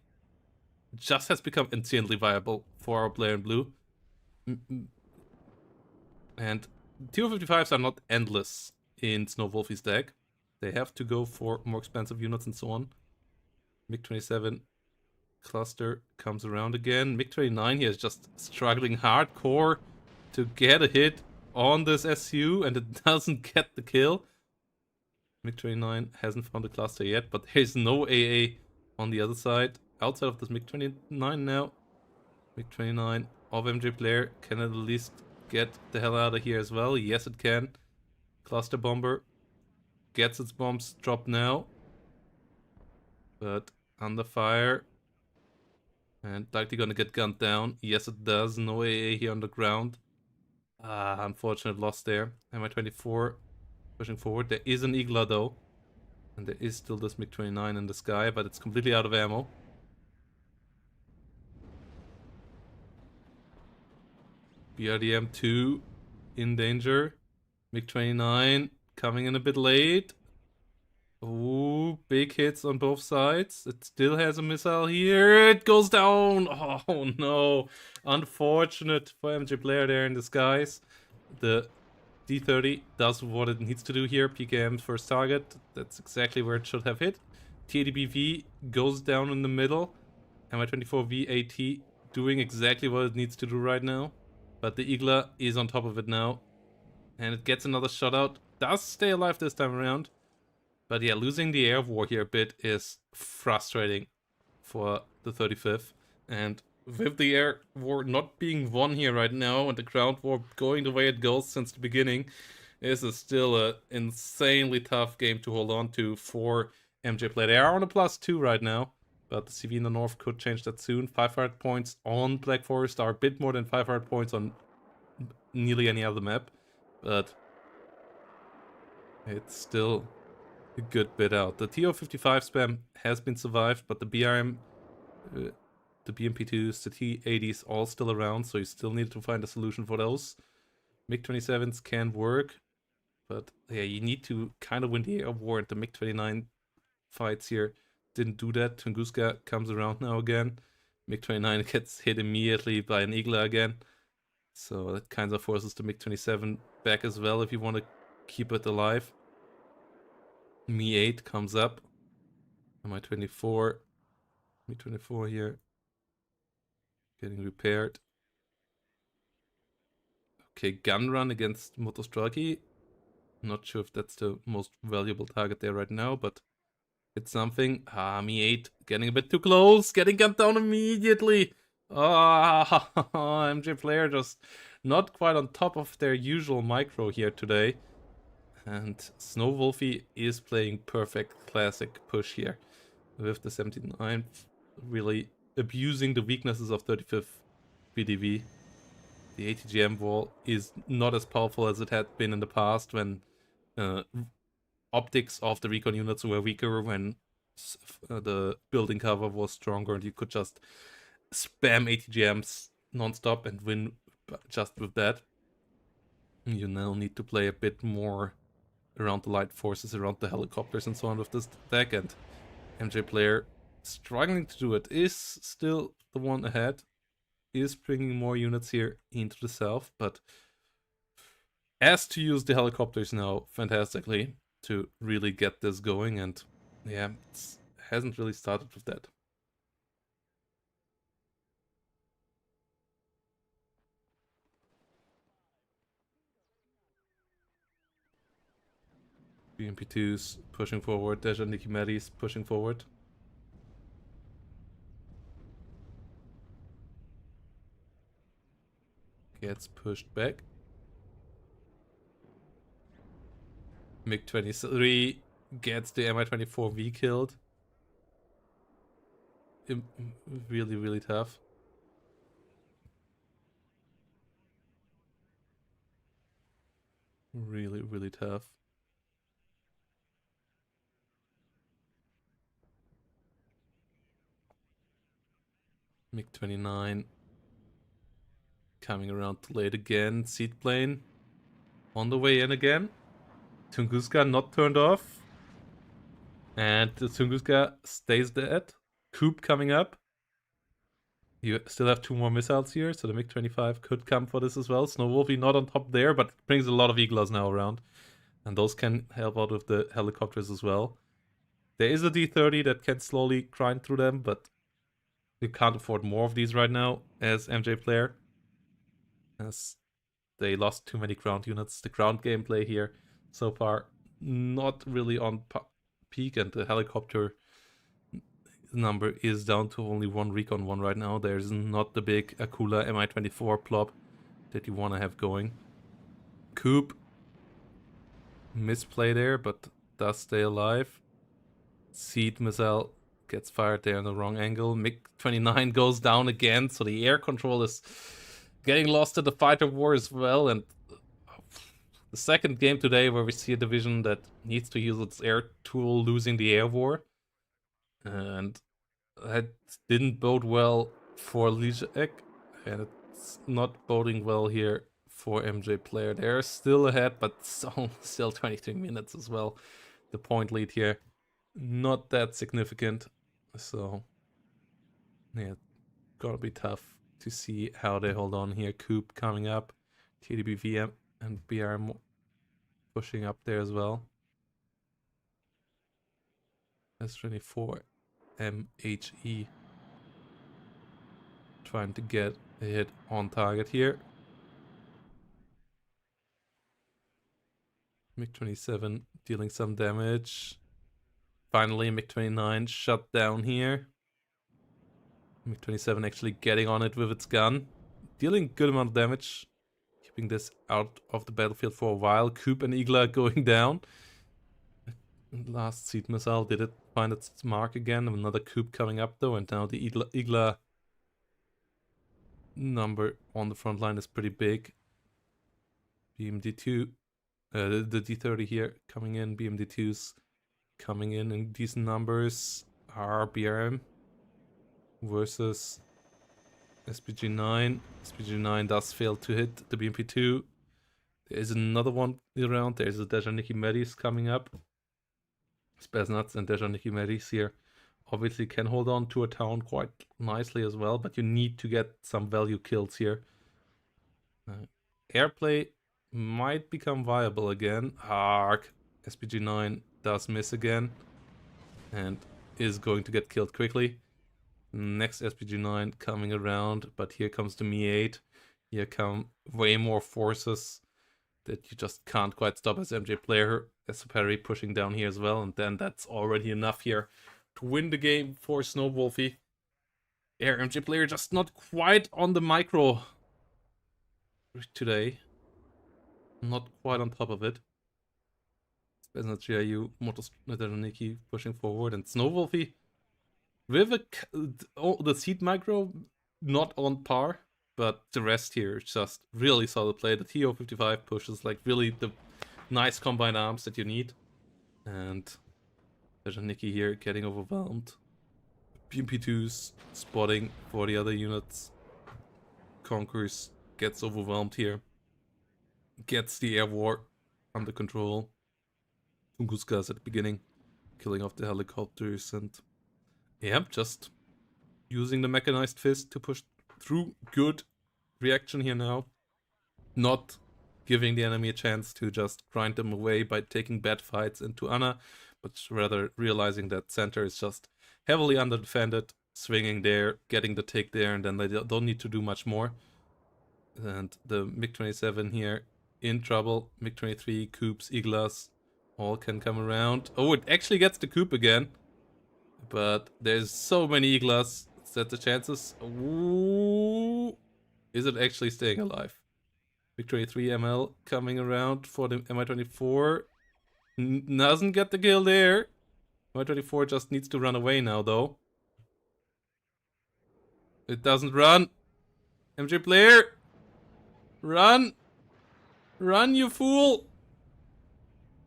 A: just has become insanely viable for our player in blue. And TO55s are not endless in Snow Wolfie's deck. They have to go for more expensive units and so on. MiG-27 cluster comes around again. MiG-29 here is just struggling hardcore to get a hit on this SU, and it doesn't get the kill. MiG-29 hasn't found a cluster yet, but there's no AA on the other side. Outside of this MiG-29 now. MiG-29 of MJ player can at least get the hell out of here as well. Yes, it can. Cluster bomber gets its bombs dropped now. But under fire. And likely gonna get gunned down. Yes, it does. No AA here on the ground. Unfortunate loss there. MI24 pushing forward. There is an Igla though. And there is still this MiG-29 in the sky, but it's completely out of ammo. BRDM2 in danger. MiG-29 coming in a bit late. Ooh, big hits on both sides. It still has a missile here. It goes down. Oh no. Unfortunate for MJ player there in disguise. The D30 does what it needs to do here. PKM's first target. That's exactly where it should have hit. TADBV goes down in the middle. MI24 VAT doing exactly what it needs to do right now. But the Igla is on top of it now. And it gets another shot out. Does stay alive this time around. But yeah, losing the air war here a bit is frustrating for the 35th. And with the air war not being won here right now and the ground war going the way it goes since the beginning, this is still an insanely tough game to hold on to for MJ Play. They are on a +2 right now, but the CV in the north could change that soon. 500 points on Black Forest are a bit more than 500 points on nearly any other map, but it's still a good bit out. The TO55 spam has been survived, but the BRM, the BMP2s, the T80s all still around, so you still need to find a solution for those. MiG-27s can work, but yeah, you need to kind of win the air war, and the MiG-29 fights here didn't do that. Tunguska comes around now again. MiG-29 gets hit immediately by an Igla again, so that kind of forces the MiG-27 back as well if you want to keep it alive. Mi-8 comes up. Mi-24. Mi-24 here. Getting repaired. Okay, gun run against Motostraki. Not sure if that's the most valuable target there right now, but it's something. Ah, Mi-8 getting a bit too close. Getting gunned down immediately. Ah, MJ player just not quite on top of their usual micro here today. And Snow Wolfie is playing perfect classic push here with the 79, really abusing the weaknesses of 35th PDV. The ATGM wall is not as powerful as it had been in the past when optics of the recon units were weaker, when the building cover was stronger and you could just spam ATGMs non-stop and win just with that. You now need to play a bit more around the light forces, around the helicopters and so on with this deck, and MJ player struggling to do it. Is still the one ahead, is bringing more units here into the south, but has to use the helicopters now fantastically to really get this going, and yeah, it hasn't really started with that. BMP2's pushing forward, Deja Nikimedi's pushing forward. Gets pushed back. MiG-23 gets the Mi-24V killed. Really, really tough. Really, really tough. MiG-29 coming around late again. Seed plane on the way in again. Tunguska not turned off. And the Tunguska stays dead. Coop coming up. You still have 2 more missiles here, so the MiG-25 could come for this as well. Snow Wolfie not on top there, but brings a lot of Iglas now around. And those can help out with the helicopters as well. There is a D30 that can slowly grind through them, but you can't afford more of these right now as MJ player, as they lost too many ground units. The ground gameplay here so far not really on peak, and the helicopter number is down to only 1 recon 1 right now. There's not the big Akula Mi-24 plop that you want to have going. Coop misplay there, but does stay alive. Seed missile gets fired there in the wrong angle. MiG-29 goes down again, so the air control is getting lost in the fighter war as well. And the second game today where we see a division that needs to use its air tool losing the air war. And that didn't bode well for Lijaek, and it's not boding well here for MJ player. They're still ahead, but still 23 minutes as well. The point lead here not that significant. So, yeah, it's gonna be tough to see how they hold on here. Coop coming up, TDBVM and BRM pushing up there as well. S24 MHE trying to get a hit on target here. MiG-27 dealing some damage. Finally, MiG-29 shut down here. MiG-27 actually getting on it with its gun. Dealing good amount of damage. Keeping this out of the battlefield for a while. Coop and Igla going down. Last seed missile, did it find its mark again? Another Coop coming up though, and now the Igla number on the front line is pretty big. BMD2, the D30 here coming in. BMD2's coming in decent numbers. RBRM versus SPG9. SPG9 does fail to hit the BMP2. There is another one around. There's a Dejaniki Medis coming up. Spaznuts and Dejaniki Medis here obviously can hold on to a town quite nicely as well, but you need to get some value kills here. Airplay might become viable again. Arc. SPG9 does miss again and is going to get killed quickly. Next SPG9 coming around, but here comes the Mi-8. Here come way more forces that you just can't quite stop as MJ player. Perry pushing down here as well, and then that's already enough here to win the game for Snowwolfie. Air MJ player just not quite on the micro today. Not quite on top of it. Spezna GIU, Motostradaroniki pushing forward, and Snowwolfie with the seed micro not on par, but the rest here is just really solid play. The TO55 pushes like really the nice combined arms that you need. And there's a Nikki here getting overwhelmed. BMP2's spotting for the other units. Conquers gets overwhelmed here. Gets the air war under control. Tunguska's at the beginning, killing off the helicopters, and yeah, just using the mechanized fist to push through. Good reaction here now. Not giving the enemy a chance to just grind them away by taking bad fights into Anna, but rather realizing that center is just heavily underdefended, swinging there, getting the take there, and then they don't need to do much more. And the MiG-27 here in trouble. MiG-23, Coops, Iglas, all can come around. Oh, it actually gets the Coop again. But there's so many Iglas that the chances... Ooh, is it actually staying alive? MiG-23 ML coming around for the Mi-24. Doesn't get the kill there. Mi-24 just needs to run away now, though. It doesn't run. MJ player! Run! Run, you fool!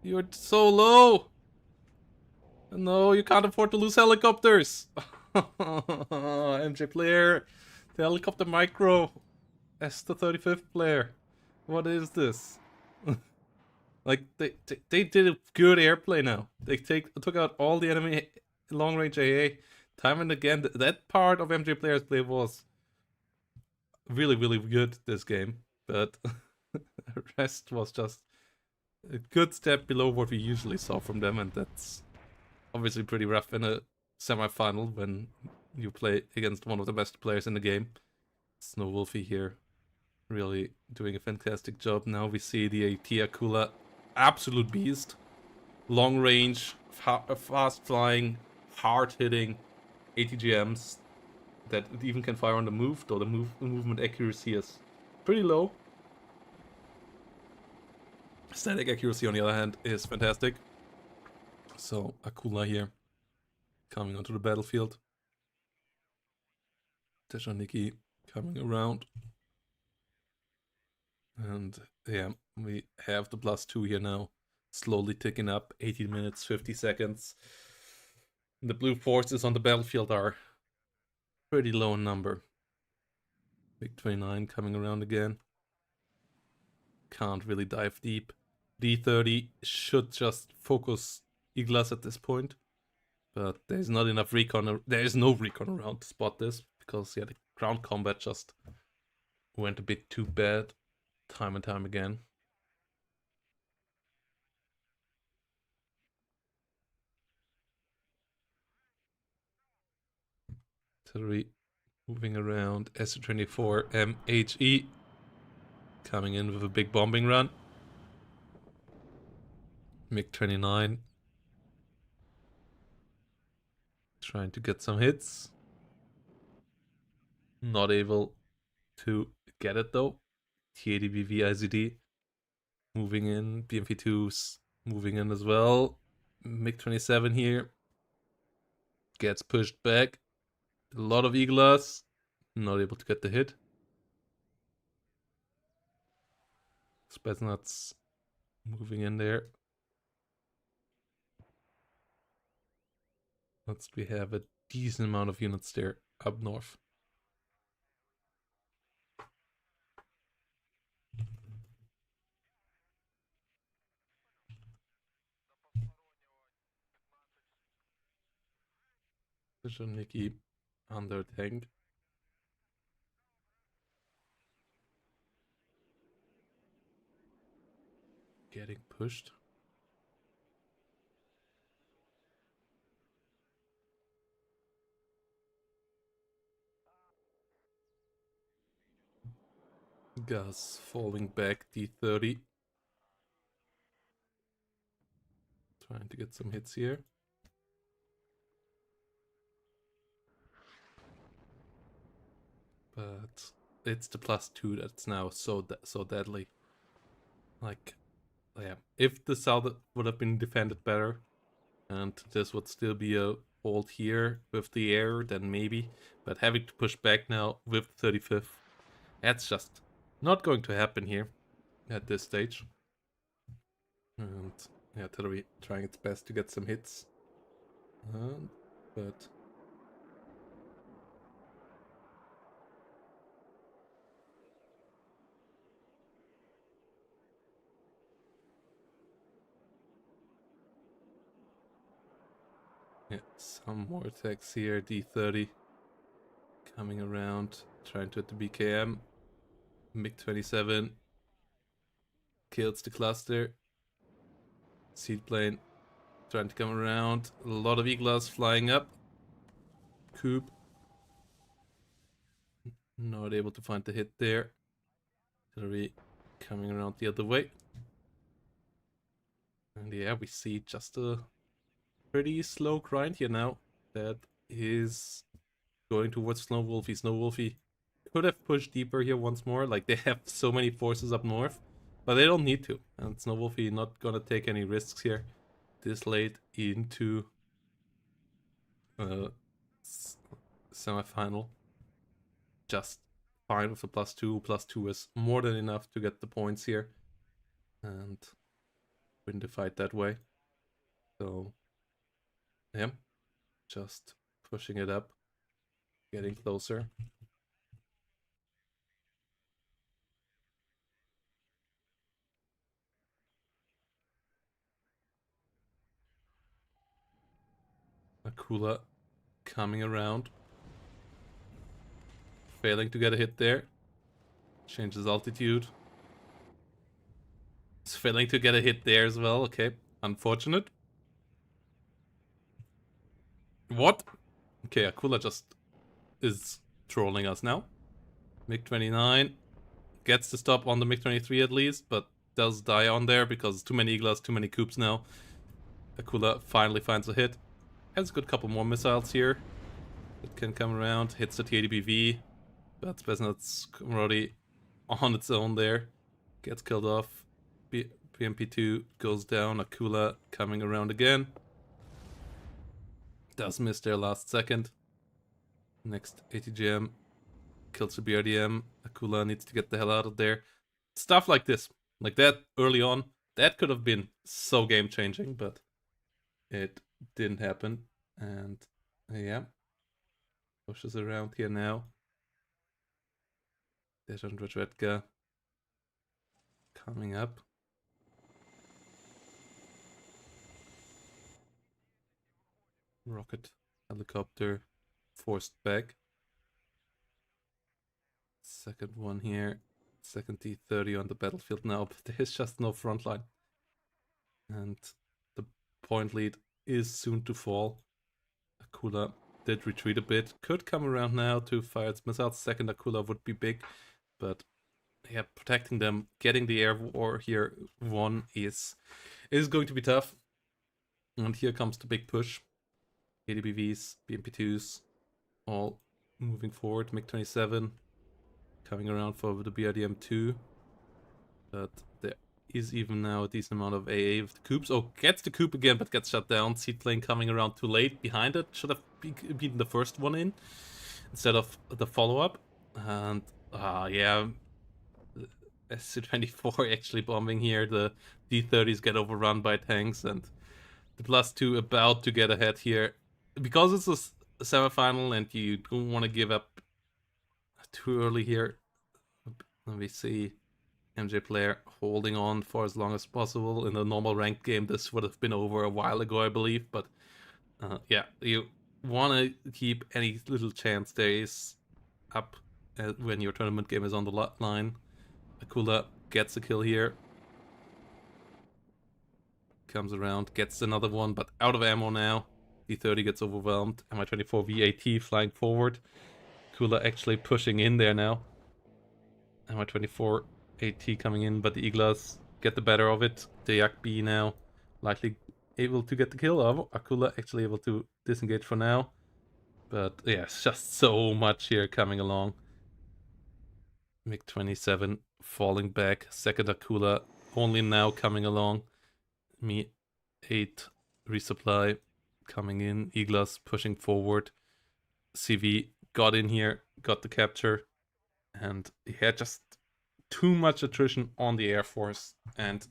A: You're so low! No, you can't afford to lose helicopters! MJ player! The helicopter micro! As the 35th player. What is this? Like, they did a good airplay now. They took out all the enemy long-range AA. Time and again, that part of MJ player's play was really, really good this game. But the rest was just a good step below what we usually saw from them, and that's obviously pretty rough in a semi-final when you play against one of the best players in the game. Snowwolfie here really doing a fantastic job. Now we see the AT Akula, absolute beast. Long range, fast flying, hard hitting ATGMs that it even can fire on the move, though the movement accuracy is pretty low. Static accuracy, on the other hand, is fantastic. So, Akula here, coming onto the battlefield. Tejaniki coming around. And yeah, we have the +2 here now, slowly ticking up, 18 minutes, 50 seconds. The blue forces on the battlefield are pretty low in number. MiG-29 coming around again. Can't really dive deep. D30 should just focus Iglas at this point. But there's not enough recon. There is no recon around to spot this because yeah, the ground combat just went a bit too bad time and time again. Artillery moving around. S-24 MHE coming in with a big bombing run. MiG-29 trying to get some hits. Not able to get it though. T-80BV IZD moving in. BMP2's moving in as well. MiG-27 here gets pushed back. A lot of Eagles. Not able to get the hit. Spetsnaz moving in there. We have a decent amount of units there up north. Nikki under tank. Getting pushed. Gus falling back, D30. Trying to get some hits here. But it's the +2 that's now so deadly. Like, yeah, if the south would have been defended better, and this would still be a hold here with the air, then maybe. But having to push back now with 35th, that's just not going to happen here at this stage. And yeah, artillery trying its best to get some hits. But yeah, some more attacks here. D30 coming around, trying to hit the BKM. MiG-27 kills the cluster. Seaplane trying to come around. A lot of Eagles flying up. Coop not able to find the hit there. Artillery coming around the other way. And yeah, we see just a pretty slow grind here now. That is going towards Snow Wolfie. Snow Wolfie could have pushed deeper here once more. Like, they have so many forces up north, but they don't need to. And Snow Wolfie not gonna take any risks here this late into semifinal. Just fine with a +2. +2 is more than enough to get the points here and win the fight that way. So yeah, just pushing it up, getting closer. Akula coming around, failing to get a hit there. Changes altitude. It's failing to get a hit there as well. Okay, unfortunate. What? Okay, Akula just is trolling us now. MiG-29 gets the stop on the MiG-23 at least, but does die on there because too many Eagles, too many Coops now. Akula finally finds a hit. Has a good couple more missiles here. It can come around, hits the T-80BV, but Spetsnaz already on its own there. Gets killed off. BMP2 goes down. Akula coming around again. Does miss their last second. Next ATGM kills the BRDM. Akula needs to get the hell out of there. Stuff like this, like that early on, that could have been so game changing, but it didn't happen. And yeah, pushes around here now. Dejan Radredka coming up. Rocket, helicopter, forced back. Second one here. Second T-30 on the battlefield now, but there's just no front line. And the point lead is soon to fall. Akula did retreat a bit. Could come around now to fire its missiles. Second Akula would be big, but yeah, protecting them, getting the air war here won is going to be tough. And here comes the big push. ADBVs, BMP2s, all moving forward. MiG-27 coming around for the BRDM2. But there is even now a decent amount of AA with the coops. Oh, gets the coop again, but gets shut down. Seaplane coming around too late behind it. Should have beaten the first one in instead of the follow-up. And yeah, SC-24 actually bombing here. The D-30s get overrun by tanks, and the +2 about to get ahead here. Because it's a semifinal and you don't want to give up too early here. Let me see. MJ player holding on for as long as possible. In a normal ranked game, this would have been over a while ago, I believe. But yeah, you want to keep any little chance there is up when your tournament game is on the line. Akula gets a kill here. Comes around, gets another one, but out of ammo now. D30 gets overwhelmed. Mi-24 VAT flying forward. Akula actually pushing in there now. Mi-24 AT coming in, but the Iglas get the better of it. The Yak B now likely able to get the kill. Akula actually able to disengage for now. But yeah, it's just so much here coming along. MiG-27 falling back. Second Akula only now coming along. Mi-8 resupply coming in. Iglas pushing forward. CV got in here, got the capture. And he had just too much attrition on the Air Force, and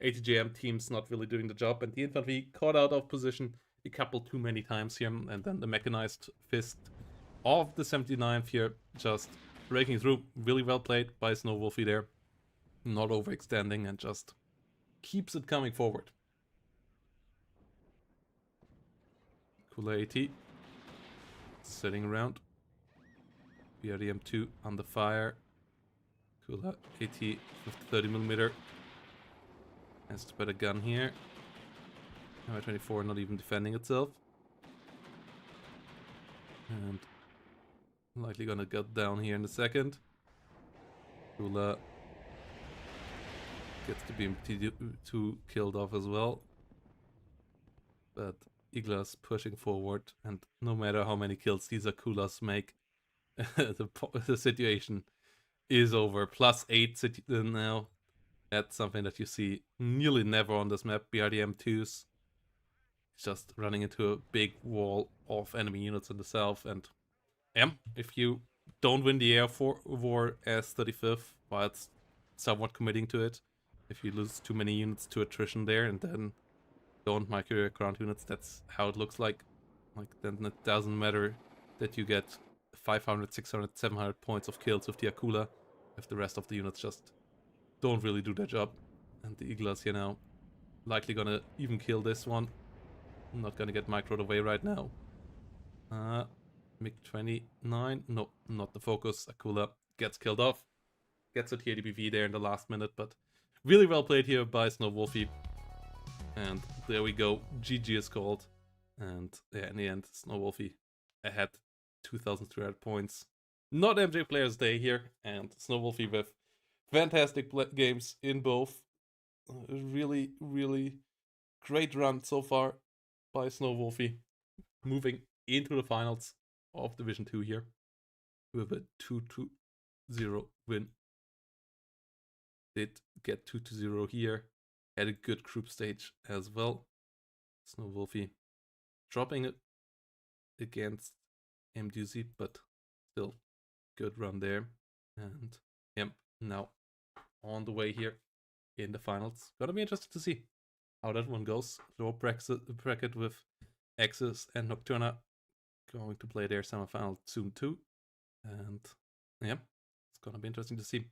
A: ATGM teams not really doing the job, and the infantry caught out of position a couple too many times here, and then the mechanized fist of the 79th here just breaking through. Really well played by Snow Wolfie there, not overextending, and just keeps it coming forward. Kula AT sitting around. BRDM2 under fire. Kula AT with 30mm. Has to put a gun here. Mi-24 not even defending itself. And likely gonna get down here in a second. Kula gets the BMT2 killed off as well. But Iglas pushing forward, and no matter how many kills these Akulas make, the situation is over. +8 now. That's something that you see nearly never on this map. BRDM2s just running into a big wall of enemy units in the south, and if you don't win the air war as 35th, while it's somewhat committing to it, if you lose too many units to attrition there and then don't micro your ground units, that's how it looks like. Then it doesn't matter that you get 500, 600, 700 points of kills with the Akula if the rest of the units just don't really do their job. And the Iglas here now likely gonna even kill this one. I'm not gonna get microed away right now. MiG-29, no, not the focus. Akula gets killed off. Gets a TADBV there in the last minute, but really well played here by Snow Wolfie. And there we go, GG is called. And yeah, in the end, Snow Wolfie ahead 2,300 points. Not MJ Player's Day here, and Snow Wolfie with fantastic games in both. Really, really great run so far by Snow Wolfie. Moving into the finals of Division 2 here with a 2-0 win. Did get 2-0 here. Had a good group stage as well. Snow Wolfie dropping it against MDZ, but still good run there. And yeah, now on the way here in the finals. Gonna be interesting to see how that one goes. Low bracket with Axis and Nocturna going to play their semifinal soon too. And yeah, it's gonna be interesting to see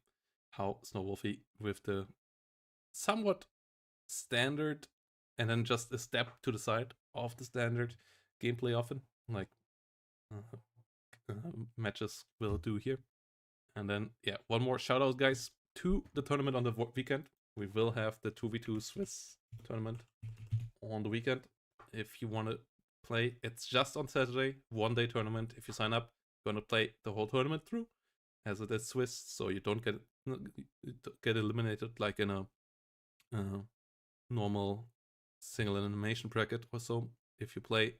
A: how Snow Wolfie with the somewhat standard and then just a step to the side of the standard gameplay often, like uh, matches will do here. And then, yeah, one more shout out, guys, to the tournament on the weekend. We will have the 2v2 Swiss tournament on the weekend. If you want to play, it's just on Saturday, 1-day tournament. If you sign up, you're going to play the whole tournament through, as it is Swiss, so you don't get eliminated like in a normal single elimination bracket or so. If you play,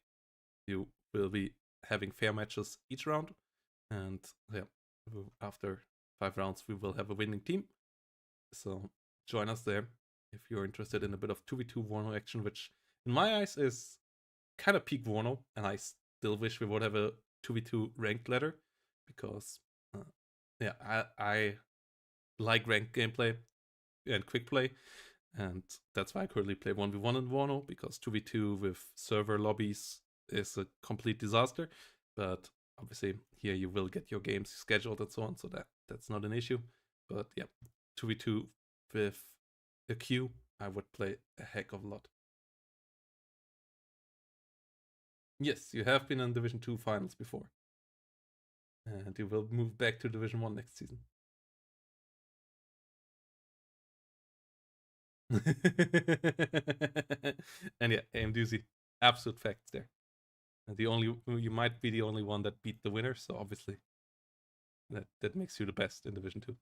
A: you will be having fair matches each round, and yeah, after 5 rounds we will have a winning team. So join us there if you're interested in a bit of 2v2 WARNO action, which in my eyes is kind of peak WARNO, and I still wish we would have a 2v2 ranked ladder, because yeah, I like ranked gameplay and quick play, and that's why I currently play 1v1 in WARNO, because 2v2 with server lobbies is a complete disaster. But obviously here you will get your games scheduled and so on, so that's not an issue. But yeah, 2v2 with a queue, I would play a heck of a lot. Yes, you have been in Division 2 finals before, and you will move back to Division 1 next season. And yeah, aim doozy, absolute facts there. And you might be the only one that beat the winner, so obviously that makes you the best in Division 2.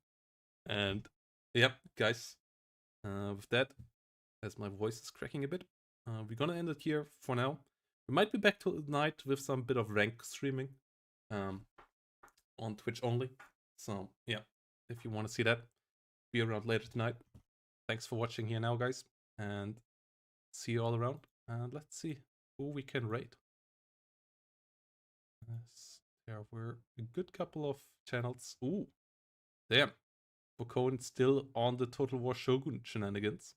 A: And yep, guys, with that, as my voice is cracking a bit, we're gonna end it here for now. We might be back tonight with some bit of rank streaming on Twitch only. So yeah, if you want to see that, be around later tonight. Thanks for watching here now, guys, and see you all around. And let's see who we can rate. Yes, there were a good couple of channels. Ooh, damn. Bokone still on the Total War Shogun shenanigans.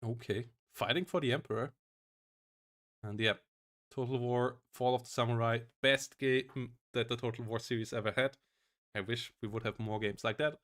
A: Okay, fighting for the Emperor. And yeah, Total War Fall of the Samurai, best game that the Total War series ever had. I wish we would have more games like that.